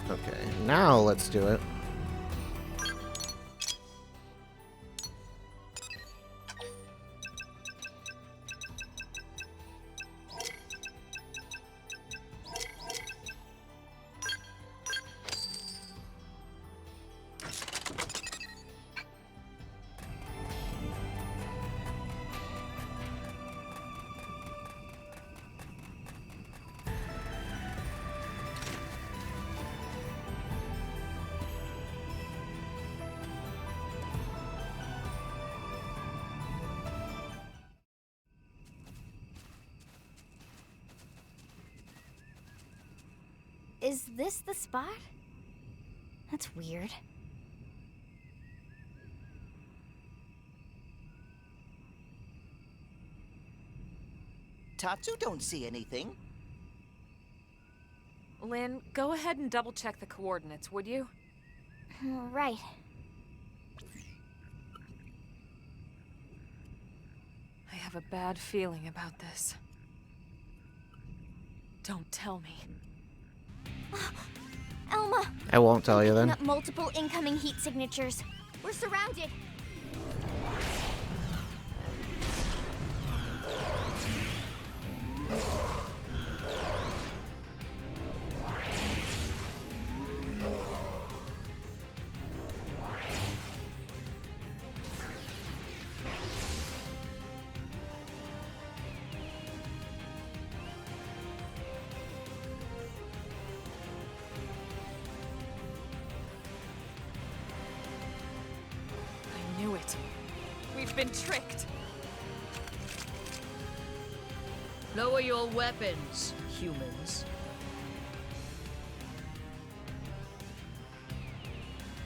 Okay, now let's do it.
Is this the spot? That's weird.
Tatsu don't see anything.
Lynn, go ahead and double-check the coordinates, would you?
Right.
I have a bad feeling about this. Don't tell me.
Elma!
I won't tell you
Picking
then.
up multiple incoming heat signatures. We're surrounded.
I knew it. We've been tricked.
Lower your weapons, humans.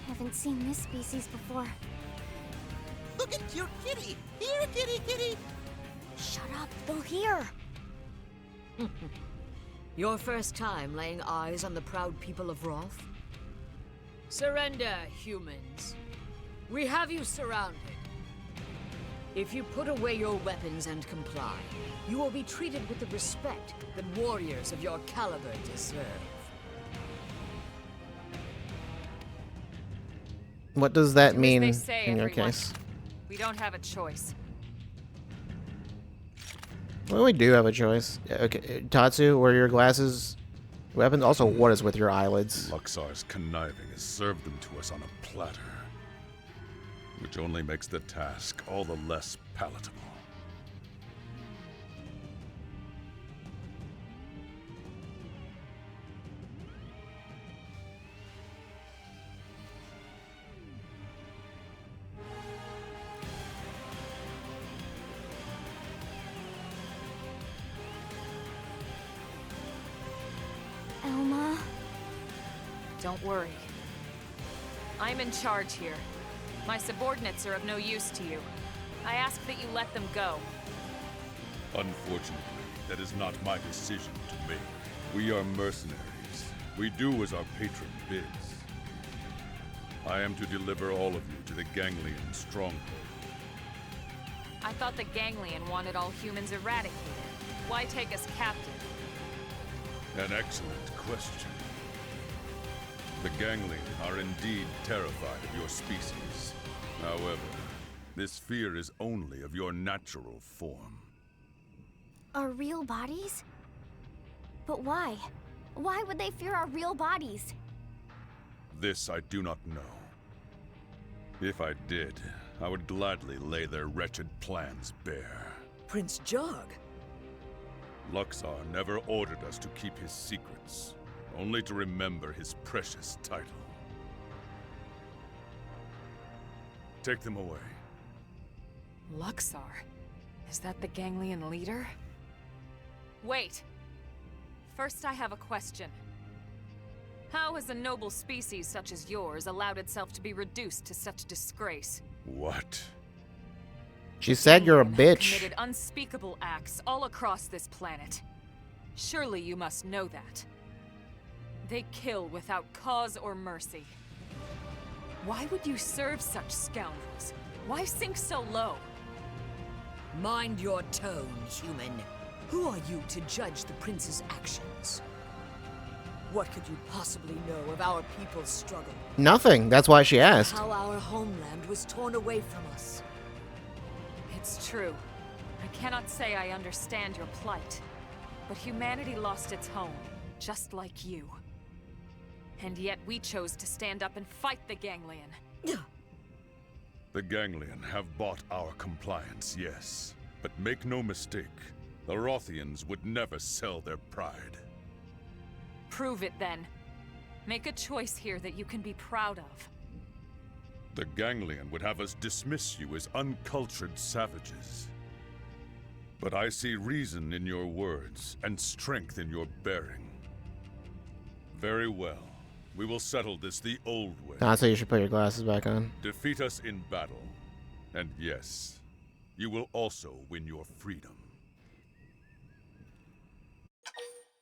Haven't seen this species before.
Look at cute kitty. Here, kitty, kitty.
Shut up, they'll hear.
Your first time laying eyes on the proud people of Roth? Surrender, humans. We have you surrounded. If you put away your weapons and comply, you will be treated with the respect that warriors of your caliber deserve.
What does that
Do as
mean
they say,
in your
everyone.
case?
We don't have a choice.
Well, we do have a choice. Okay, Tatsu, were your glasses weapons? Also, what is with your eyelids?
Luxar's conniving has served them to us on a platter, which only makes the task all the less palatable.
Elma?
Don't worry. I'm in charge here. My subordinates are of no use to you. I ask that you let them go.
Unfortunately, that is not my decision to make. We are mercenaries. We do as our patron bids. I am to deliver all of you to the Ganglion stronghold.
I thought the Ganglion wanted all humans eradicated. Why take us captive?
An excellent question. The Ganglion are indeed terrified of your species. However, this fear is only of your natural form.
Our real bodies? But why? Why would they fear our real bodies?
This I do not know. If I did, I would gladly lay their wretched plans bare.
Prince Jog.
Luxar never ordered us to keep his secrets, only to remember his precious title. Take them away.
Luxar? Is that the Ganglion leader? Wait! First I have a question. How has a noble species such as yours allowed itself to be reduced to such disgrace?
What?
She said you're a
Ganglion have
bitch.
committed unspeakable acts all across this planet. Surely you must know that. They kill without cause or mercy. Why would you serve such scoundrels? Why sink so low?
Mind your tone, human. Who are you to judge the prince's actions? What could you possibly know of our people's struggle?
Nothing. That's why she asked.
How our homeland was torn away from us.
It's true. I cannot say I understand your plight. But humanity lost its home, just like you. And yet we chose to stand up and fight the Ganglion.
The Ganglion have bought our compliance, yes. But make no mistake, the Rothians would never sell their pride.
Prove it then. Make a choice here that you can be proud of.
The Ganglion would have us dismiss you as uncultured savages. But I see reason in your words and strength in your bearing. Very well. We will settle this the old way.
I'd say you should put your glasses back on.
Defeat us in battle. And yes, you will also win your freedom.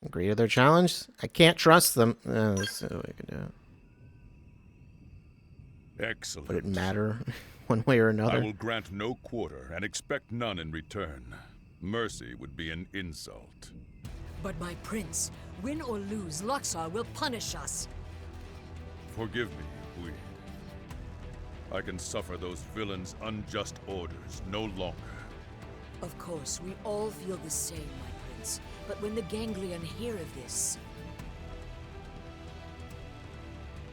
Agree to their challenge? I can't trust them. Let's see what we can do.
Excellent.
Would it matter one way or another?
I will grant no quarter and expect none in return. Mercy would be an insult.
But my prince, win or lose, Luxar will punish us.
Forgive me, Weed. I can suffer those villains' unjust orders no longer.
Of course, we all feel the same, my prince. But when the Ganglion hear of this...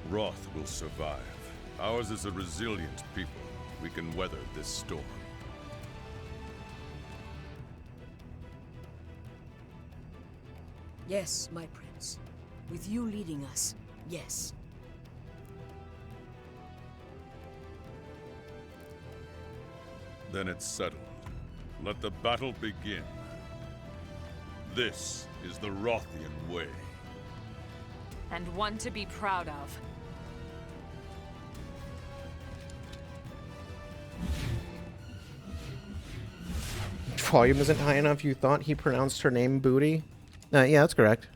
Wrath will survive. Ours is a resilient people. We can weather this storm.
Yes, my prince. With you leading us, yes.
Then it's settled. Let the battle begin. This is the Rothian way.
And one to be proud of.
Volume isn't high enough. You thought he pronounced her name Booty? Yeah, that's correct.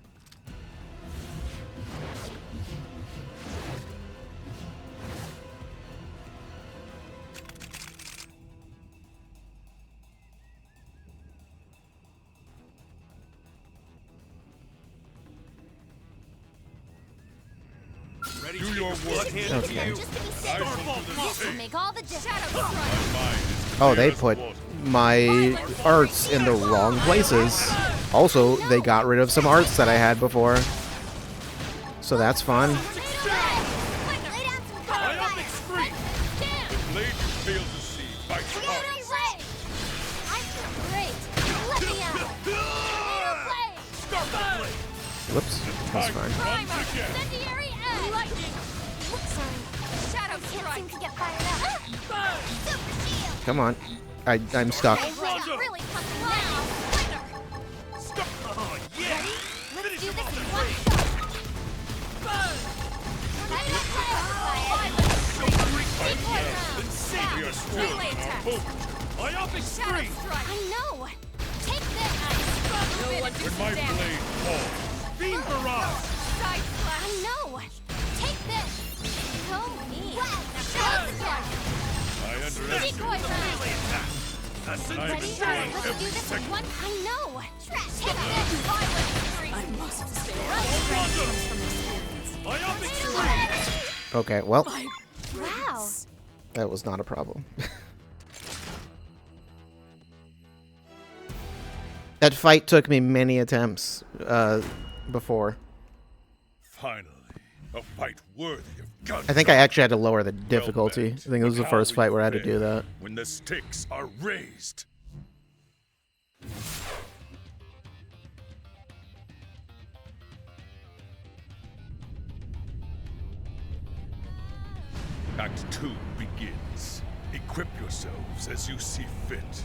Do your work.
Okay.
Just to be safe. This will make all the difference.
Oh, they put my arts in the wrong places. Also, they got rid of some arts that I had before. So that's fun.
The blade you fail to see bites hard.
Whoops. That's fine. Come on. I'm stuck.
Let's do this in one
Melee attack.
I know. Take this.
No one do
When
some
my
damage.
blade falls,
Beam barrage. Side slash.
I know. Take this. Go me. Decoy round. Ready? Let's do this at one. I know. Trash. Take this. I must stay away.
Okay, well,
Wow.
that was not a problem. That fight took me many attempts before.
Finally, a fight worthy of guns.
I think I actually had to lower the difficulty. I think it was the first fight where I had to do that.
When the stakes are raised. Act 2 begins. Equip yourselves as you see fit.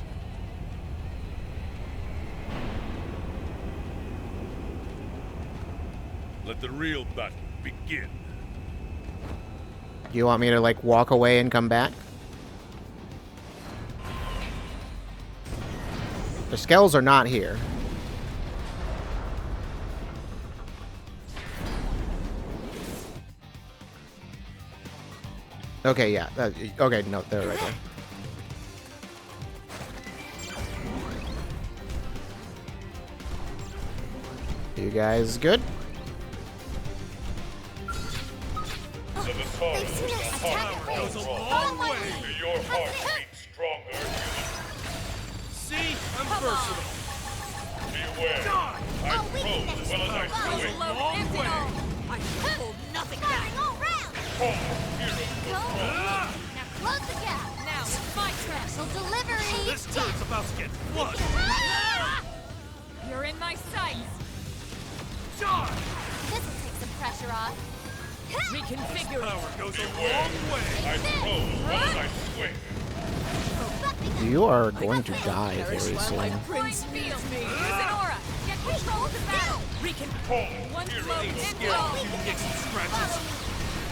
Let the real battle begin.
Do you want me to, like, walk away and come back? The skells are not here. Okay, yeah. Okay, no, they're right there. You guys good?
They've seen us attack it.
Goes a long way. Your heart beats stronger.
See? I'm versatile.
Beware. I throw as well as I swing.
A long way.
I can hold nothing back.
Firing all round. Go. Now close the gap.
Now, it's my turn.
Special delivery.
This dude's about to get flushed.
Ah!
You're in my sights.
Dodge!
This will take some pressure off.
Reconfigure.
Power goes a long way.
I throw as well as I swing.
You are going to die very soon.
Prince
Field.
needs me.
Use an aura. Get control of the battle. One float
Ain't
and
scared
go.
of you nicks and scratches.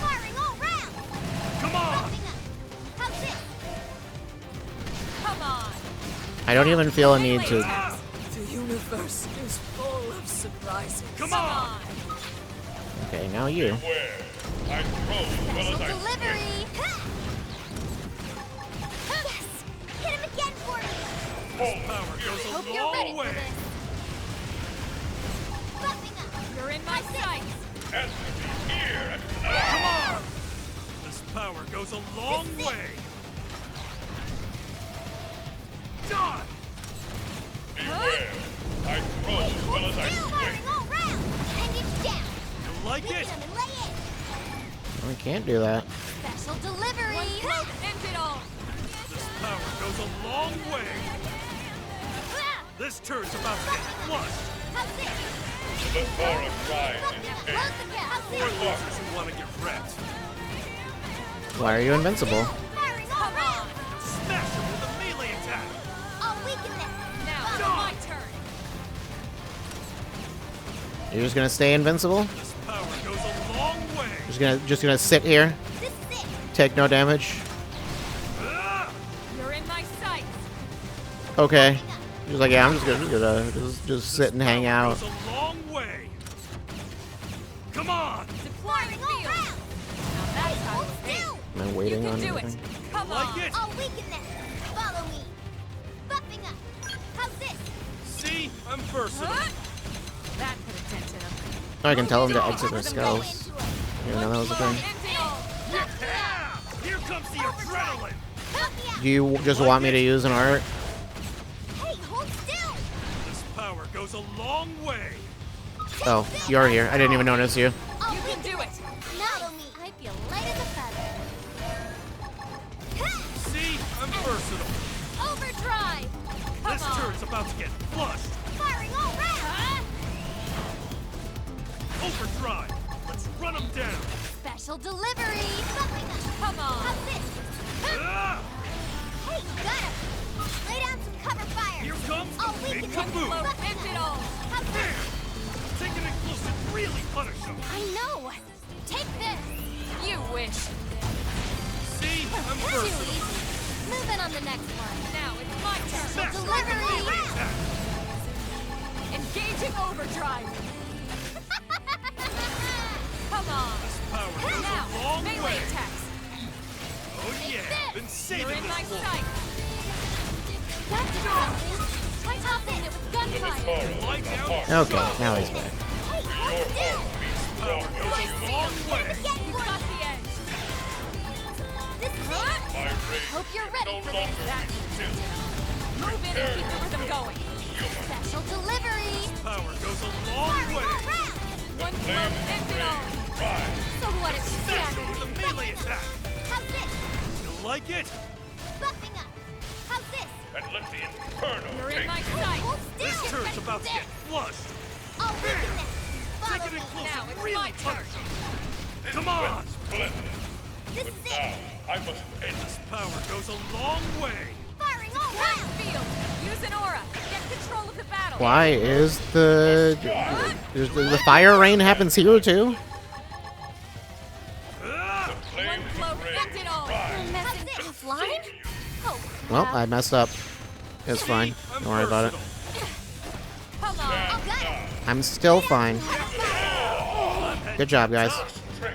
Firing all round.
Come on!
Bumping up. How's this?
Come on.
I don't even feel a need to...
The universe is full of surprises.
Come on!
Okay, now you.
Beware. I throw as well as
Special
I
delivery.
swing.
Yes. Hit him again for me.
Power goes a
Hope you're ready
long
for
way.
this. Bumping up.
You're in my sights.
Enemy here and
Come on! This power goes a long way. Dodge!
beware. I throw as well as I swing.
Firing all round. Appendage down.
You like
Weaken
it?
him and lay in.
I can't do that.
Special delivery.
One float ends it all.
This power goes a long way. This turn's about to get flushed.
How's this?
The Thora cries
Bumping
in
up.
pain.
Close the gap. How's
We're
this?
losers who want to get wrecked.
Why are you invincible?
Firing all round.
Smash him with a melee attack.
I'll weaken them.
Now, it's my turn.
You're just gonna stay invincible?
This power goes a long way.
Just gonna sit here,
This is it.
take no damage.
Ah!
You're in my sights.
Okay. He's like, yeah, I'm just gonna just sit and hang out.
Goes a long way. Come on!
Deploying
Firing all
field.
round.
Now that's how
Hold
it's
still.
Am I
You
waiting
can
on
do it.
anything?
Come
Like
on.
it?
I'll weaken them. Follow me. Bumping up. How's this?
See? I'm versatile.
Huh? That could have dented him.
I can tell him to exit
Let
the
them go
skulls.
into it.
You know, that was the thing.
Ends it all.
Yeah! Here comes the adrenaline.
Help me out.
Do you just want me to use an art?
Hey, hold still.
This power goes a long way.
Oh, you're here. I didn't even notice you.
I'll
You can
weaken
do it.
Follow me. I feel light as a feather.
See? I'm versatile.
Overdrive.
This turn's about to get flushed.
Firing all round.
Overdrive. Let's run him down.
Special delivery. Bumping up.
Come on.
How's this?
Ah!
Hey, got him. Lay down some cover fire.
Here comes
I'll
the big
weaken them.
kaboom.
Float ends it all.
How's this?
Taking it close and really punish him.
I know. Take this.
You wish.
See? I'm
Too
versatile.
easy. Moving on the next one.
Now it's my turn.
Smash him with a
Delivery.
melee attack.
Engaging overdrive. Come on.
Power goes
Now,
a long
melee
way.
attacks. You're in my sight.
That's something. Try tossing it with gunfire.
Okay, now he's back.
You got the edge.
This is it. Hope you're ready for this.
Move in and keep the rhythm going.
Special delivery.
Power goes a long way.
One blow ends it all.
So what if it's
Special with a melee attack.
How's this?
You like it?
Buffing up. How's this?
And let the Inferno
You're
take
in my sight.
Hold still.
This turn's about to get flushed.
I'll weaken this.
Take
Follow
it in
me.
close
Now
and
it's
really
my turn.
punish him. Come on.
Splendid.
This is
Now,
it.
I must end this.
Power goes a long way.
Firing all round.
Field. Use an aura. Get control of the battle.
Why is the fire rain happens here too?
One blow ends it all.
Messing offline? Oh,
Well, I messed up. It's fine. Don't worry about it.
Come on.
I'll got it.
I'm still fine. Good job, guys.
Strength is true.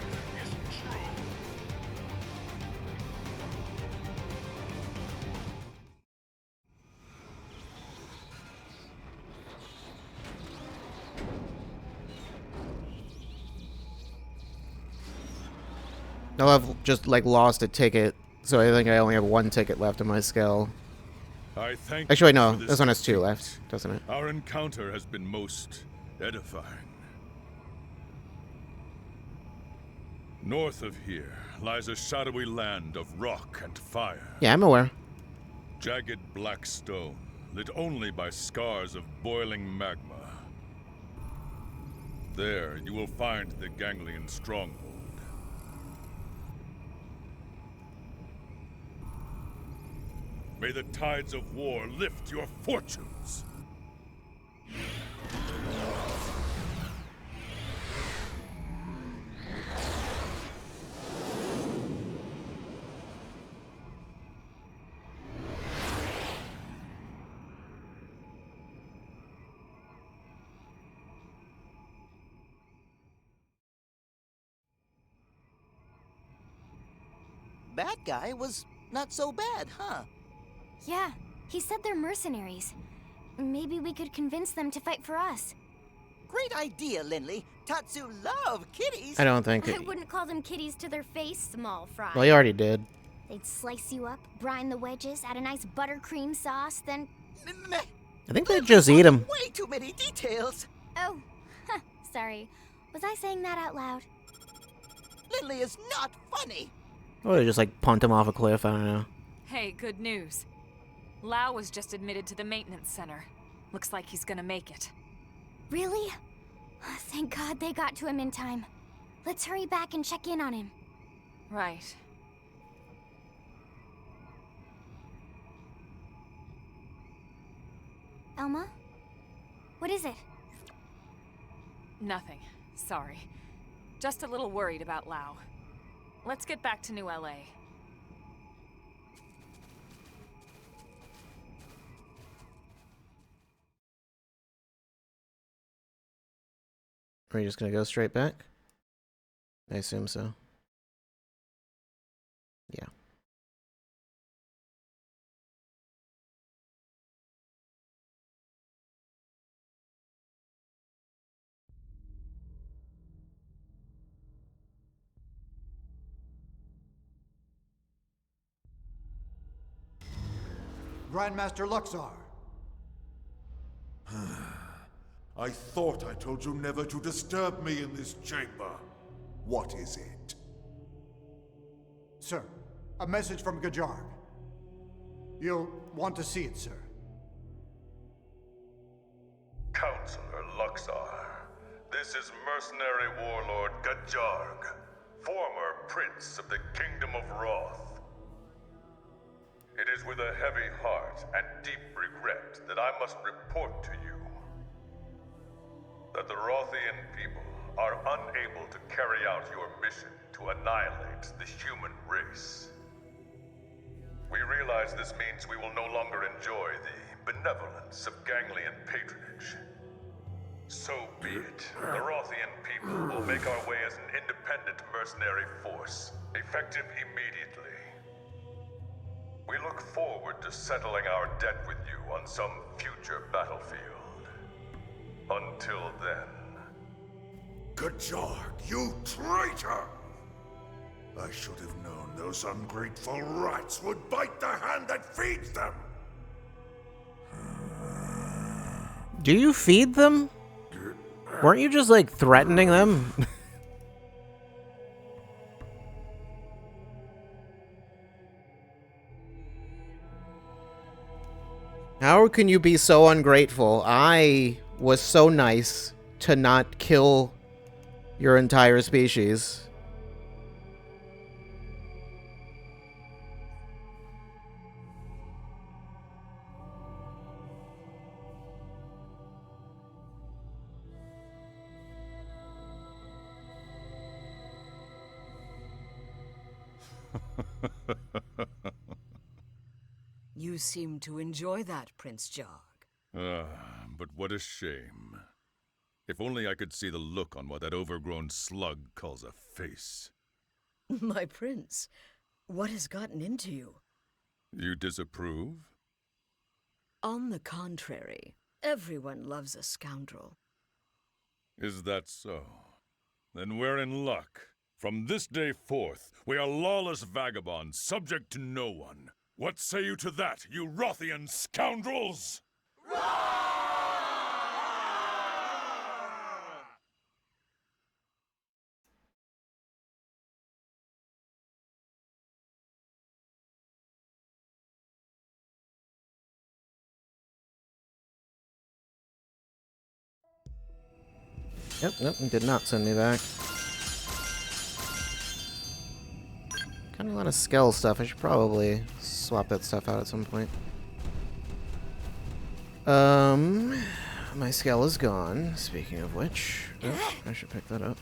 No, I've just like lost a ticket, so I think I only have one ticket left in my skill.
I thank
Actually,
you
no,
for
this one has two
defeat.
left, doesn't it?
Our encounter has been most edifying. North of here lies a shadowy land of rock and fire.
Yeah, I'm aware.
Jagged black stone, lit only by scars of boiling magma. There you will find the Ganglion stronghold. May the tides of war lift your fortunes.
Bad guy was not so bad, huh?
Yeah, he said they're mercenaries. Maybe we could convince them to fight for us.
Great idea, Lindley. Tatsu love kitties.
I don't think
I
it...
wouldn't call them kitties to their face, small fry.
Well, you already did.
They'd slice you up, brine the wedges, add a nice buttercream sauce, then...
Meh.
I think they just eat them.
Way too many details.
Oh, sorry. Was I saying that out loud?
Lindley is not funny.
Or they just like punt him off a cliff, I don't know.
Hey, good news. Lau was just admitted to the maintenance center. Looks like he's gonna make it.
Really? Thank God they got to him in time. Let's hurry back and check in on him.
Right.
Elma? What is it?
Nothing. Sorry. Just a little worried about Lau. Let's get back to New LA.
Are you just gonna go straight back? I assume so. Yeah.
Grandmaster Luxar.
I thought I told you never to disturb me in this chamber. What is it?
Sir, a message from Gajarg. You'll want to see it, sir.
Counselor Luxar, this is mercenary warlord Gajarg, former prince of the Kingdom of Roth. It is with a heavy heart and deep regret that I must report to you that the Rothian people are unable to carry out your mission to annihilate the human race. We realize this means we will no longer enjoy the benevolence of Ganglion patronage. So be it. The Rothian people will make our way as an independent mercenary force, effective immediately. We look forward to settling our debt with you on some future battlefield. Until then...
Gajarg, you traitor! I should have known those ungrateful rats would bite the hand that feeds them!
Do you feed them? Weren't you just, like, threatening them? How can you be so ungrateful? I was so nice to not kill your entire species.
You seem to enjoy that, Prince Jarg.
But what a shame. If only I could see the look on what that overgrown slug calls a face.
My prince, what has gotten into you?
You disapprove?
On the contrary, everyone loves a scoundrel.
Is that so? Then we're in luck. From this day forth, we are lawless vagabonds, subject to no one. What say you to that, you Rothian scoundrels?
Nope, it did not send me back. Kind of a lot of Skell stuff. I should probably swap that stuff out at some point. My Skell is gone. Speaking of which, oh, I should pick that up.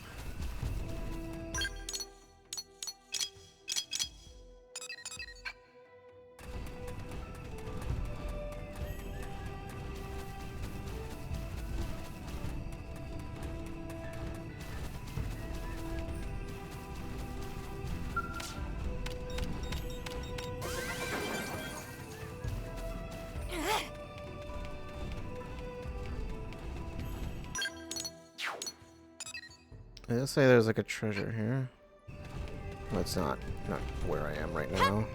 Let's say there's like a treasure here. Well, it's not where I am right now.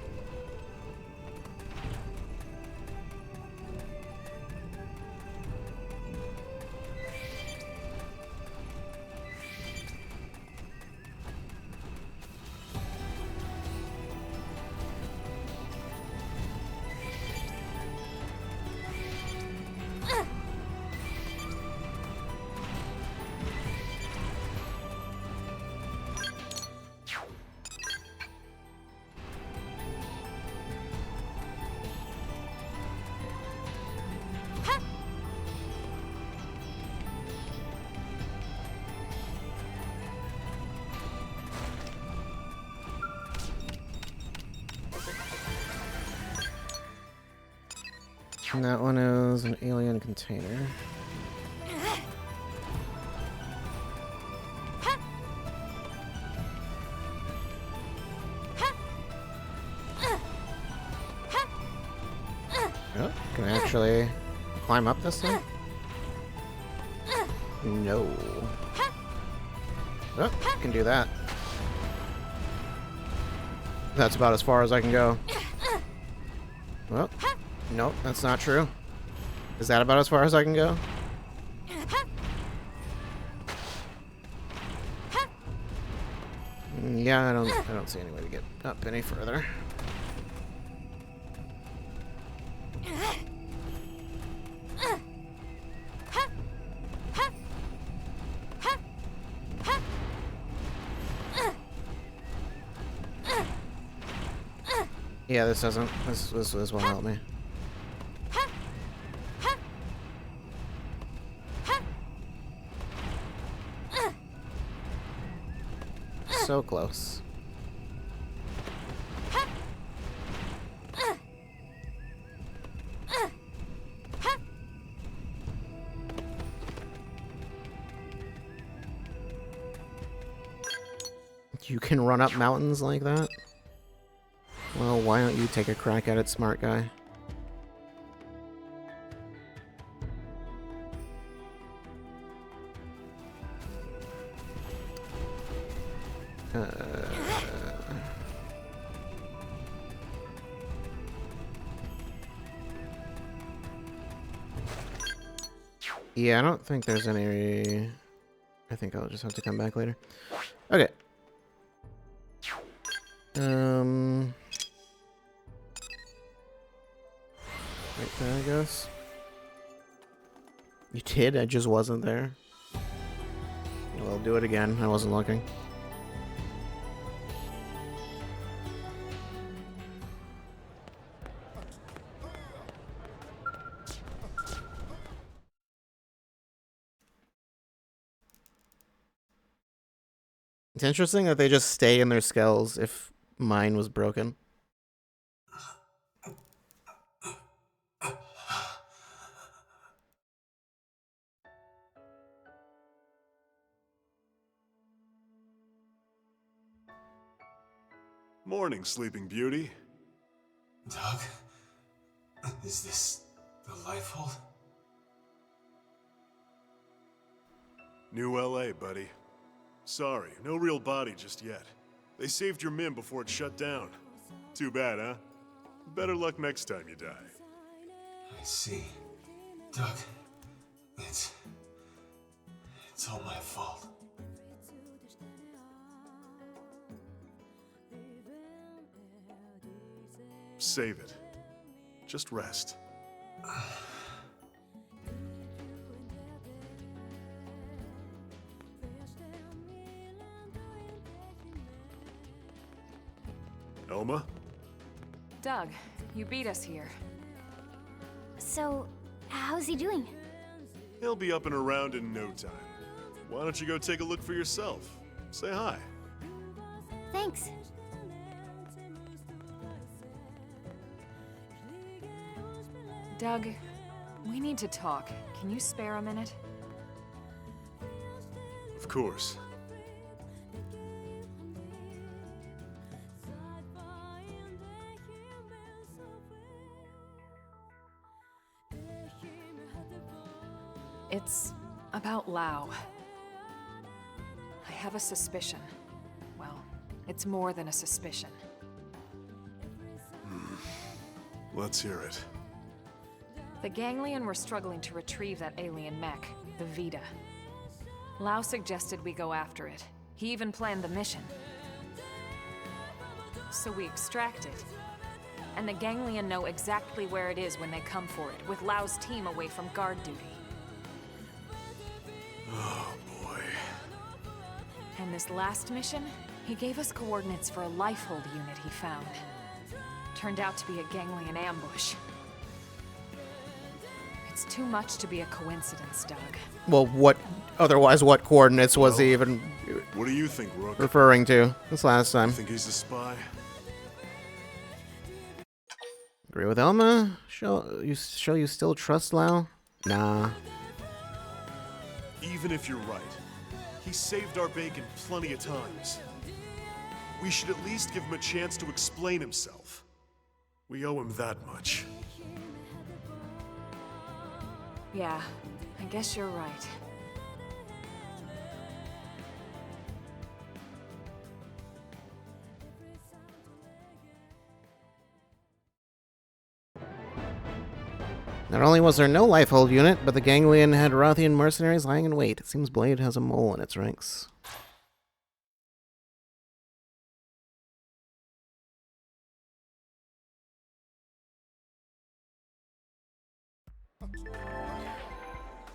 And that one is an alien container. Oh, can I actually climb up this thing? No. Oh, I can do that. That's about as far as I can go. Well, nope, that's not true. Is that about as far as I can go? Yeah, I don't see any way to get up any further. Yeah, this doesn't. This won't help me. So close. You can run up mountains like that? Well, why don't you take a crack at it, smart guy? Yeah, I don't think there's any... I think I'll just have to come back later. Okay. Right there, I guess. You did? I just wasn't there. Well, do it again. I wasn't looking. It's interesting that they just stay in their skulls if mine was broken.
Morning, Sleeping Beauty.
Doug? Is this the Lifehold?
New LA, buddy. Sorry, no real body just yet. They saved your MIM before it shut down. Too bad, huh? Better luck next time you die.
I see. Doug, it's all my fault.
Save it. Just rest. Elma?
Doug, you beat us here.
So, how's he doing?
He'll be up and around in no time. Why don't you go take a look for yourself? Say hi.
Thanks.
Doug, we need to talk. Can you spare a minute?
Of course.
It's about Lao. I have a suspicion. Well, it's more than a suspicion.
Let's hear it.
The Ganglion were struggling to retrieve that alien mech, the Vita. Lao suggested we go after it. He even planned the mission. So we extract it. And the Ganglion know exactly where it is when they come for it, with Lao's team away from guard duty.
Oh, boy.
And this last mission, he gave us coordinates for a Lifehold unit he found. Turned out to be a Ganglion ambush. It's too much to be a coincidence, Doug.
Well, what... Otherwise, what coordinates was he even...
What do you think, Rook?
Referring to this last time?
Think he's a spy?
Agree with Elma? Show you still trust Lao? Nah.
Even if you're right, he saved our bacon plenty of times. We should at least give him a chance to explain himself. We owe him that much.
Yeah, I guess you're right.
Not only was there no Lifehold unit, but the Ganglion had Rothian mercenaries lying in wait. It seems Blade has a mole in its ranks.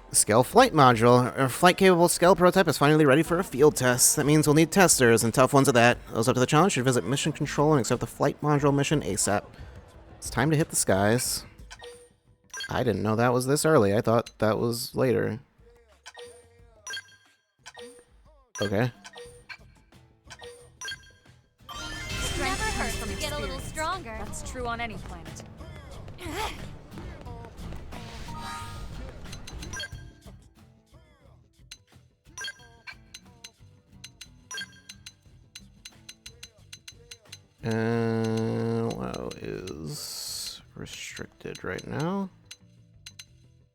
The Skell Flight Module. Our flight-capable Skell prototype is finally ready for a field test. That means we'll need testers, and tough ones at that. Those up to the challenge should visit Mission Control and accept the Flight Module mission ASAP. It's time to hit the skies. I didn't know that was this early. I thought that was later. Okay.
Never hurts to get a little stronger.
That's true on any planet.
restricted right now.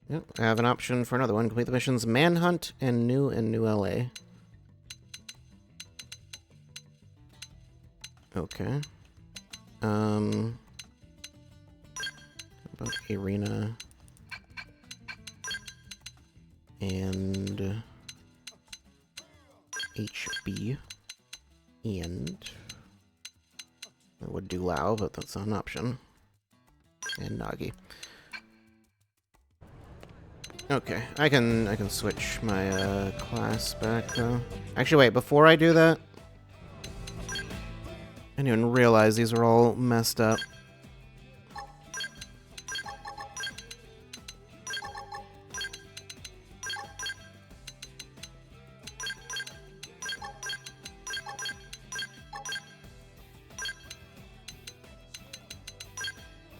Yep, I have an option for another one. Complete the missions Manhunt and New LA. Okay. How about Arena and HB and I would do Lao, but that's not an option. And Nagi. Okay, I can switch my class back though. Actually, wait, before I do that, I didn't even realize these were all messed up.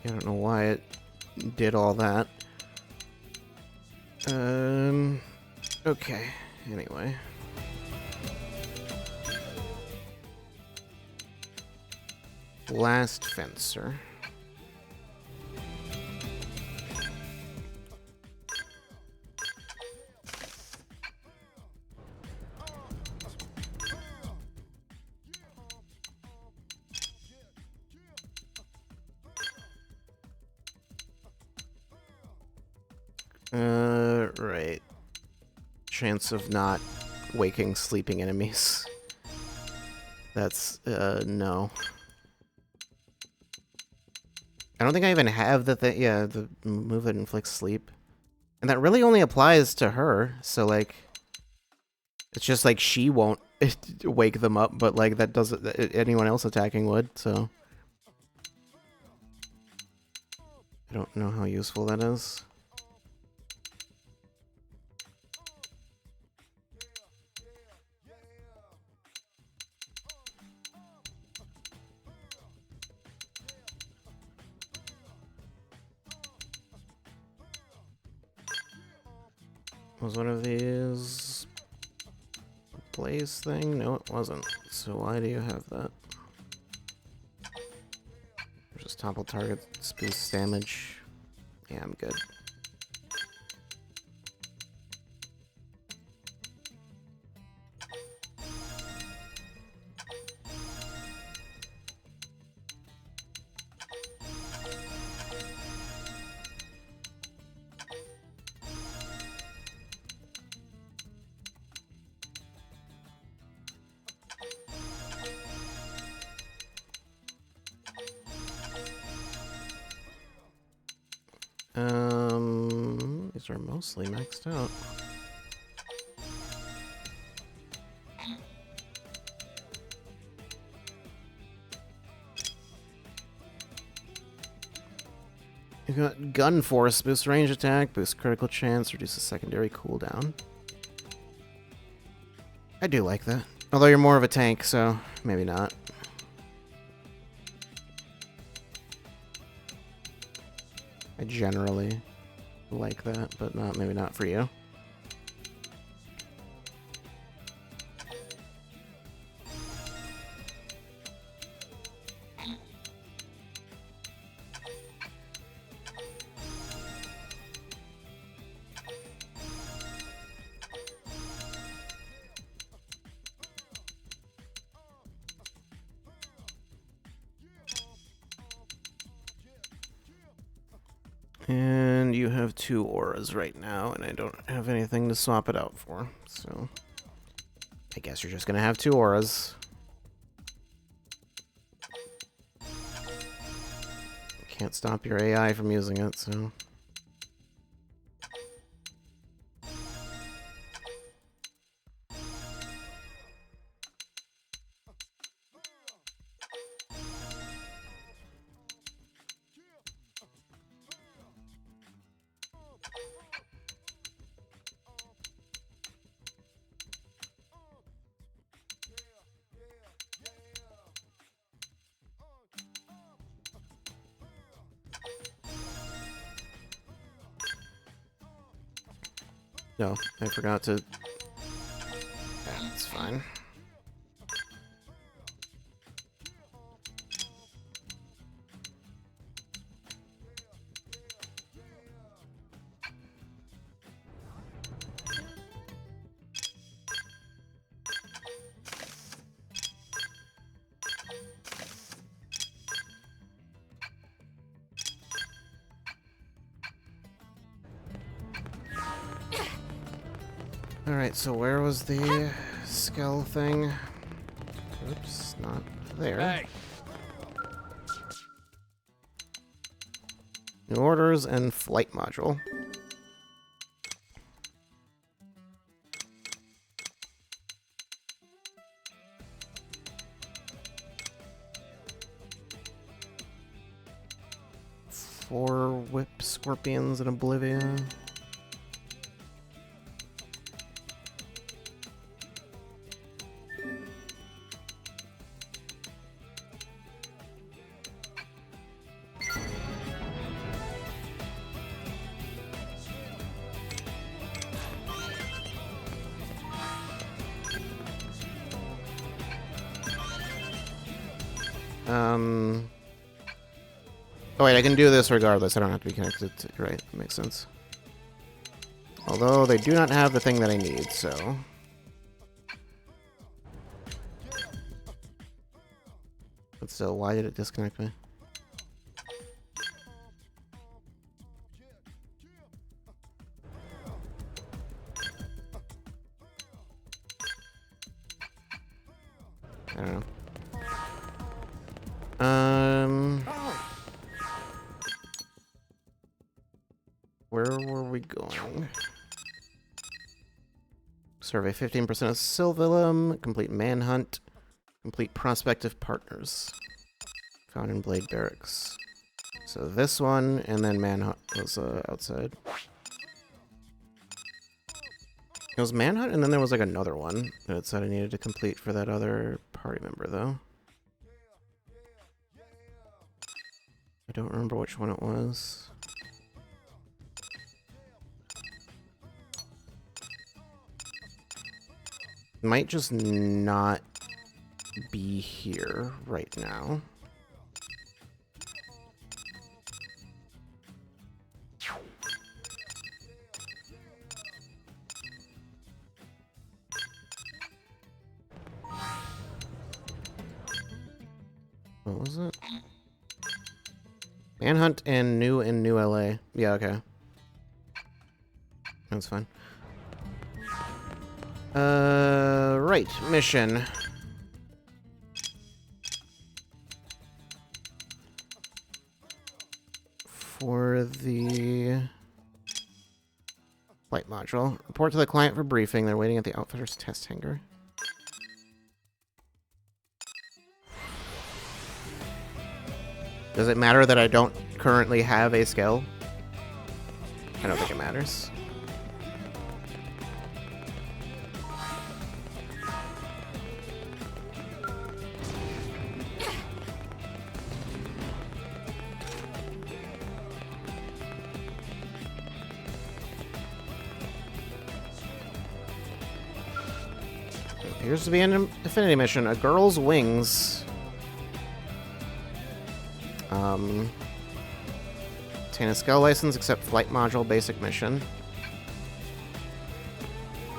I don't know why it did all that. Okay, anyway. Last Fencer. Right. Chance of not waking sleeping enemies. That's, no. I don't think I even have the thing, yeah, the move that inflicts sleep. And that really only applies to her, so, like, it's just, like, she won't wake them up, but, like, that doesn't, anyone else attacking would, so. I don't know how useful that is. Was one of these blaze thing? No, it wasn't. So why do you have that? Just topple target, boost damage. Yeah, I'm good. These are mostly maxed out. You got Gun Force, boost range attack, boost critical chance, reduces secondary cooldown. I do like that. Although you're more of a tank, so maybe not. I generally like that, but maybe not for you. And you have 2 auras right now, and I don't have anything to swap it out for, so I guess you're just gonna have 2 auras. Can't stop your AI from using it, so... No, I forgot to... Yeah, it's fine. Alright, so where was the skull thing? Oops, not there.
Hey.
New orders and flight module. Four whip scorpions in Oblivion. Oh wait, I can do this regardless. I don't have to be connected to... Right, that makes sense. Although they do not have the thing that I need, so... But still, why did it disconnect me? I don't know. Where were we going? Survey 15% of Sylvilum. Complete manhunt. Complete prospective partners. Found in Blade Barracks. So this one, and then manhunt was outside. It was manhunt, and then there was like another one that it said I needed to complete for that other party member, though. I don't remember which one it was. Might just not be here right now. What was it? Manhunt and New LA. Yeah, okay. That's fine. Right, mission. For the flight module. Report to the client for briefing. They're waiting at the outfitter's test hangar. Does it matter that I don't currently have a skill? I don't think it matters. Appears to be an affinity mission. A girl's wings. Obtain a skill license, accept flight module, basic mission.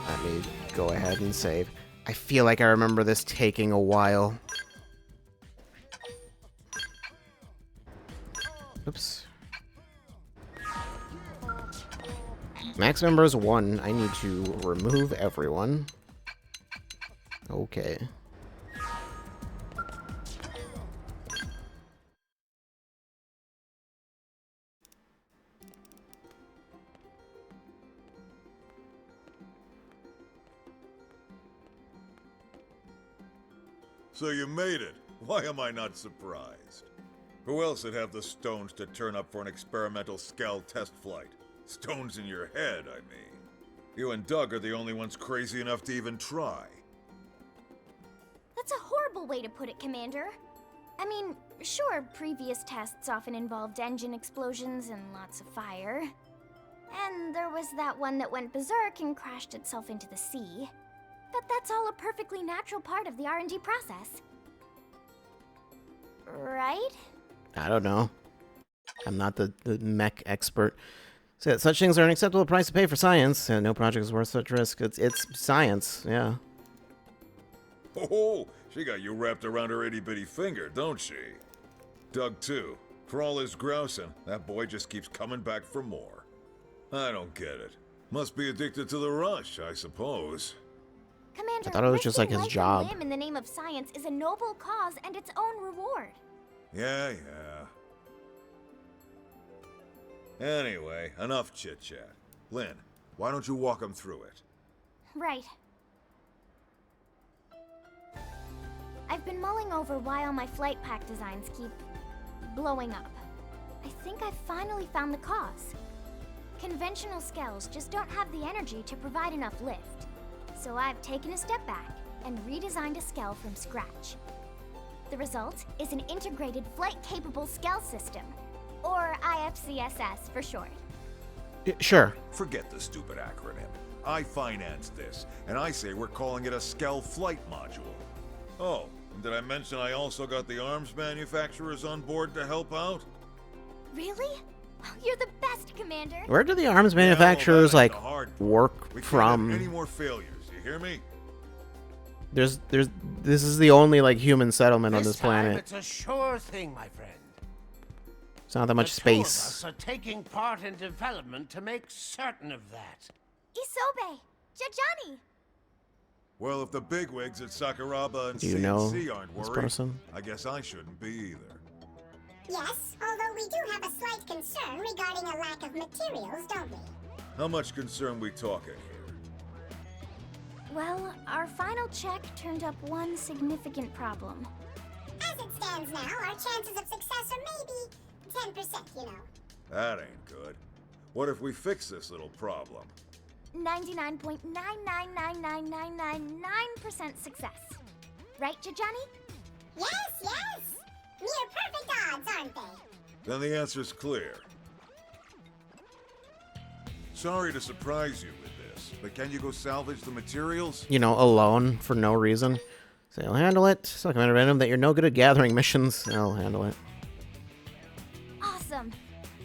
Let me go ahead and save. I feel like I remember this taking a while. Oops. Max number is 1. I need to remove everyone. Okay.
So you made it. Why am I not surprised? Who else would have the stones to turn up for an experimental Skell test flight? Stones in your head, I mean. You and Doug are the only ones crazy enough to even try.
That's a horrible way to put it, Commander. I mean, sure, previous tests often involved engine explosions and lots of fire. And there was that one that went berserk and crashed itself into the sea. But that's all a perfectly natural part of the R&D process. Right?
I don't know. I'm not the mech expert. So, such things are an acceptable price to pay for science, and no project is worth such risk. It's science, yeah.
Oh, she got you wrapped around her itty-bitty finger, don't she? Doug, too. For all his grousing, that boy just keeps coming back for more. I don't get it. Must be addicted to the rush, I suppose.
Commander,
I thought it was just like
risking
his
life
job.
and limb in the name of science is a noble cause and its own reward.
Yeah. Anyway, enough chit-chat. Lynn, why don't you walk him through it?
Right. I've been mulling over why all my flight pack designs keep blowing up. I think I've finally found the cause. Conventional skells just don't have the energy to provide enough lift. So I've taken a step back and redesigned a skell from scratch. The result is an integrated flight-capable skell system, or IFCSS for short.
Sure.
Forget the stupid acronym. I financed this, and I say we're calling it a Skell Flight Module. Oh, and did I mention I also got the arms manufacturers on board to help out?
Really? Oh, you're the best, Commander.
Where do the arms manufacturers
that ain't
like
the hard part.
work
We can't
from?
have any more failures, you hear me?
This is the only like human settlement on this planet.
It's a sure thing, my friend.
It's not that much
The two of
space.
us are taking part in development to make certain of that.
Isobe! Jajani!
Well, if the bigwigs at Sakuraba and
Do you know
CNC aren't
this
worried,
person?
I guess I shouldn't be either.
Yes, although we do have a slight concern regarding a lack of materials, don't we?
How much concern we talking here?
Well, our final check turned up one significant problem. As it stands now, our chances of success are maybe 10%, you know.
That ain't good. What if we fix this little problem?
99.9999999% success. Right, Jajani? Yes, yes! Near perfect odds, aren't they?
Then the answer's clear. Sorry to surprise you with this, but can you go salvage the materials?
You know, alone for no reason. Say, I'll handle it. So Commander Venom that you're no good at gathering missions. I'll handle it.
Awesome.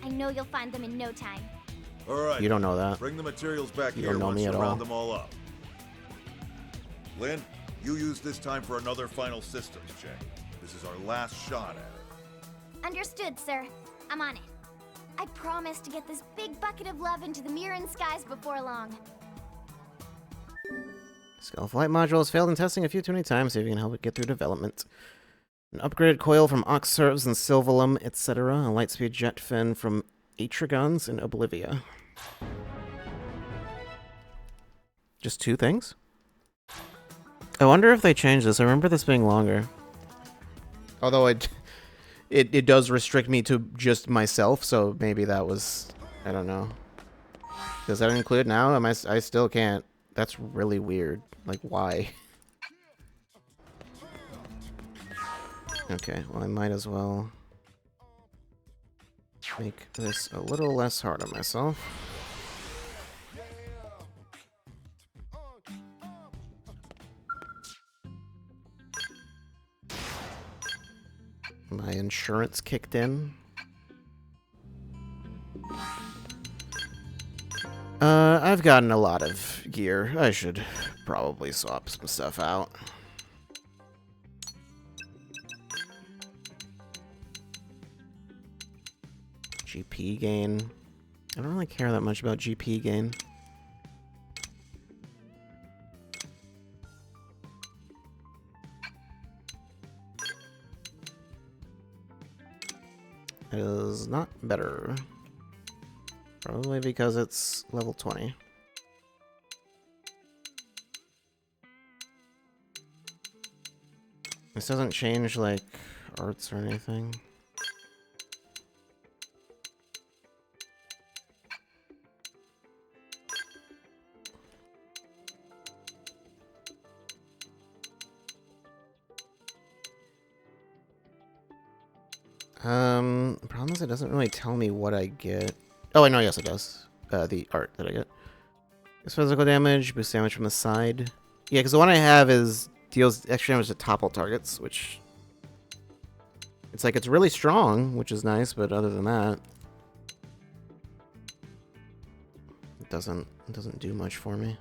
I know you'll find them in no time.
All right.
You don't know that.
Bring the materials back
You
here
don't know
once
me
you
at all.
round them all up. Lynn, you use this time for another final systems check. This is our last shot at it.
Understood, sir. I'm on it. I promise to get this big bucket of love into the Mirren skies before long.
Skell Flight Module has failed in testing a few too many times. See if you can help it get through development. An upgraded coil from Oxserves and Silvalum, etc. A lightspeed jet fin from Atrigons and Oblivia. Just 2 things? I wonder if they changed this. I remember this being longer. Although it does restrict me to just myself, so maybe that was... I don't know. Does that include now? I still can't. That's really weird. Like, why? Okay, well, I might as well make this a little less hard on myself. My insurance kicked in. I've gotten a lot of gear. I should probably swap some stuff out. GP gain. I don't really care that much about GP gain. It is not better. Probably because it's level 20. This doesn't change, like, arts or anything. The problem is it doesn't really tell me what I get. Oh, I know, yes it does. The art that I get. It's physical damage, boost damage from the side. Yeah, because the one I have is deals extra damage to topple targets, which... It's like, it's really strong, which is nice, but other than that... It doesn't do much for me.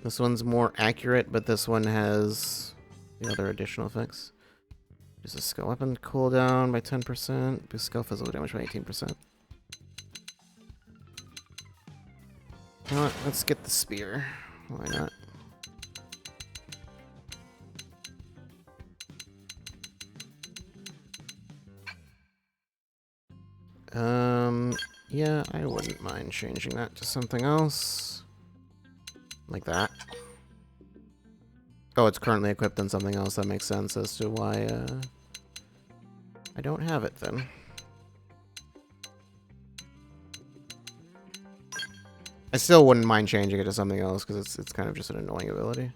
This one's more accurate, but this one has the other additional effects. Does the skill weapon cooldown by 10%? Boost skill physical damage by 18%. You know what? Let's get the spear. Why not? Yeah, I wouldn't mind changing that to something else. Like that. Oh, it's currently equipped on something else. That makes sense as to why, I don't have it then. I still wouldn't mind changing it to something else because it's kind of just an annoying ability.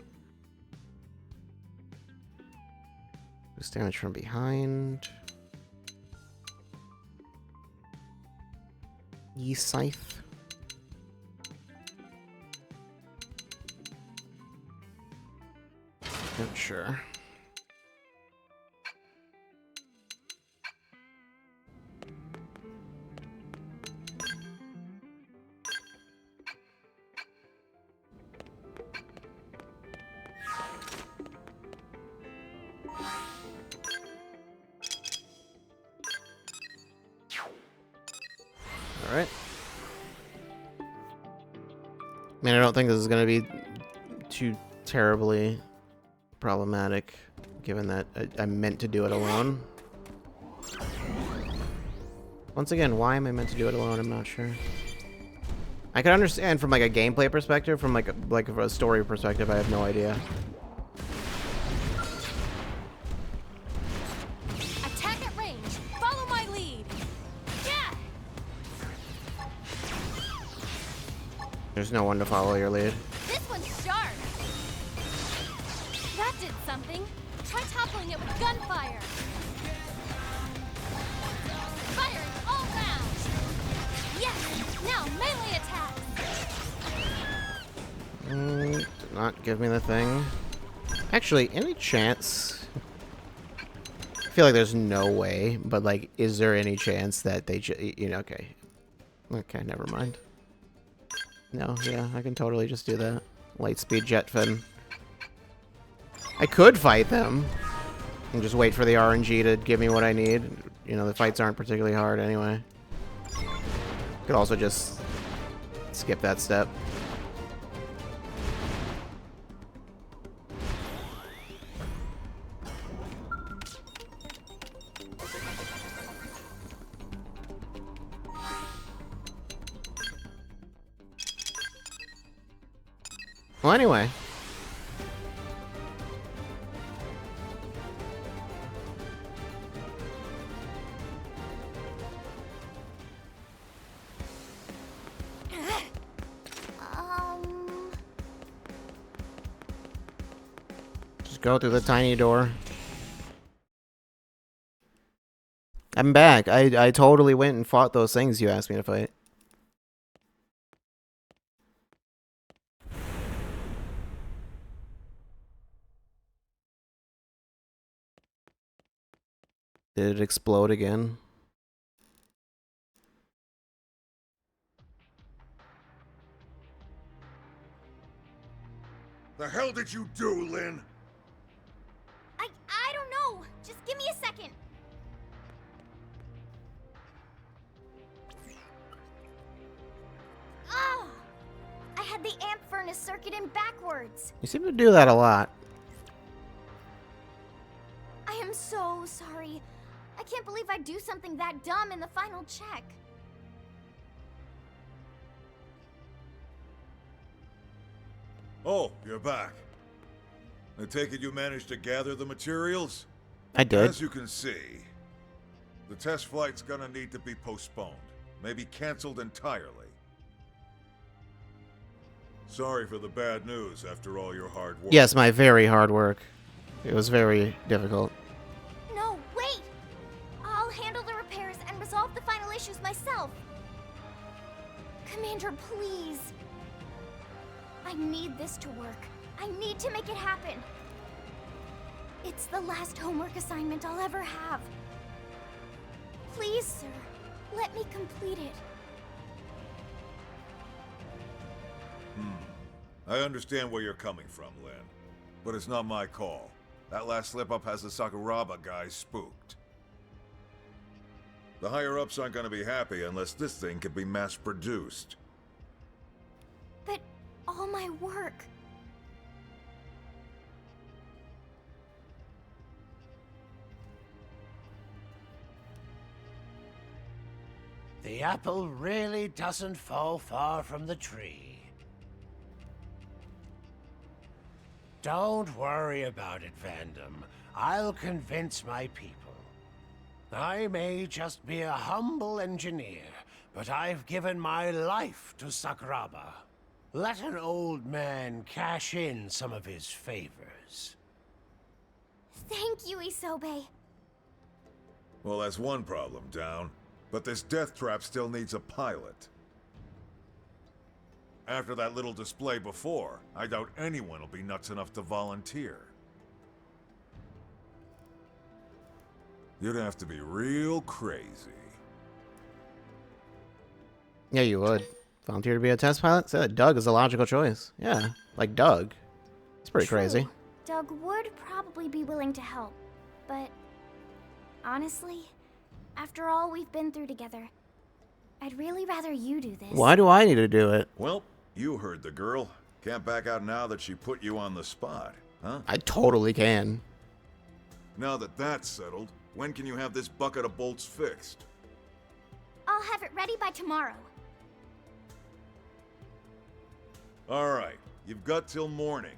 Boost damage from behind. Scythe. Not sure. Alright. I mean, I don't think this is going to be too terribly problematic, given that I meant to do it alone. Once again, why am I meant to do it alone? I'm not sure. I can understand from like a gameplay perspective, from like a story perspective, I have no idea.
Attack at range. Follow my lead. Yeah.
There's no one to follow your lead.
This one's sharp. That did something. Try toppling it with gunfire. Firing all round. Yes. Now melee attack.
Did not give me the thing. Actually, any chance? I feel like there's no way, but like, is there any chance that they you know, okay. Okay, never mind. No, yeah, I can totally just do that. Lightspeed jet fin. I could fight them and just wait for the RNG to give me what I need. You know, the fights aren't particularly hard anyway. Could also just skip that step. Well, anyway. Just go through the tiny door. I'm back. I totally went and fought those things you asked me to fight. Did it explode again?
The hell did you do, Lynn?
I don't know. Just give me a second. Oh! I had the amp furnace circuit in backwards.
You seem to do that a lot.
I am so sorry. I can't believe I'd do something that dumb in the final check.
Oh, you're back. I take it you managed to gather the materials?
I did.
As you can see, the test flight's gonna need to be postponed. Maybe canceled entirely. Sorry for the bad news after all your hard work.
Yes, my very hard work. It was very difficult.
No, wait! I'll handle the repairs and resolve the final issues myself. Commander, please. I need this to work. I need to make it happen. It's the last homework assignment I'll ever have. Please, sir, let me complete it.
I understand where you're coming from, Lynn. But it's not my call. That last slip-up has the Sakuraba guys spooked. The higher-ups aren't gonna be happy unless this thing can be mass-produced.
But all my work...
The apple really doesn't fall far from the tree. Don't worry about it, Vandom. I'll convince my people. I may just be a humble engineer, but I've given my life to Sakuraba. Let an old man cash in some of his favors.
Thank you, Isobe.
Well, that's one problem down. But this death trap still needs a pilot. After that little display before, I doubt anyone will be nuts enough to volunteer. You'd have to be real crazy.
Yeah, you would. Volunteer to be a test pilot? So Doug is a logical choice. Yeah, like Doug. It's pretty
True.
crazy.
Doug would probably be willing to help, but honestly, after all we've been through together, I'd really rather you do this.
Why do I need to do it?
Well, you heard the girl. Can't back out now that she put you on the spot, huh?
I totally can.
Now that that's settled, when can you have this bucket of bolts fixed?
I'll have it ready by tomorrow.
All right, you've got till morning.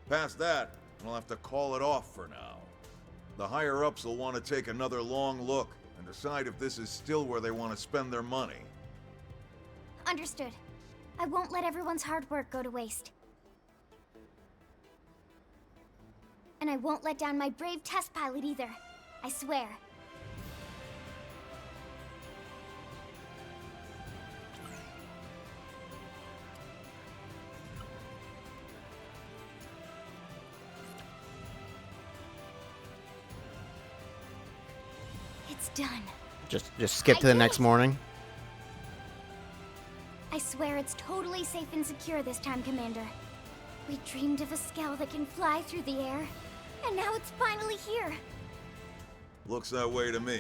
Past that, we'll have to call it off for now. The higher-ups will want to take another long look and decide if this is still where they want to spend their money.
Understood. I won't let everyone's hard work go to waste. And I won't let down my brave test pilot either. I swear. It's done.
Just skip to the next morning.
I swear it's totally safe and secure this time, Commander. We dreamed of a Skell that can fly through the air, and now it's finally here.
Looks that way to me.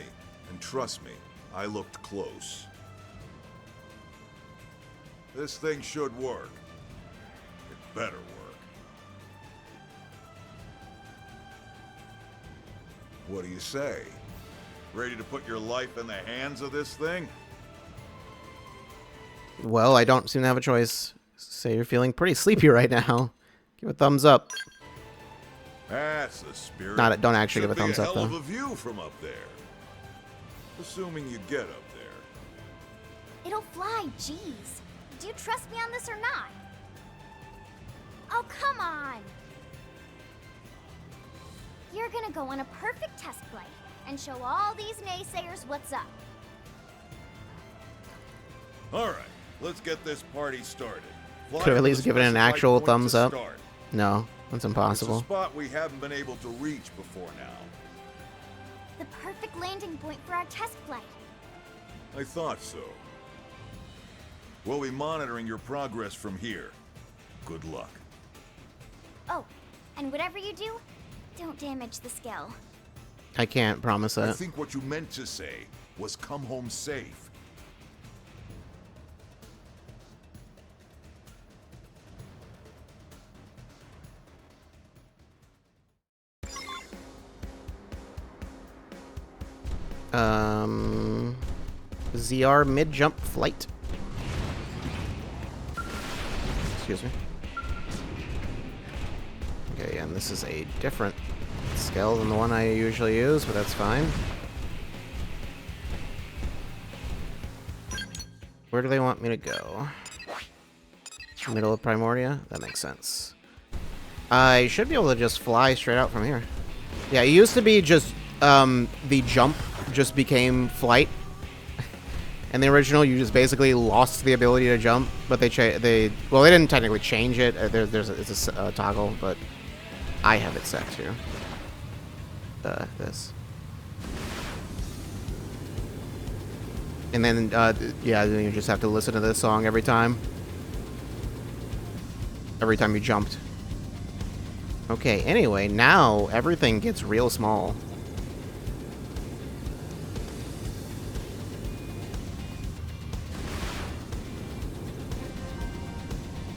And trust me, I looked close. This thing should work. It better work. What do you say? Ready to put your life in the hands of this thing?
Well, I don't seem to have a choice. Say you're feeling pretty sleepy right now. Give a thumbs up.
That's the spirit.
Don't actually give a thumbs up,
Should be a hell
though.
of a view from up there. Assuming you get up there.
It'll fly, jeez. Do you trust me on this or not? Oh, come on! You're gonna go on a perfect test flight and show all these naysayers what's up.
All right, let's get this party started. Fly
Could have at
to
least
the
given an
specified
actual
point to
thumbs up.
start.
No, that's
It's a
impossible.
spot we haven't been able to reach before now.
The perfect landing point for our test flight.
I thought so. We'll be monitoring your progress from here. Good luck.
Oh, and whatever you do, don't damage the Skell.
I can't promise
I
that.
think what you meant to say was come home safe.
ZR mid-jump flight. Excuse me. Okay, and this is a different Skell than the one I usually use, but that's fine. Where do they want me to go? Middle of Primordia? That makes sense. I should be able to just fly straight out from here. Yeah, it used to be just, the jump just became flight. In the original, you just basically lost the ability to jump, but they didn't technically change it. It's a toggle, but I have it set to this. And then, yeah, then you just have to listen to this song every time you jumped. Okay, anyway, now everything gets real small.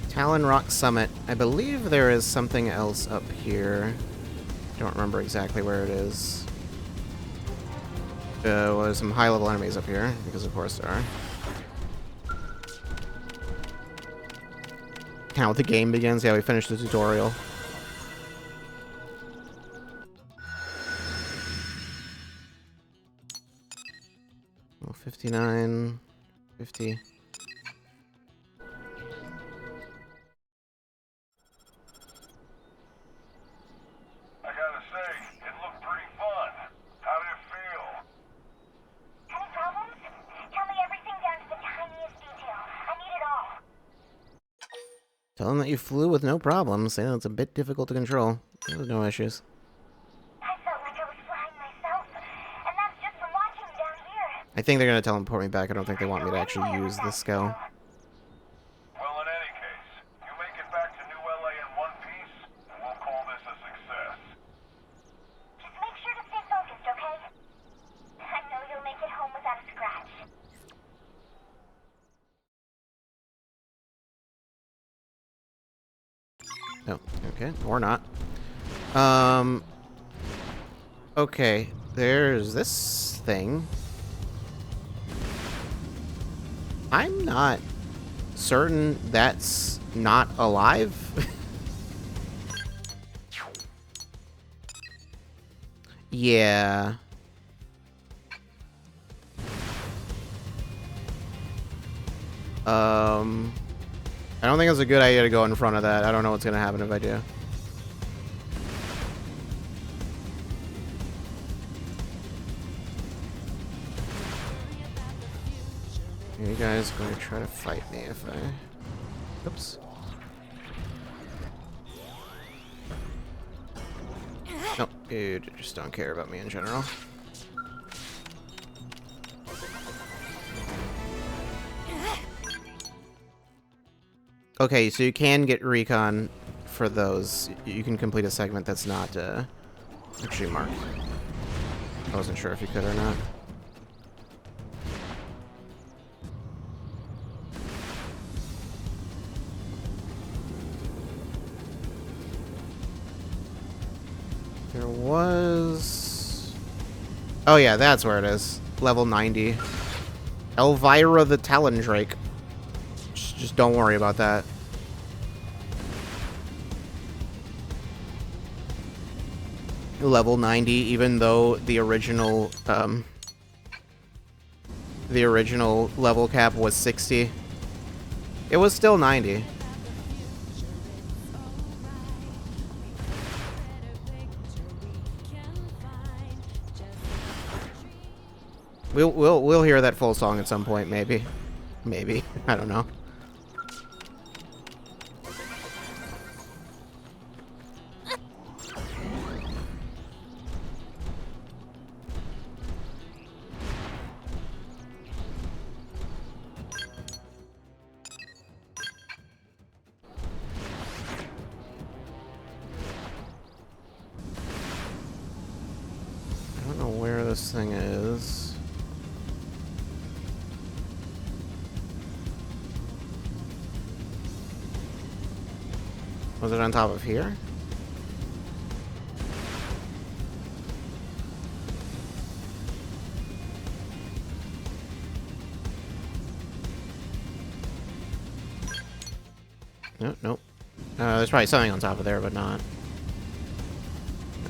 Talon Rock Summit. I believe there is something else up here. Don't remember exactly where it is. Well, there's some high-level enemies up here, because of course there are. Now the game begins. Yeah, we finished the tutorial. Well, 59, 50. Tell them that you flew with no problems. Say that it's a bit difficult to control. There's no issues.
I felt like I was flying myself, and that's just from watching down here.
I think they're going to tell him to put me back. I don't think they want me to actually use this skill.
Well, in any case, you make it back to New LA in one piece, and we'll call this a success.
Just make sure to stay focused, okay? I know you'll make it home without a scratch.
Oh, okay. Or not. Okay. There's this thing. I'm not certain that's not alive. Yeah. I don't think it's a good idea to go in front of that. I don't know what's gonna happen if I do. Are you guys going to try to fight me if I... Oops. Nope, you just don't care about me in general. Okay, so you can get recon for those. You can complete a segment that's not actually marked. I wasn't sure if you could or not. There was... Oh yeah, that's where it is. Level 90. Elvira the Talon Drake. Just don't worry about that. Level 90, even though the original level cap was 60. It was still 90. We'll hear that full song at some point, maybe. Maybe. I don't know. I don't know where this thing is. Was it on top of here? Nope, nope. There's probably something on top of there, but not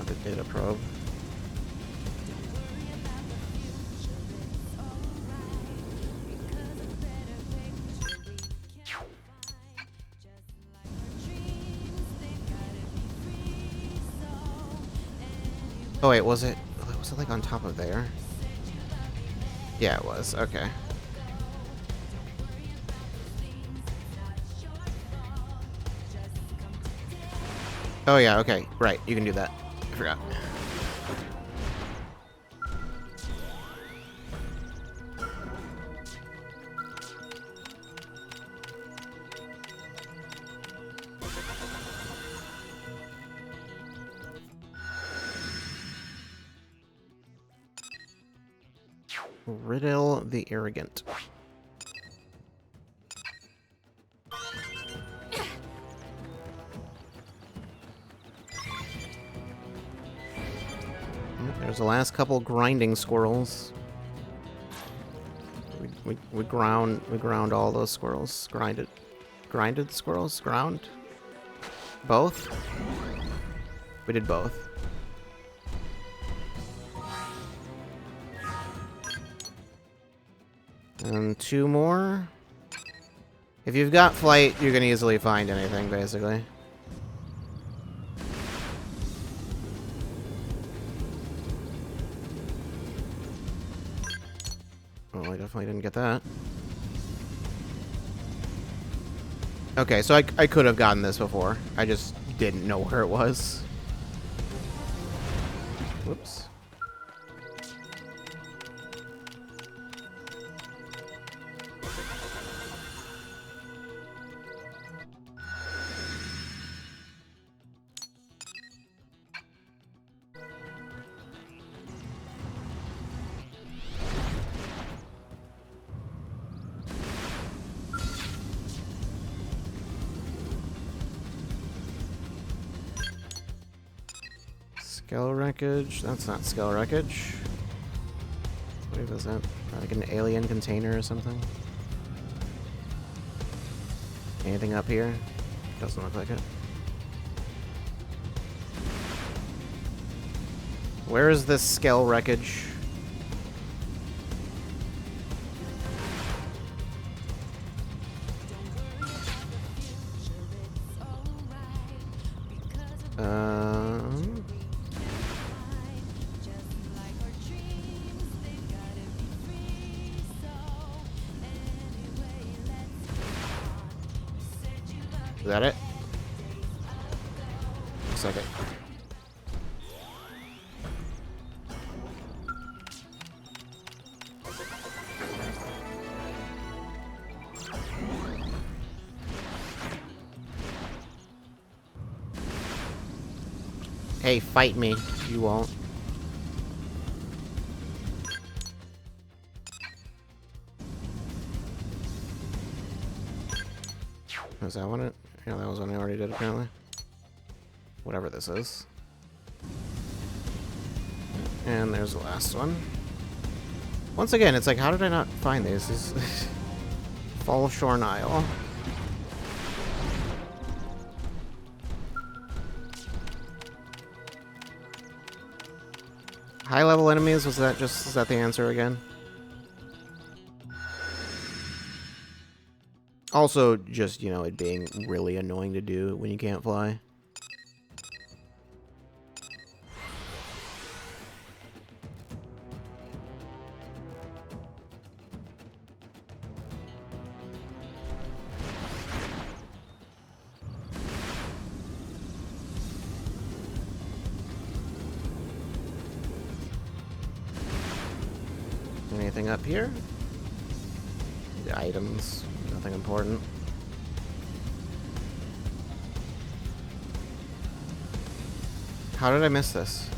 the data probe. Oh wait, was it like on top of there? Yeah, it was. Okay. Oh yeah, okay. Right, you can do that. I forgot. Riddle the Arrogant. There's the last couple grinding squirrels. We ground all those squirrels. Grinded squirrels? Ground? Both? We did both. And 2 more. If you've got flight, you can easily find anything, basically. Well, I definitely didn't get that. Okay, so I could have gotten this before. I just didn't know where it was. Whoops. Skull wreckage. That's not skull wreckage. What is that? Like an alien container or something? Anything up here? Doesn't look like it. Where is this skull wreckage? Is that it? Looks like it. Hey, fight me. You won't. Was that one it? Yeah, that was one I already did, apparently. Whatever this is. And there's the last one. Once again, it's like, how did I not find these? This is Fall Shore Isle. High level enemies, is that the answer again? Also, just, you know, it being really annoying to do when you can't fly. Anything up here? The items. Nothing important. How did I miss this?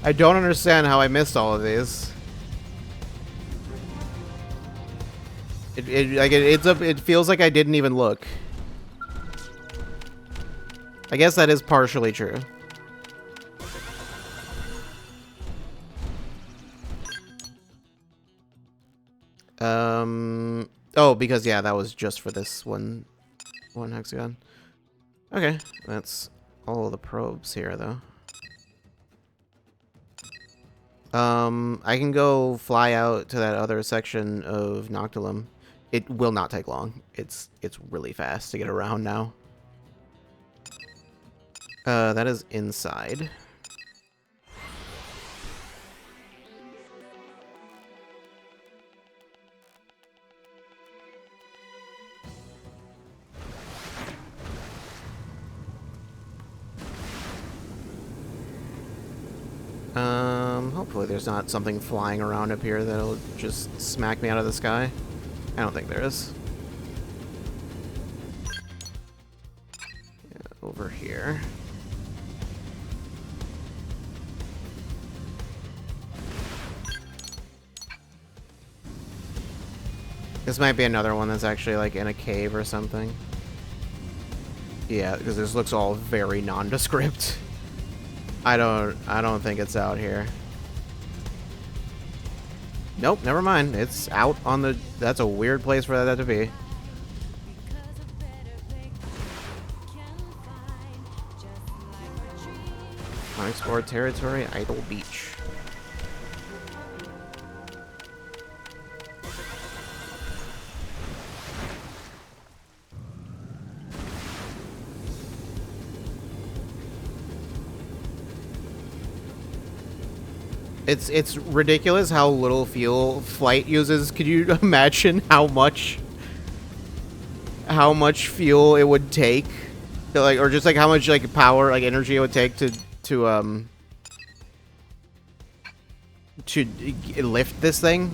I don't understand how I missed all of these. It feels like I didn't even look. I guess that is partially true. Oh, because yeah, that was just for this one hexagon. Okay, that's all of the probes here, though. I can go fly out to that other section of Noctilum. It will not take long. It's really fast to get around now. That is inside. Hopefully there's not something flying around up here that'll just smack me out of the sky. I don't think there is. Yeah, over here. This might be another one that's actually like in a cave or something. Yeah, because this looks all very nondescript. I don't think it's out here. Nope, never mind. It's out on the... That's a weird place for that to be. Unexplored territory, Idle Beach. It's ridiculous how little fuel flight uses. Could you imagine how much fuel it would take, like, or just like how much like power, like energy it would take to lift this thing?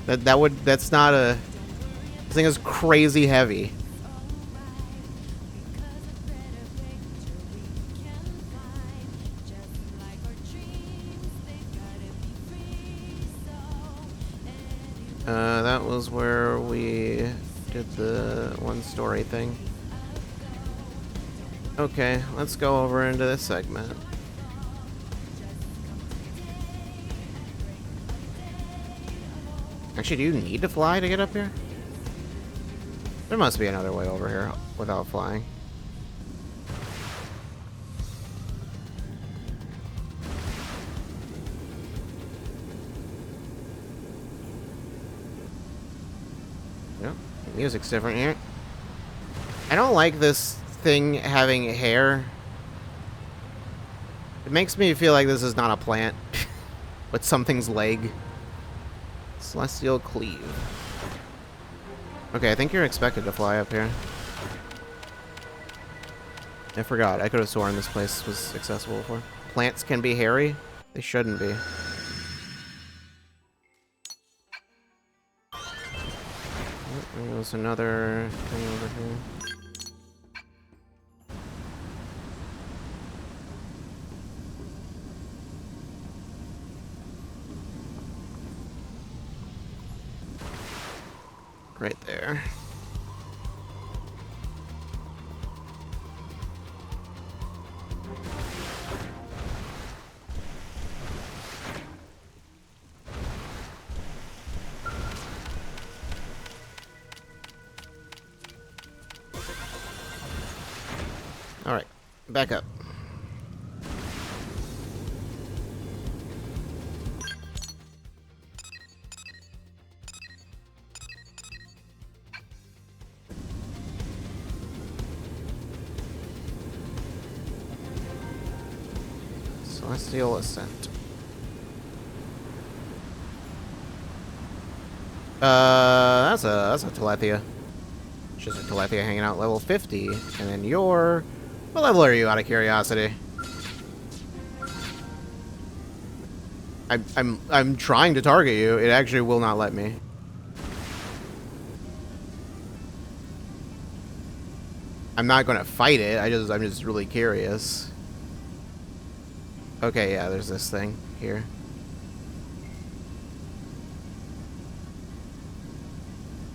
That's not a... This thing is crazy heavy. That was where we did the one-story thing. Okay, let's go over into this segment. Actually, do you need to fly to get up here? There must be another way over here without flying. Yep, the music's different here. I don't like this thing having hair. It makes me feel like this is not a plant, but something's leg. Celestial Cleave. Okay, I think you're expected to fly up here. I forgot. I could have sworn this place was accessible before. Plants can be hairy? They shouldn't be. Oh, there's another thing over here. Right there. All right, back up. Celestial Ascent. That's a Telethia. It's just a Telethia hanging out level 50, and then you're... What level are you, out of curiosity? I'm trying to target you. It actually will not let me. I'm not gonna fight it. I'm just really curious. Okay, yeah, there's this thing here.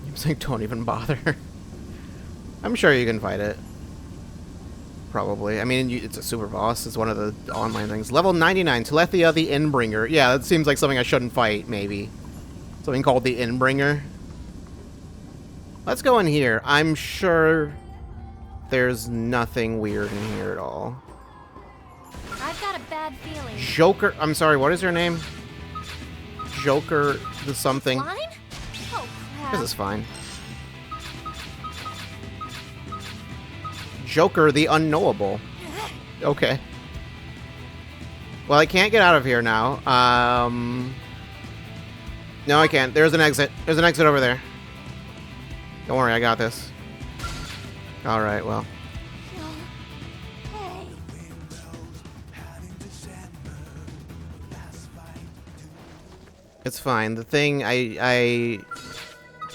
It's like, don't even bother. I'm sure you can fight it. Probably. I mean, it's a super boss. It's one of the online things. Level 99, Telethia the Inbringer. Yeah, that seems like something I shouldn't fight, maybe. Something called the Inbringer. Let's go in here. I'm sure there's nothing weird in here at all.
I've got a bad feeling.
Joker. I'm sorry, what is your name? Joker the something.
Line? Oh, crap.
This is fine. Joker the Unknowable. Okay. Well, I can't get out of here now. No, I can't. There's an exit. There's an exit over there. Don't worry, I got this. Alright, well. It's fine. The thing,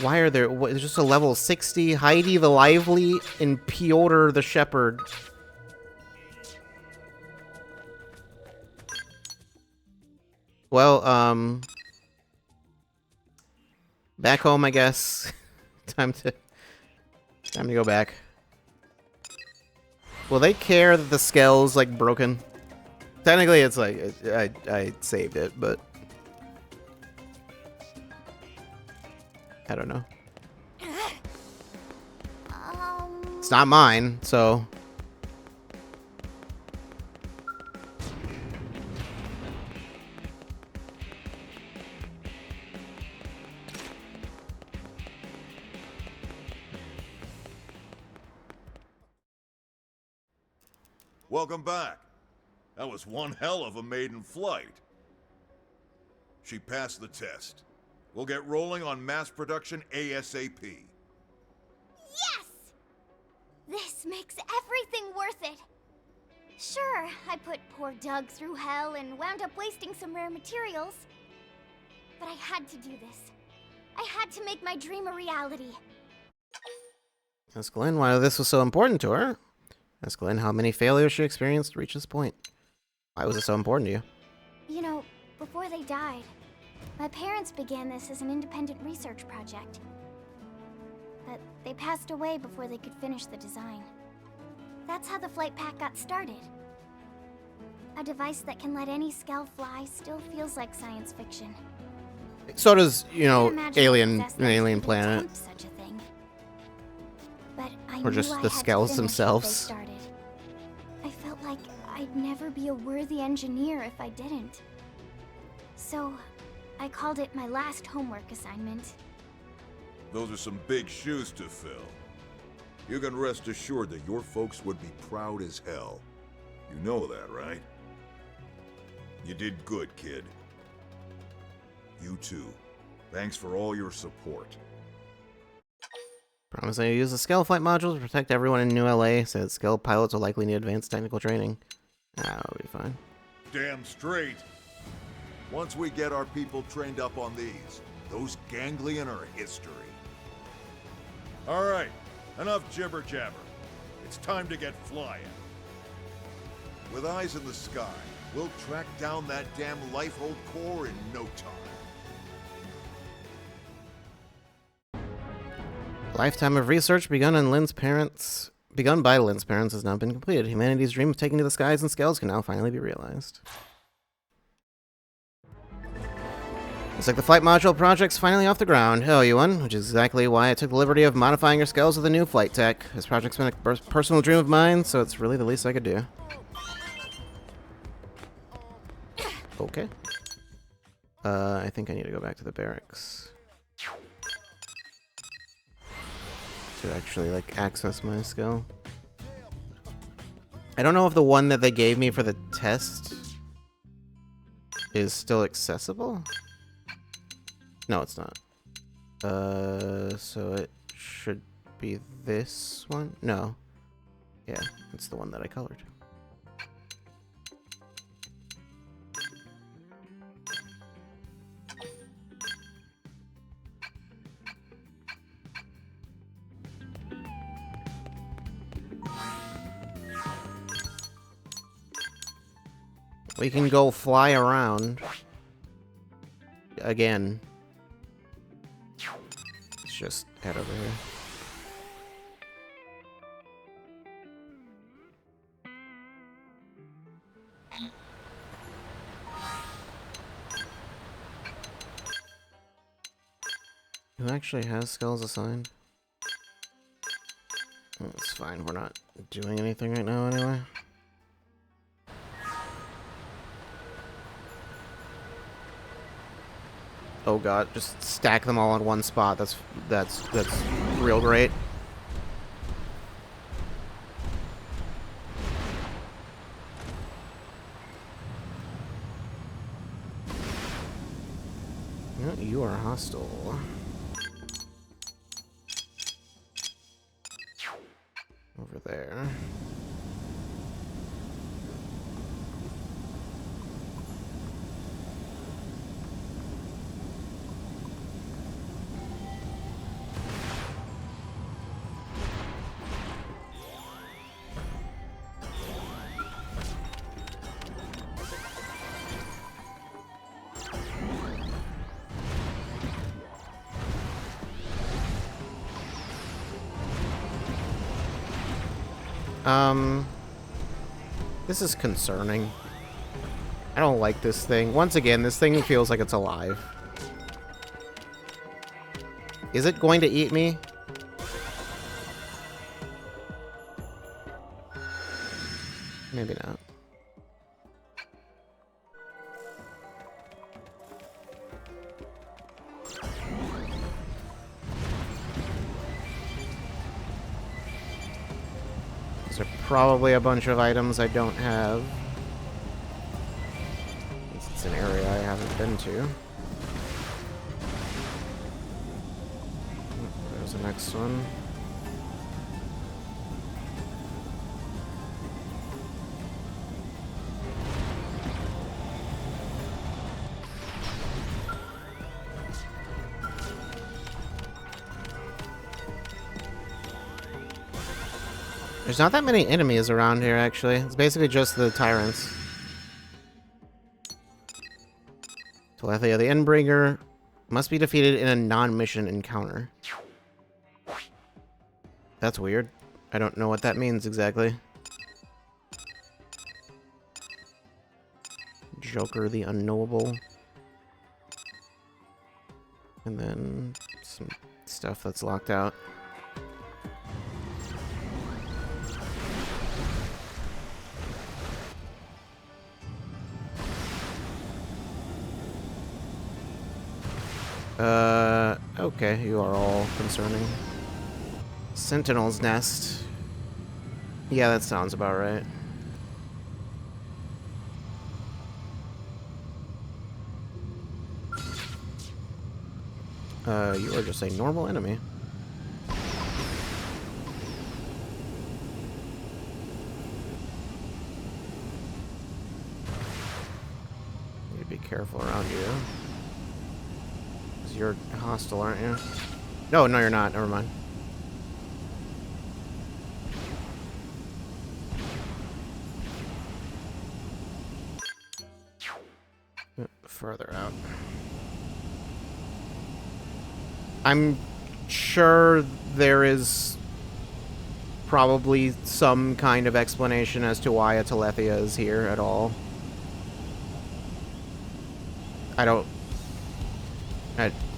why are there... There's just a level 60. Heidi the Lively and Piotr the Shepherd. Well, back home, I guess. Time to go back. Will they care that the skell's like broken? Technically, it's like I saved it, but I don't know. It's not mine, so.
Welcome back. That was one hell of a maiden flight. She passed the test. We'll get rolling on mass production ASAP.
Yes! This makes everything worth it. Sure, I put poor Doug through hell and wound up wasting some rare materials. But I had to do this. I had to make my dream a reality.
Ask Glenn why this was so important to her. Ask Glenn how many failures she experienced to reach this point. Why was it so important to you?
You know, before they died, my parents began this as an independent research project. But they passed away before they could finish the design. That's how the flight pack got started. A device that can let any Skell fly still feels like science fiction.
So does, you know,
an
alien planet.
Attempt such a thing. But I
Or
knew
just
I
the
had to
Skells
finish what
themselves.
they started. I felt like I'd never be a worthy engineer if I didn't. So, I called it my last homework assignment.
Those are some big shoes to fill. You can rest assured that your folks would be proud as hell. You know that, right? You did good, kid. You too. Thanks for all your support.
Promise I use the Skell flight module to protect everyone in New LA, so that Skell pilots will likely need advanced technical training. That'll be fine.
Damn straight. Once we get our people trained up on these, those ganglion are history. All right, enough jibber-jabber. It's time to get flying. With eyes in the sky, we'll track down that damn Lifehold core in no time.
Lifetime of research begun by Lynn's parents has now been completed. Humanity's dream of taking to the skies and Skells can now finally be realized. Looks like the flight module project's finally off the ground. Hell, you won, which is exactly why I took the liberty of modifying your Skells with a new flight tech. This project's been a personal dream of mine, so it's really the least I could do. Okay. I think I need to go back to the barracks to actually, like, access my skill. I don't know if the one that they gave me for the test is still accessible. No, it's not. So it should be this one? No. Yeah, it's the one that I colored. We can go fly around again. Let's just head over here. Who actually has Skells assigned? That's fine, we're not doing anything right now anyway. Oh god, just stack them all in one spot. That's real great. Yeah, you are hostile. Over there. This is concerning. I don't like this thing. Once again, this thing feels like it's alive. Is it going to eat me? Maybe not. These are probably a bunch of items I don't have. It's an area I haven't been to. There's the next one. There's not that many enemies around here, actually. It's basically just the tyrants. Telethia the Endbringer must be defeated in a non-mission encounter. That's weird. I don't know what that means exactly. Joker the Unknowable. And then some stuff that's locked out. Okay, you are all concerning. Sentinel's Nest. Yeah, that sounds about right. You are just a normal enemy. You need to be careful around you. You're hostile, aren't you? No, no, you're not. Never mind. Further out. I'm sure there is probably some kind of explanation as to why a Telethia is here at all.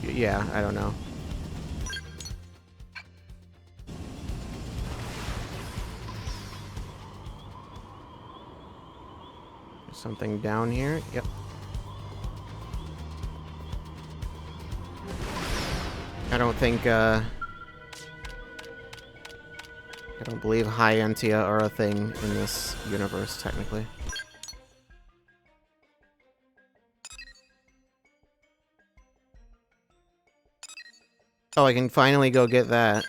Yeah, I don't know. There's something down here. Yep. I don't think, I don't believe High-Entia are a thing in this universe, technically. Oh, I can finally go get that.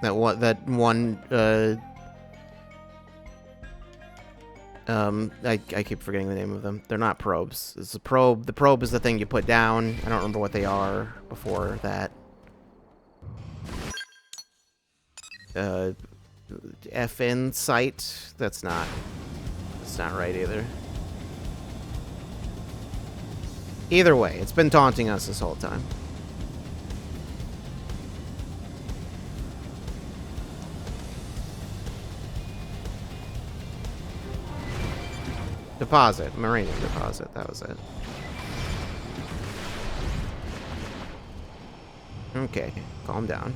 That one, I keep forgetting the name of them. They're not probes. It's a probe. The probe is the thing you put down. I don't remember what they are before that. FN site. That's not right either. Either way, it's been taunting us this whole time. Deposit. Marine deposit. That was it. Okay. Calm down.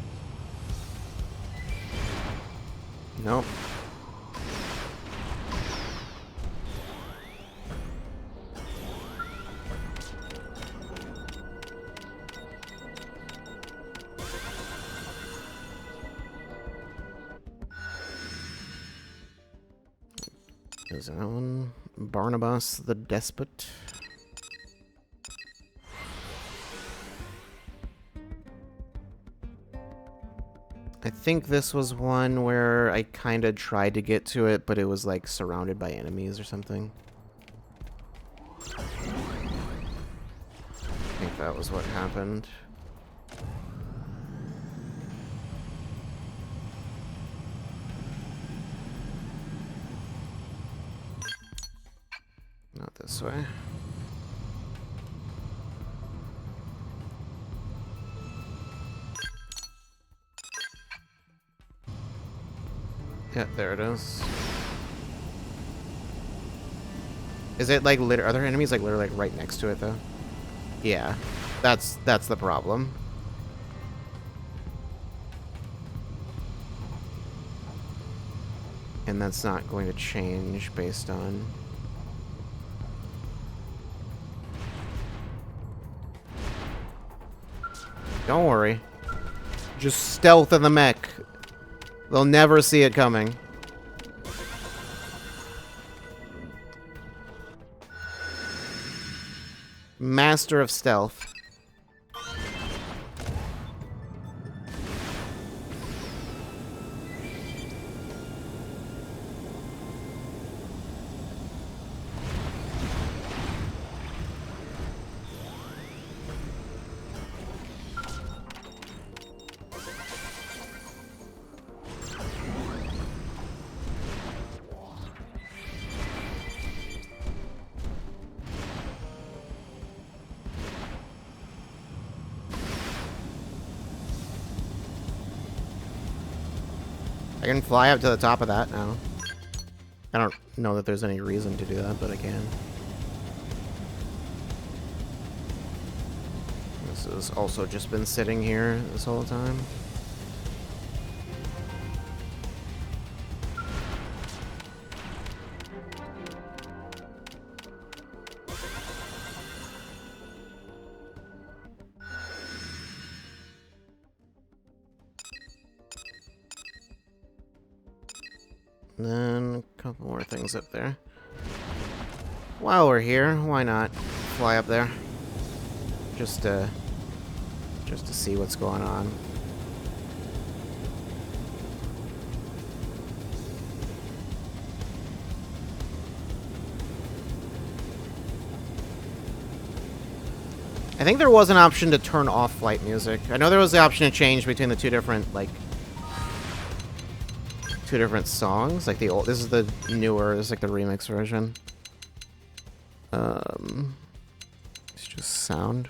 Nope. There's that one. Barnabas the Despot. I think this was one where I kind of tried to get to it, but it was like surrounded by enemies or something. I think that was what happened. Not this way. Yeah, there it is. Is it like are there enemies like literally like right next to it though? Yeah, that's the problem. And that's not going to change based on... Don't worry. Just stealth in the mech. They'll never see it coming. Master of stealth. I can fly up to the top of that now. I don't know that there's any reason to do that, but I can. This has also just been sitting here this whole time. Then a couple more things up there. While we're here, why not fly up there? Just to see what's going on. I think there was an option to turn off flight music. I know there was the option to change between the two different, like, two different songs. Like the old, this is the newer, this is like the remix version. It's just sound.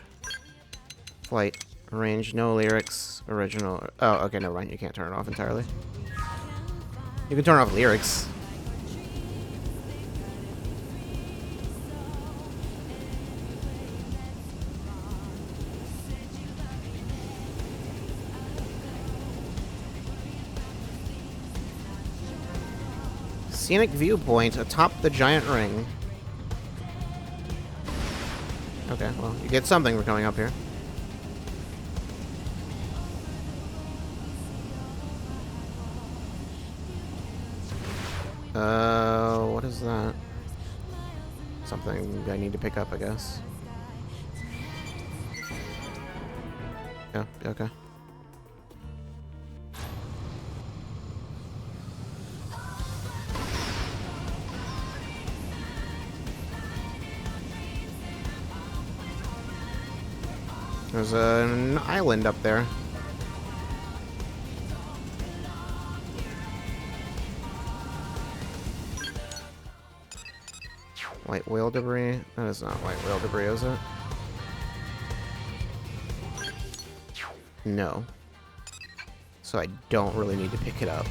Flight, range, no lyrics, original. Oh, okay, never mind. You can't turn it off entirely. You can turn off lyrics. Scenic viewpoint atop the giant ring. Okay, well, you get something for coming up here. What is that? Something I need to pick up, I guess. Yeah, okay. There's an island up there. White whale debris? That is not white whale debris, is it? No. So I don't really need to pick it up.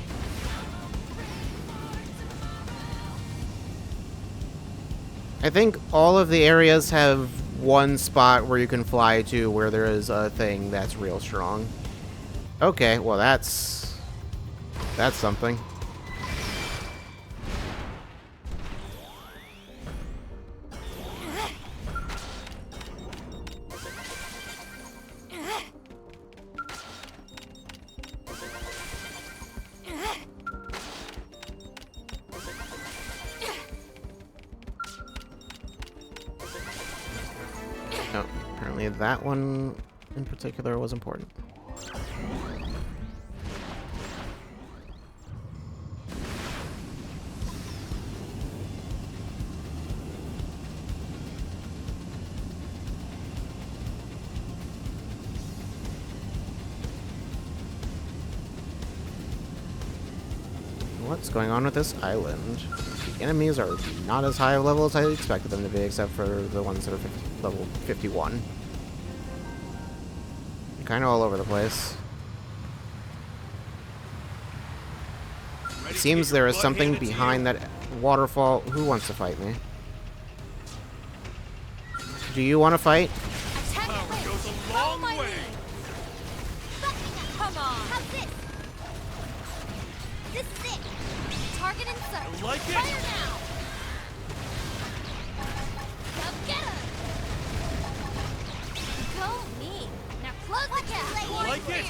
I think all of the areas have one spot where you can fly to where there is a thing that's real strong. Okay, well that's something. That one in particular was important. What's going on with this island? The enemies are not as high a level as I expected them to be, except for the ones that are level 51. Kind of all over the place.
Ready
It seems there is something behind that waterfall. Who wants to fight me? Do you want to fight?
Power goes a long way.
Come on. How's this? This is it. Target in sight.
I like it.
Fire now. Now get her. Go me. Now close the gap.
Like it.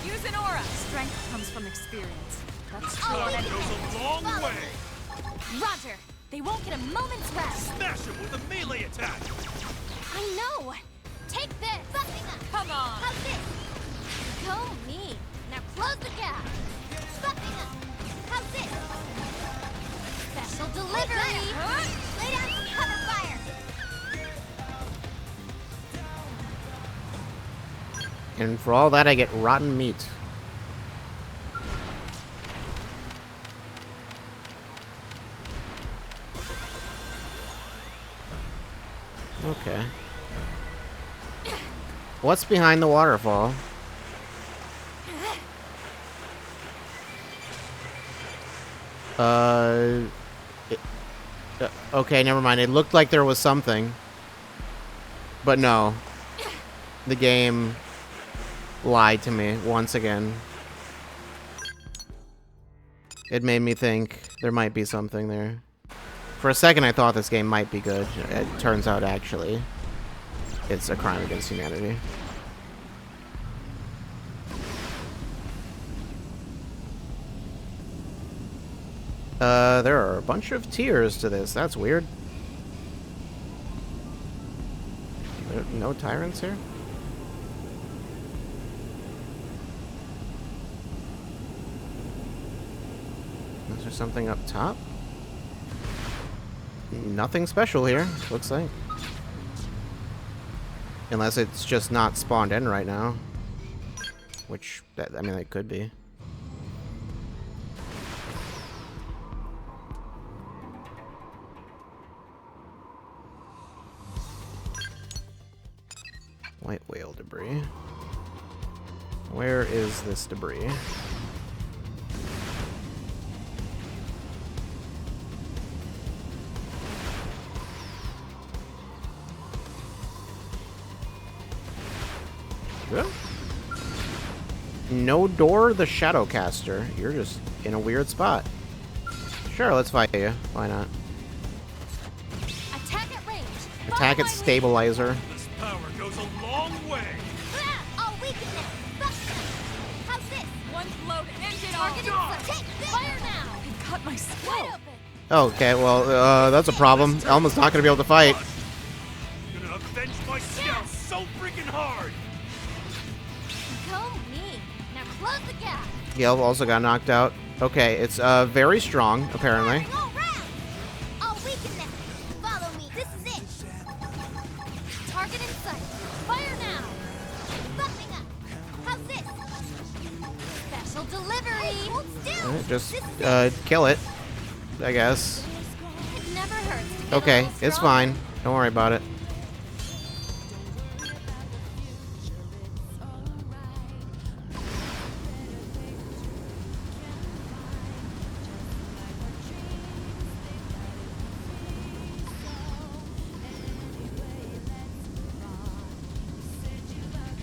Use an aura. Strength comes from experience. That's true
Power
on any
goes a long
Follow
way.
Roger. They won't get a moment's rest.
Smash him with a melee attack.
I know. Take this. Busting up.
Come on.
How's this? Go me. Now close the gap. Busting up. How's this? Special delivery. Lay down some cover fire.
And for all that, I get rotten meat. Okay. What's behind the waterfall? Okay, never mind. It looked like there was something. But no. The game lied to me once again. It made me think there might be something there. For a second, I thought this game might be good. It turns out, actually, it's a crime against humanity. There are a bunch of tiers to this. That's weird. No tyrants here? Is there something up top? Nothing special here, looks like. Unless it's just not spawned in right now. Which, I mean, it could be. White whale debris. Where is this debris? Really? No door, the Shadowcaster. You're just in a weird spot. Sure, let's fight you. Why not?
Attack at range.
Attack at stabilizer.
This power goes a long way.
I'll weaken them. How's this?
One blow to end it
Target
all.
in sight. Take this. Fire now.
It cut my
Wide
skull.
open.
Okay, well, that's a problem. Elma's not gonna be able to fight.
I'm gonna avenge myself so freaking hard.
Go me. Now close the gap.
Gale also got knocked out. Okay, it's very strong, apparently.
Firing all round. I'll weaken them. Follow me. This is it. Target in sight. Fire now. Busting up. How's this? Special delivery. Hold still.
Alright, just
This is it.
kill it, I guess.
It never hurts to get a
Okay,
little
it's
stronger.
fine. Don't worry about it.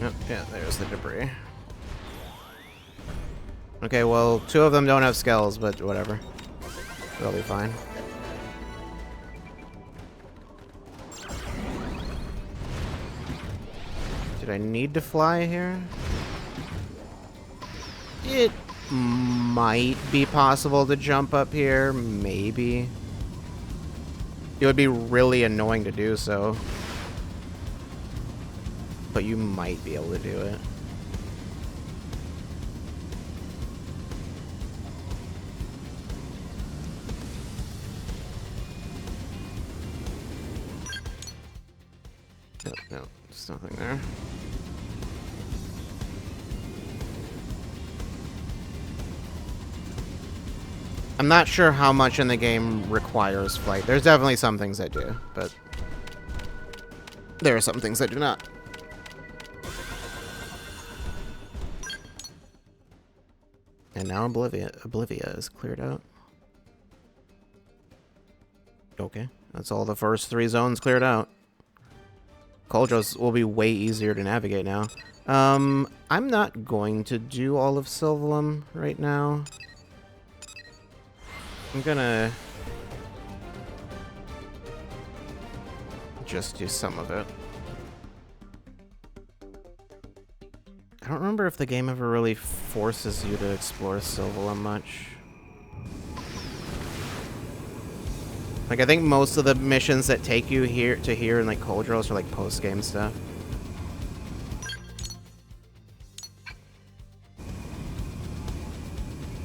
Yep, yeah, there's the debris. Okay, well, 2 of them don't have skulls, but whatever. They'll be fine. Did I need to fly here? It might be possible to jump up here, maybe. It would be really annoying to do so. But you might be able to do it. No, no, there's nothing there. I'm not sure how much in the game requires flight. There's definitely some things that do, but there are some things that do not. And now Oblivia is cleared out. Okay, that's all the first 3 zones cleared out. Koldros will be way easier to navigate now. I'm not going to do all of Sylvalum right now. I'm gonna just do some of it. I don't remember if the game ever really forces you to explore Sylvalum much. Like, I think most of the missions that take you here in like Koldros are like post-game stuff.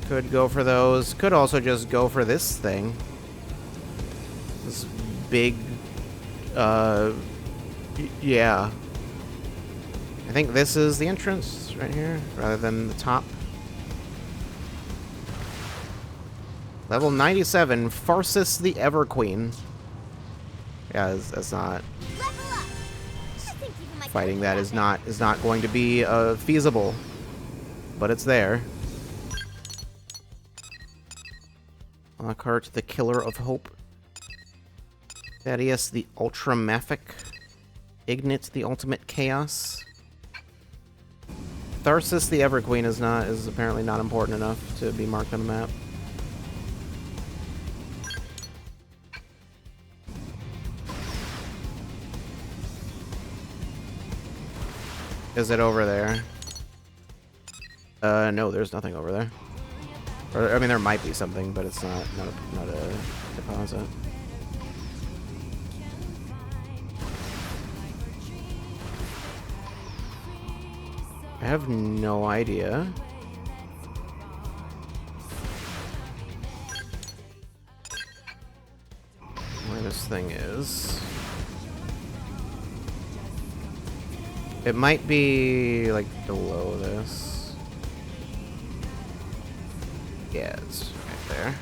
Could go for those. Could also just go for this thing. This big, yeah. I think this is the entrance right here, rather than the top. Level 97, Farsis the Everqueen. Yeah, that's not... Fighting that is not going to be feasible, but it's there. Lockhart, the Killer of Hope. Thaddeus, the Ultramathic. Ignit, the Ultimate Chaos. Tharsis, the Everqueen, is apparently not important enough to be marked on the map. Is it over there? No, there's nothing over there. Or, I mean, there might be something, but it's not a deposit. I have no idea. Where this thing is. It might be, like, below this. Yeah, it's right there.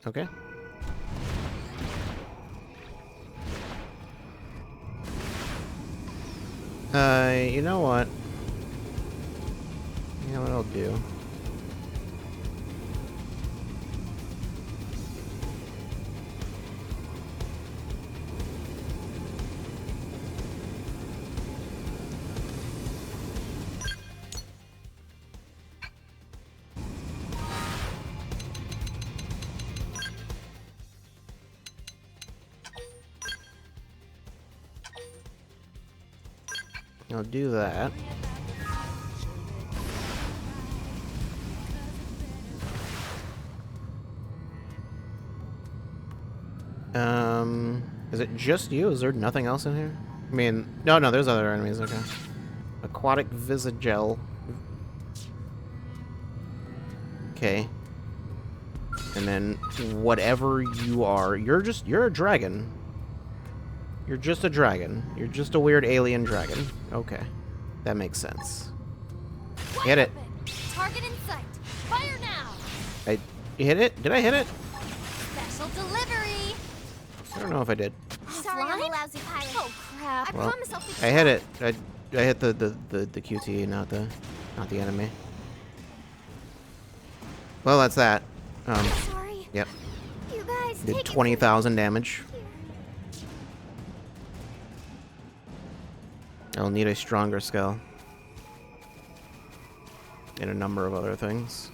Okay. You know what? You know what I'll do? I'll do that. Is it just you? Is there nothing else in here? I mean, no, there's other enemies, okay. Aquatic Visagel. Okay. And then whatever you are, you're a dragon. You're just a dragon. You're just a weird alien dragon. Okay. That makes sense. Hit it.
Target in sight. Fire now.
You hit it? Did I hit it?
Special delivery.
I don't know if I did.
Sorry, I'm a lousy pilot. Oh crap!
Well,
I promise I'll fix
I hit it. I hit the QTE, not the enemy. Well, that's that.
Sorry.
Yep.
You guys
Did 20,000 damage. I'll need a stronger skull. And a number of other things.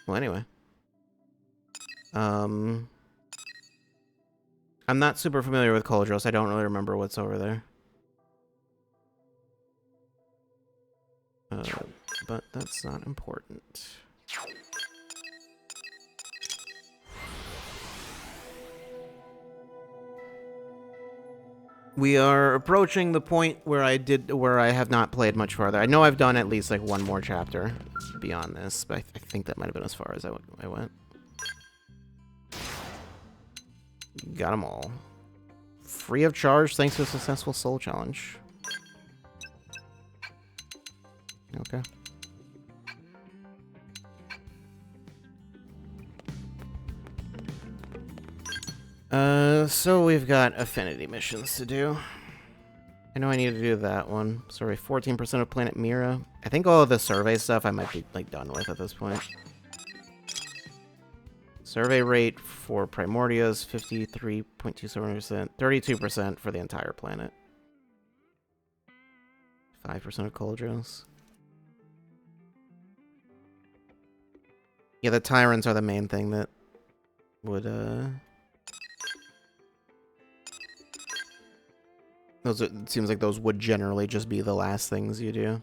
Well, anyway. I'm not super familiar with Koldros. I don't really remember what's over there. But that's not important. We are approaching the point where I have not played much farther. I know I've done at least like one more chapter beyond this, but I think that might have been as far as I went. Got them all. Free of charge thanks to a successful soul challenge. Okay. So we've got affinity missions to do. I know I need to do that one. Sorry, 14% of Planet Mira. I think all of the survey stuff I might be, like, done with at this point. Survey rate for Primordia is 53.27%. 32% for the entire planet. 5% of Cauldrons. Yeah, the Tyrants are the main thing that would, Those it seems like those would generally just be the last things you do.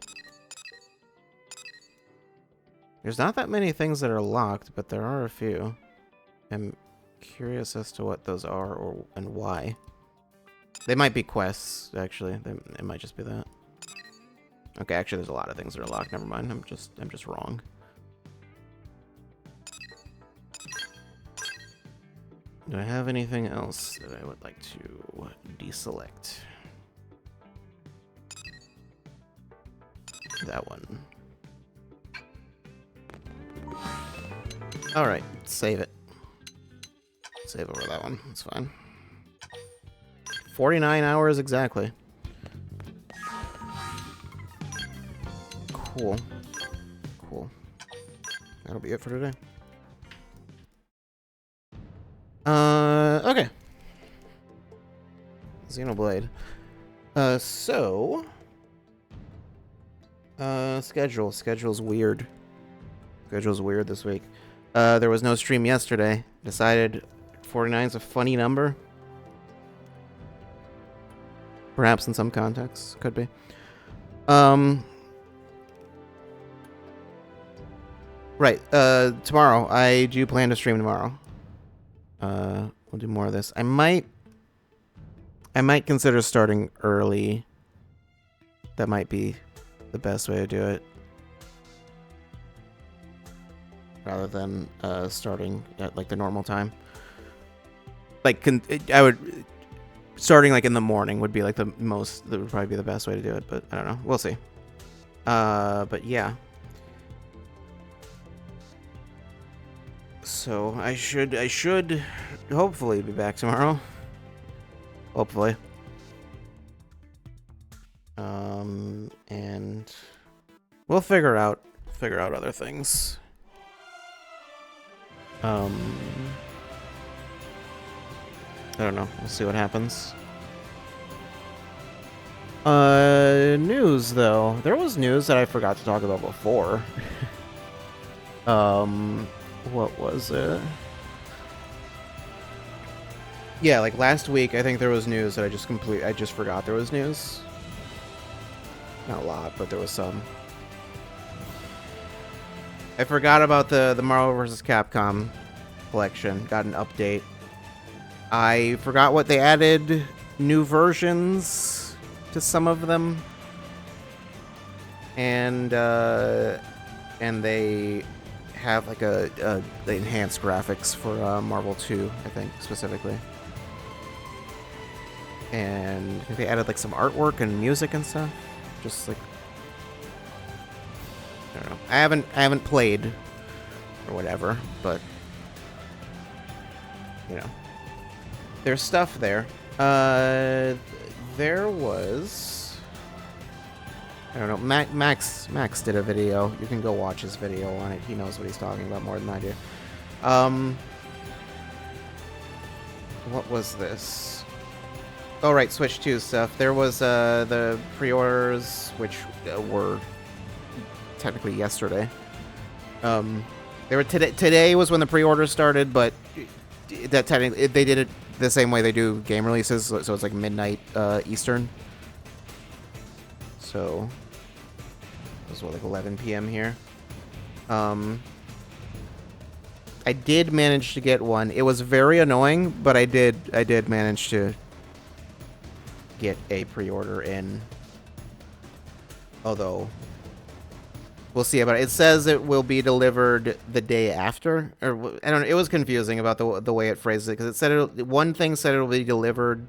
There's not that many things that are locked, but there are a few. I'm curious as to what those are and why. They might be quests, actually. It might just be that. Okay, actually there's a lot of things that are locked. Never mind. I'm just wrong. Do I have anything else that I would like to deselect? That one. Alright, save it. Save over that one. That's fine. 49 hours exactly. Cool. Cool. That'll be it for today. Okay. Xenoblade. Schedule's weird. Schedule's weird this week. There was no stream yesterday. Decided 49 is a funny number. Perhaps in some contexts. Could be. Right. Tomorrow. I do plan to stream tomorrow. We'll do more of this. I might consider starting early. That might be the best way to do it. Rather than starting at like the normal time. Like I would starting like in the morning would be like that would probably be the best way to do it, but I don't know. We'll see. But yeah. So I should hopefully be back tomorrow. Hopefully. And we'll figure out other things. I don't know. We'll see what happens. News though. There was news that I forgot to talk about before. What was it? Yeah, like last week, I think there was news that I just forgot there was news. Not a lot, but there was some. I forgot about the Marvel vs. Capcom collection. Got an update. I forgot what they added. New versions to some of them. And they have like the enhanced graphics for Marvel 2, I think, specifically. And I think they added like some artwork and music and stuff. Just like, I don't know. I haven't played or whatever, but you know, there's stuff there. There was, I don't know. Max did a video. You can go watch his video on it. He knows what he's talking about more than I do. What was this? Oh, right, Switch 2 stuff. There was the pre-orders, which were technically yesterday. They were today was when the pre-orders started, but that technically they did it the same way they do game releases, so it's like midnight Eastern. So it was what, like 11 p.m. here. I did manage to get one. It was very annoying, but I did manage to get a pre-order in. Although we'll see about it. It says it will be delivered the day after, or I don't know. It was confusing about the way it phrased it, because it said one thing said it will be delivered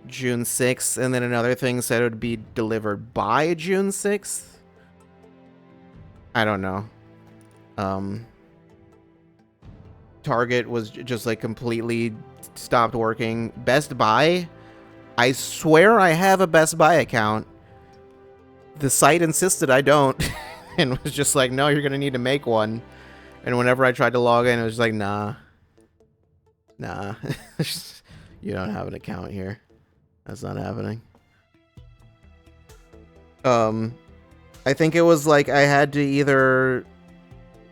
June 6th, and then another thing said it would be delivered by June 6th. I don't know. Target was just like completely stopped working. Best Buy, I swear I have a Best Buy account. The site insisted I don't, and was just like, no, you're gonna need to make one. And whenever I tried to log in, it was like, nah, you don't have an account here. That's not happening. I think it was like I had to either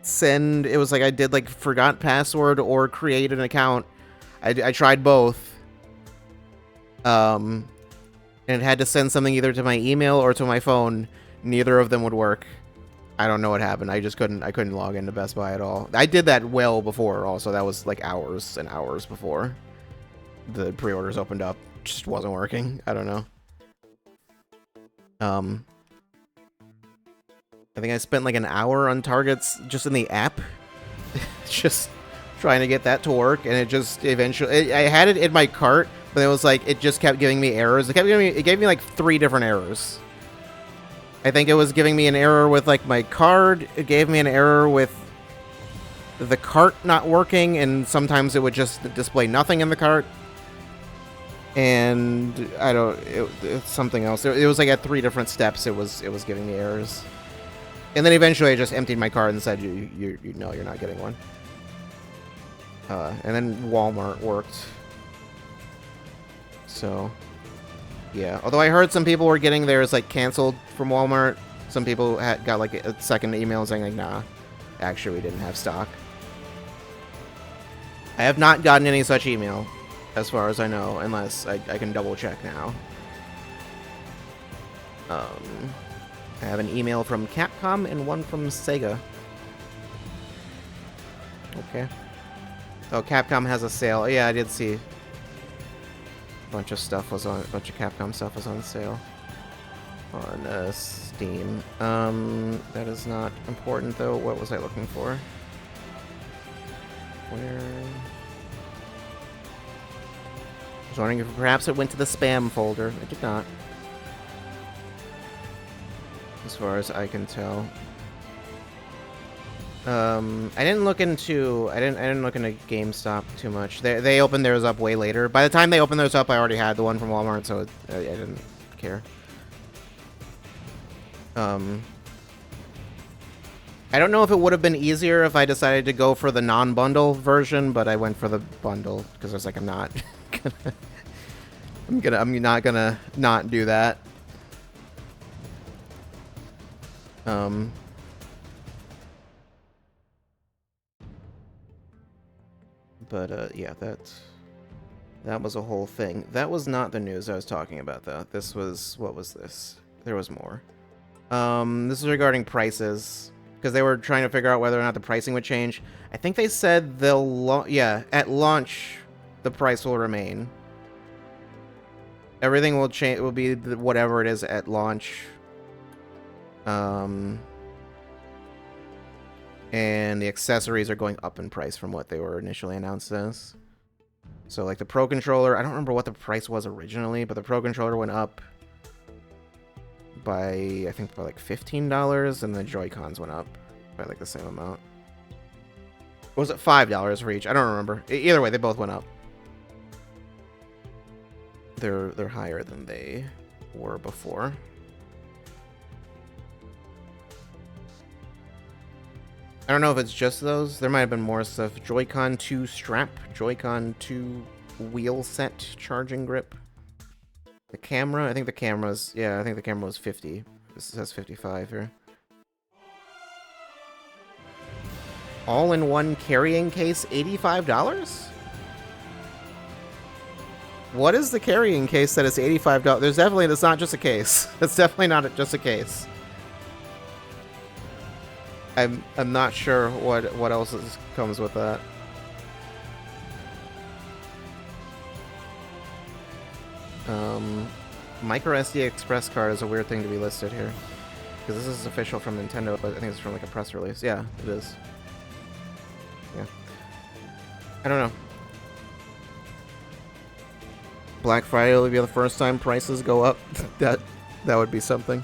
send, it was like I did like forgot password or create an account. I tried both. And it had to send something either to my email or to my phone. Neither of them would work. I don't know what happened. I couldn't log into Best Buy at all. I did that well before also. That was like hours and hours before the pre-orders opened up. Just wasn't working. I don't know. I think I spent like an hour on Targets just in the app. Just trying to get that to work, and it just eventually I had it in my cart, but it was like it just kept giving me errors. It gave me like 3 different errors. I think it was giving me an error with like my card. It gave me an error with the cart not working, and sometimes it would just display nothing in the cart. And it's something else. It was like at 3 different steps. It was giving me errors, and then eventually I just emptied my cart and said, "You know, you're not getting one." And then Walmart worked. So, yeah. Although I heard some people were getting theirs like canceled from Walmart. Some people got like a second email saying like, "Nah, actually we didn't have stock." I have not gotten any such email, as far as I know, unless I can double check now. I have an email from Capcom and one from Sega. Okay. Oh, Capcom has a sale. Yeah, I did see. A bunch of Capcom stuff was on sale on Steam. That is not important though. What was I looking for? Where? I was wondering if perhaps it went to the spam folder. It did not, as far as I can tell. I didn't look into GameStop too much. They opened theirs up way later. By the time they opened theirs up, I already had the one from Walmart, so I didn't care. I don't know if it would have been easier if I decided to go for the non-bundle version, but I went for the bundle because I was like, I'm not gonna not do that. But yeah, that was a whole thing. That was not the news I was talking about, though. This was, what was this? There was more. This is regarding prices, because they were trying to figure out whether or not the pricing would change. I think they said they'll, at launch, the price will remain. Everything will change. Will be whatever it is at launch. And the accessories are going up in price from what they were initially announced as. So, like the Pro Controller, I don't remember what the price was originally, but the Pro Controller went up by, I think, by like $15, and the Joy-Cons went up by like the same amount. Or was it $5 for each? I don't remember. Either way, they both went up. They're higher than they were before. I don't know if it's just those. There might have been more stuff. Joy-Con 2 strap, Joy-Con 2 wheel set, charging grip. The camera, I think the camera's, yeah, I think the camera was 50. This says 55 here. All-in-one carrying case, $85? What is the carrying case that is $85? There's definitely, that's not just a case. That's definitely not just a case. I'm not sure what else comes with that. Micro SD Express card is a weird thing to be listed here, because this is official from Nintendo, but I think it's from like a press release. Yeah, it is. Yeah. I don't know. Black Friday will be the first time prices go up. that would be something.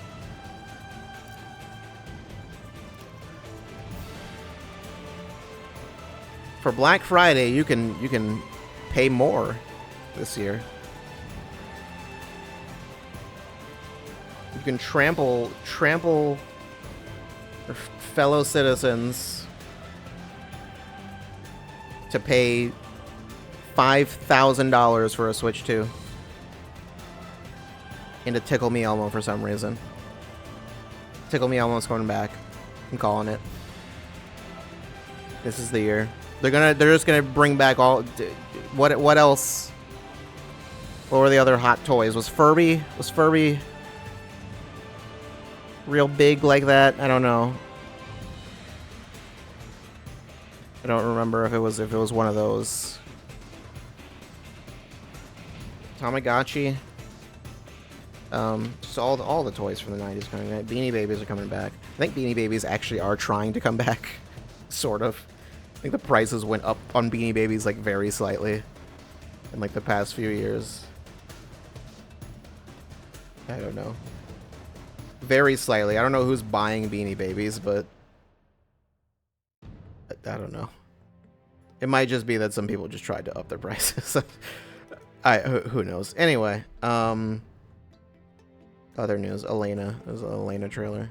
For Black Friday, you can pay more this year. You can trample your fellow citizens to pay $5,000 for a Switch 2. And to Tickle Me Elmo for some reason. Tickle Me Elmo's coming back. I'm calling it. This is the year. They're just gonna bring back all. What else? What were the other hot toys? Was Furby real big like that? I don't know. I don't remember if it was one of those. Tamagotchi. Just all the toys from the 90s coming back. Beanie Babies are coming back. I think Beanie Babies actually are trying to come back. Sort of. I think the prices went up on Beanie Babies like very slightly in like the past few years. I don't know. Very slightly. I don't know who's buying Beanie Babies, but I don't know. It might just be that some people just tried to up their prices. Who knows? Anyway, other news. Elena. There's an Elena trailer.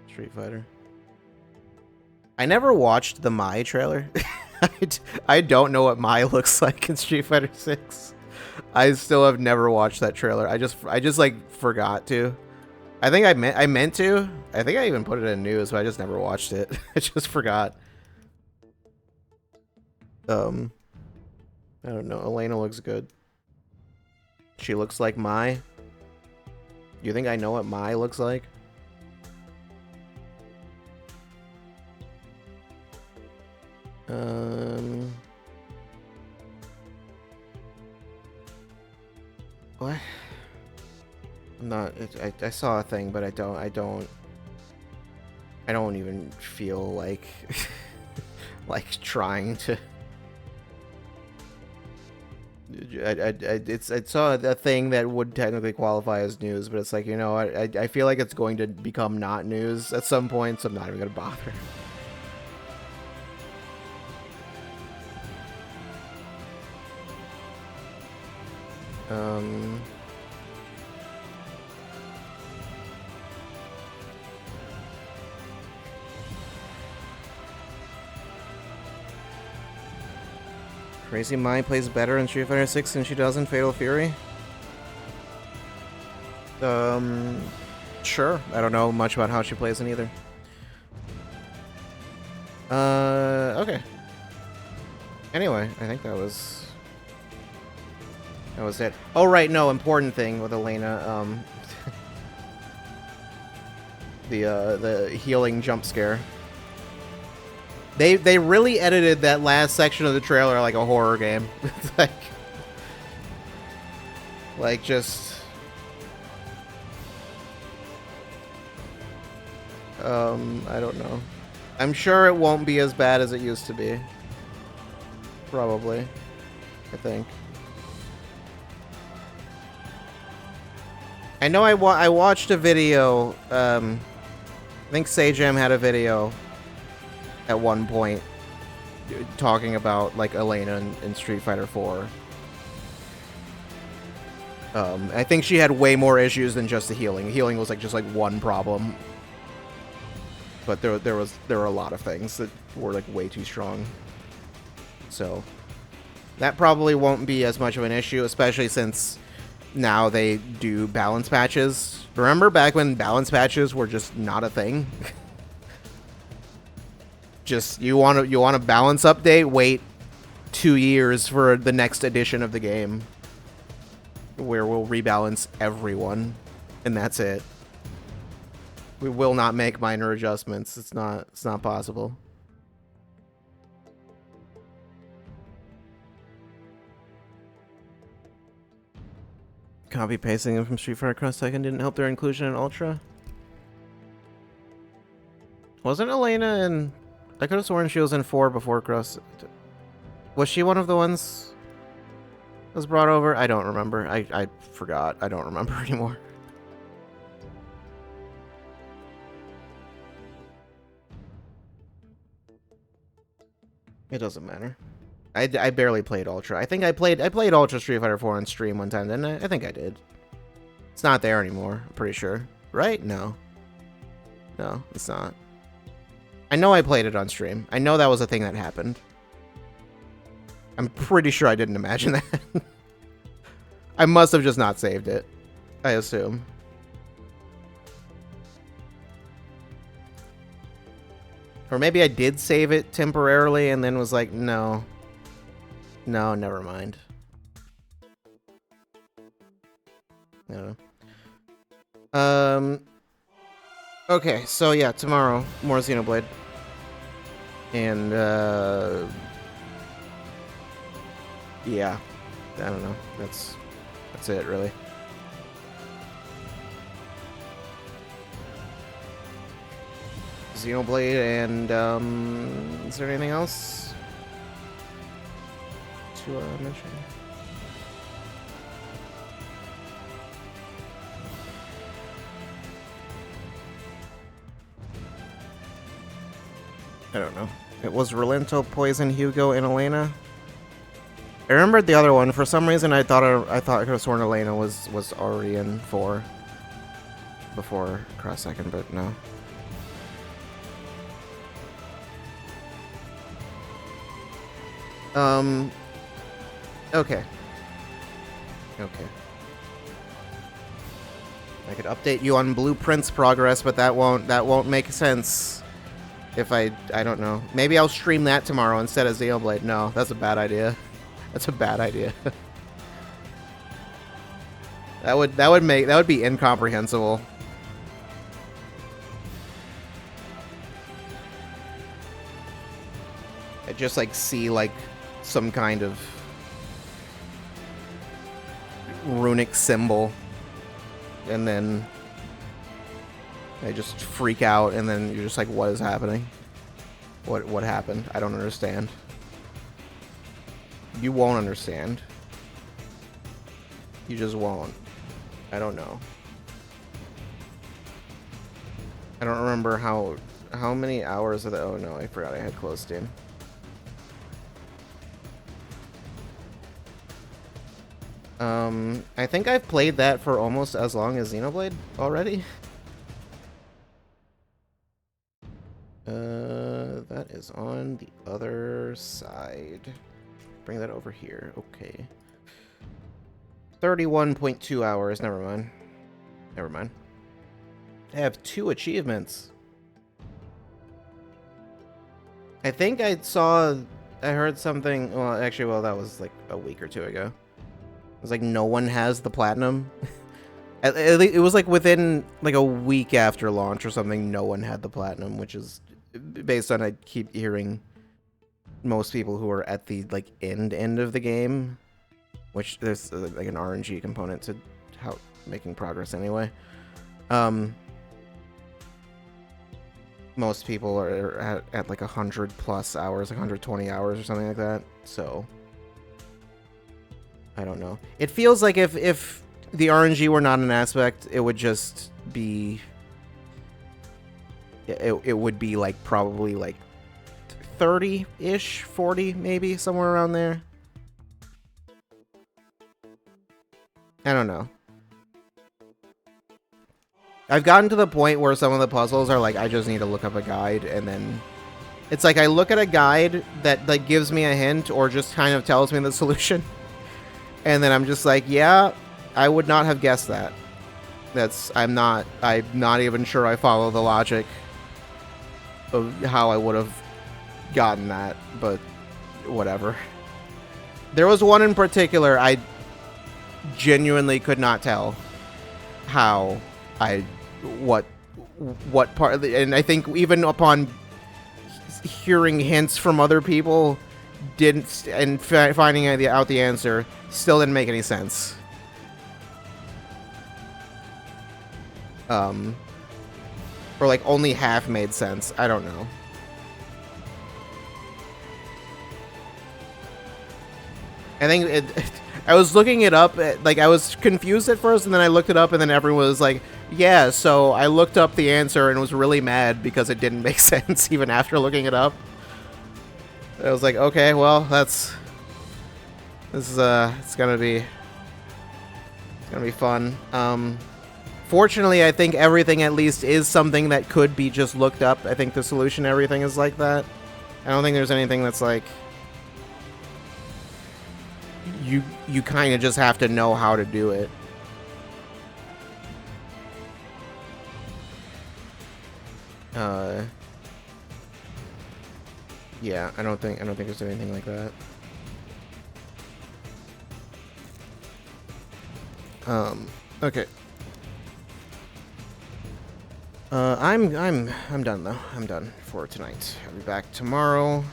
Street Fighter. I never watched the Mai trailer. I don't know what Mai looks like in Street Fighter 6. I still have never watched that trailer. I just like forgot to. I think I meant to. I think I even put it in news, but I just never watched it. I just forgot. I don't know. Elena looks good. She looks like Mai. You think I know what Mai looks like? What? I'm not. I saw a thing, but I don't even feel like like trying to. I saw a thing that would technically qualify as news, but it's like, you know, I feel like it's going to become not news at some point, so I'm not even gonna bother. Crazy Mai plays better in Street Fighter 6 than she does in Fatal Fury? Sure. I don't know much about how she plays in either. Okay. Anyway, I think that was it. Oh, right, no, important thing with Elena, the healing jump scare. They really edited that last section of the trailer like a horror game. like just I don't know. I'm sure it won't be as bad as it used to be. Probably. I think. I know I watched a video, I think Sajam had a video at one point talking about like Elena in Street Fighter 4. I think she had way more issues than just the healing. Healing was like just like one problem. But there were a lot of things that were like way too strong. So that probably won't be as much of an issue, especially since now they do balance patches. Remember back when balance patches were just not a thing? Just you want a balance update, wait 2 years for the next edition of the game where we'll rebalance everyone and that's it. We will not make minor adjustments. It's not possible. Copy pasting them from Street Fighter Cross Tekken didn't help their inclusion in Ultra. Wasn't Elena in... I could have sworn she was in 4 before Cross... Was she one of the ones that was brought over? I don't remember. I forgot. I don't remember anymore. It doesn't matter. I barely played Ultra. I think I played Ultra Street Fighter 4 on stream one time, didn't I? I think I did. It's not there anymore, I'm pretty sure. Right? No. No, it's not. I know I played it on stream. I know that was a thing that happened. I'm pretty sure I didn't imagine that. I must have just not saved it, I assume. Or maybe I did save it temporarily and then was like, no. No, never mind. I don't know. Okay, so yeah, tomorrow, more Xenoblade. And, yeah. I don't know. That's it, really. Xenoblade and, is there anything else to mention? I don't know. It was Relento, Poison, Hugo, and Elena. I remembered the other one. For some reason, I thought I could have sworn Elena was already in 4 before Cross Second, but no. Okay. Okay. I could update you on Blueprint's progress, but that won't make sense. If I don't know. Maybe I'll stream that tomorrow instead of Xenoblade. No, that's a bad idea. That's a bad idea. that would be incomprehensible. I just like see like some kind of runic symbol and then I just freak out and then you're just like, what is happening? What happened? I don't understand. You won't understand. You just won't. I don't know. I don't remember how many hours of the... Oh no, I forgot I had closed in. I think I've played that for almost as long as Xenoblade already. That is on the other side. Bring that over here. Okay. 31.2 hours. Never mind. Never mind. I have 2 achievements. I think I heard something. Well, actually, that was like a week or 2 ago. It was like no one has the platinum. It was like within like a week after launch or something. No one had the platinum, which is based on I keep hearing most people who are at the like end of the game, which there's like an RNG component to how making progress anyway. Most people are at like 100+ hours, 120 hours or something like that. So I don't know. It feels like if the RNG were not an aspect, it would just be it would be like probably like 30-ish, 40 maybe, somewhere around there. I don't know. I've gotten to the point where some of the puzzles are like, I just need to look up a guide, and then it's like I look at a guide that like gives me a hint or just kind of tells me the solution, and then I'm just like, yeah, I would not have guessed that. I'm not even sure I follow the logic of how I would have gotten that, but whatever. There was one in particular I genuinely could not tell how what part, and I think even upon hearing hints from other people and finding out the answer still didn't make any sense. Or like only half made sense. I don't know. I think I was looking it up, like I was confused at first, and then I looked it up, and then everyone was like, yeah, so I looked up the answer and was really mad because it didn't make sense even after looking it up. I was like, okay, well, this is it's gonna be fun. Fortunately, I think everything at least is something that could be just looked up. I think the solution to everything is like that. I don't think there's anything that's like you kind of just have to know how to do it. Yeah, I don't think there's anything like that. Okay. I'm done though. I'm done for tonight. I'll be back tomorrow.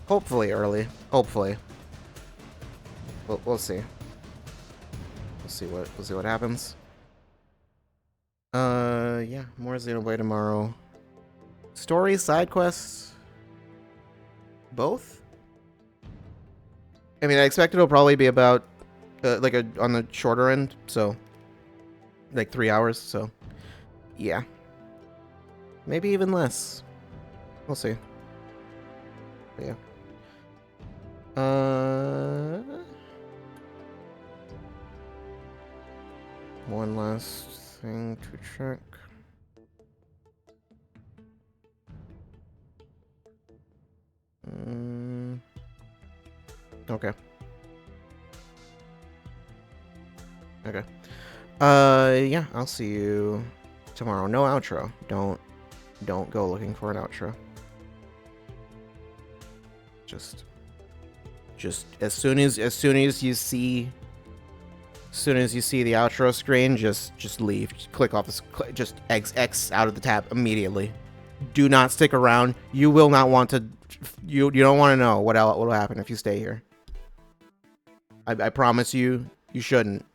Hopefully early. Hopefully. We'll see. We'll see what happens. Yeah, more Xenoblade tomorrow. Stories, side quests, both. I mean, I expect it'll probably be about like on the shorter end, so like 3 hours. So yeah, maybe even less. We'll see. But yeah. One last thing to check. Okay. Okay. Yeah, I'll see you tomorrow. No outro. Don't go looking for an outro. Just as soon as you see the outro screen, just leave. Just click off this. Just X out of the tab immediately. Do not stick around. You will not want to. You don't want to know what will happen if you stay here. I promise you, you shouldn't.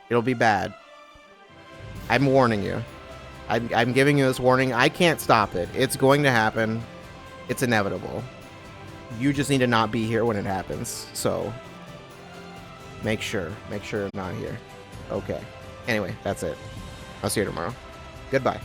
It'll be bad. I'm warning you. I'm giving you this warning. I can't stop it. It's going to happen. It's inevitable. You just need to not be here when it happens. So make sure I'm not here. Okay. Anyway, that's it. I'll see you tomorrow. Goodbye.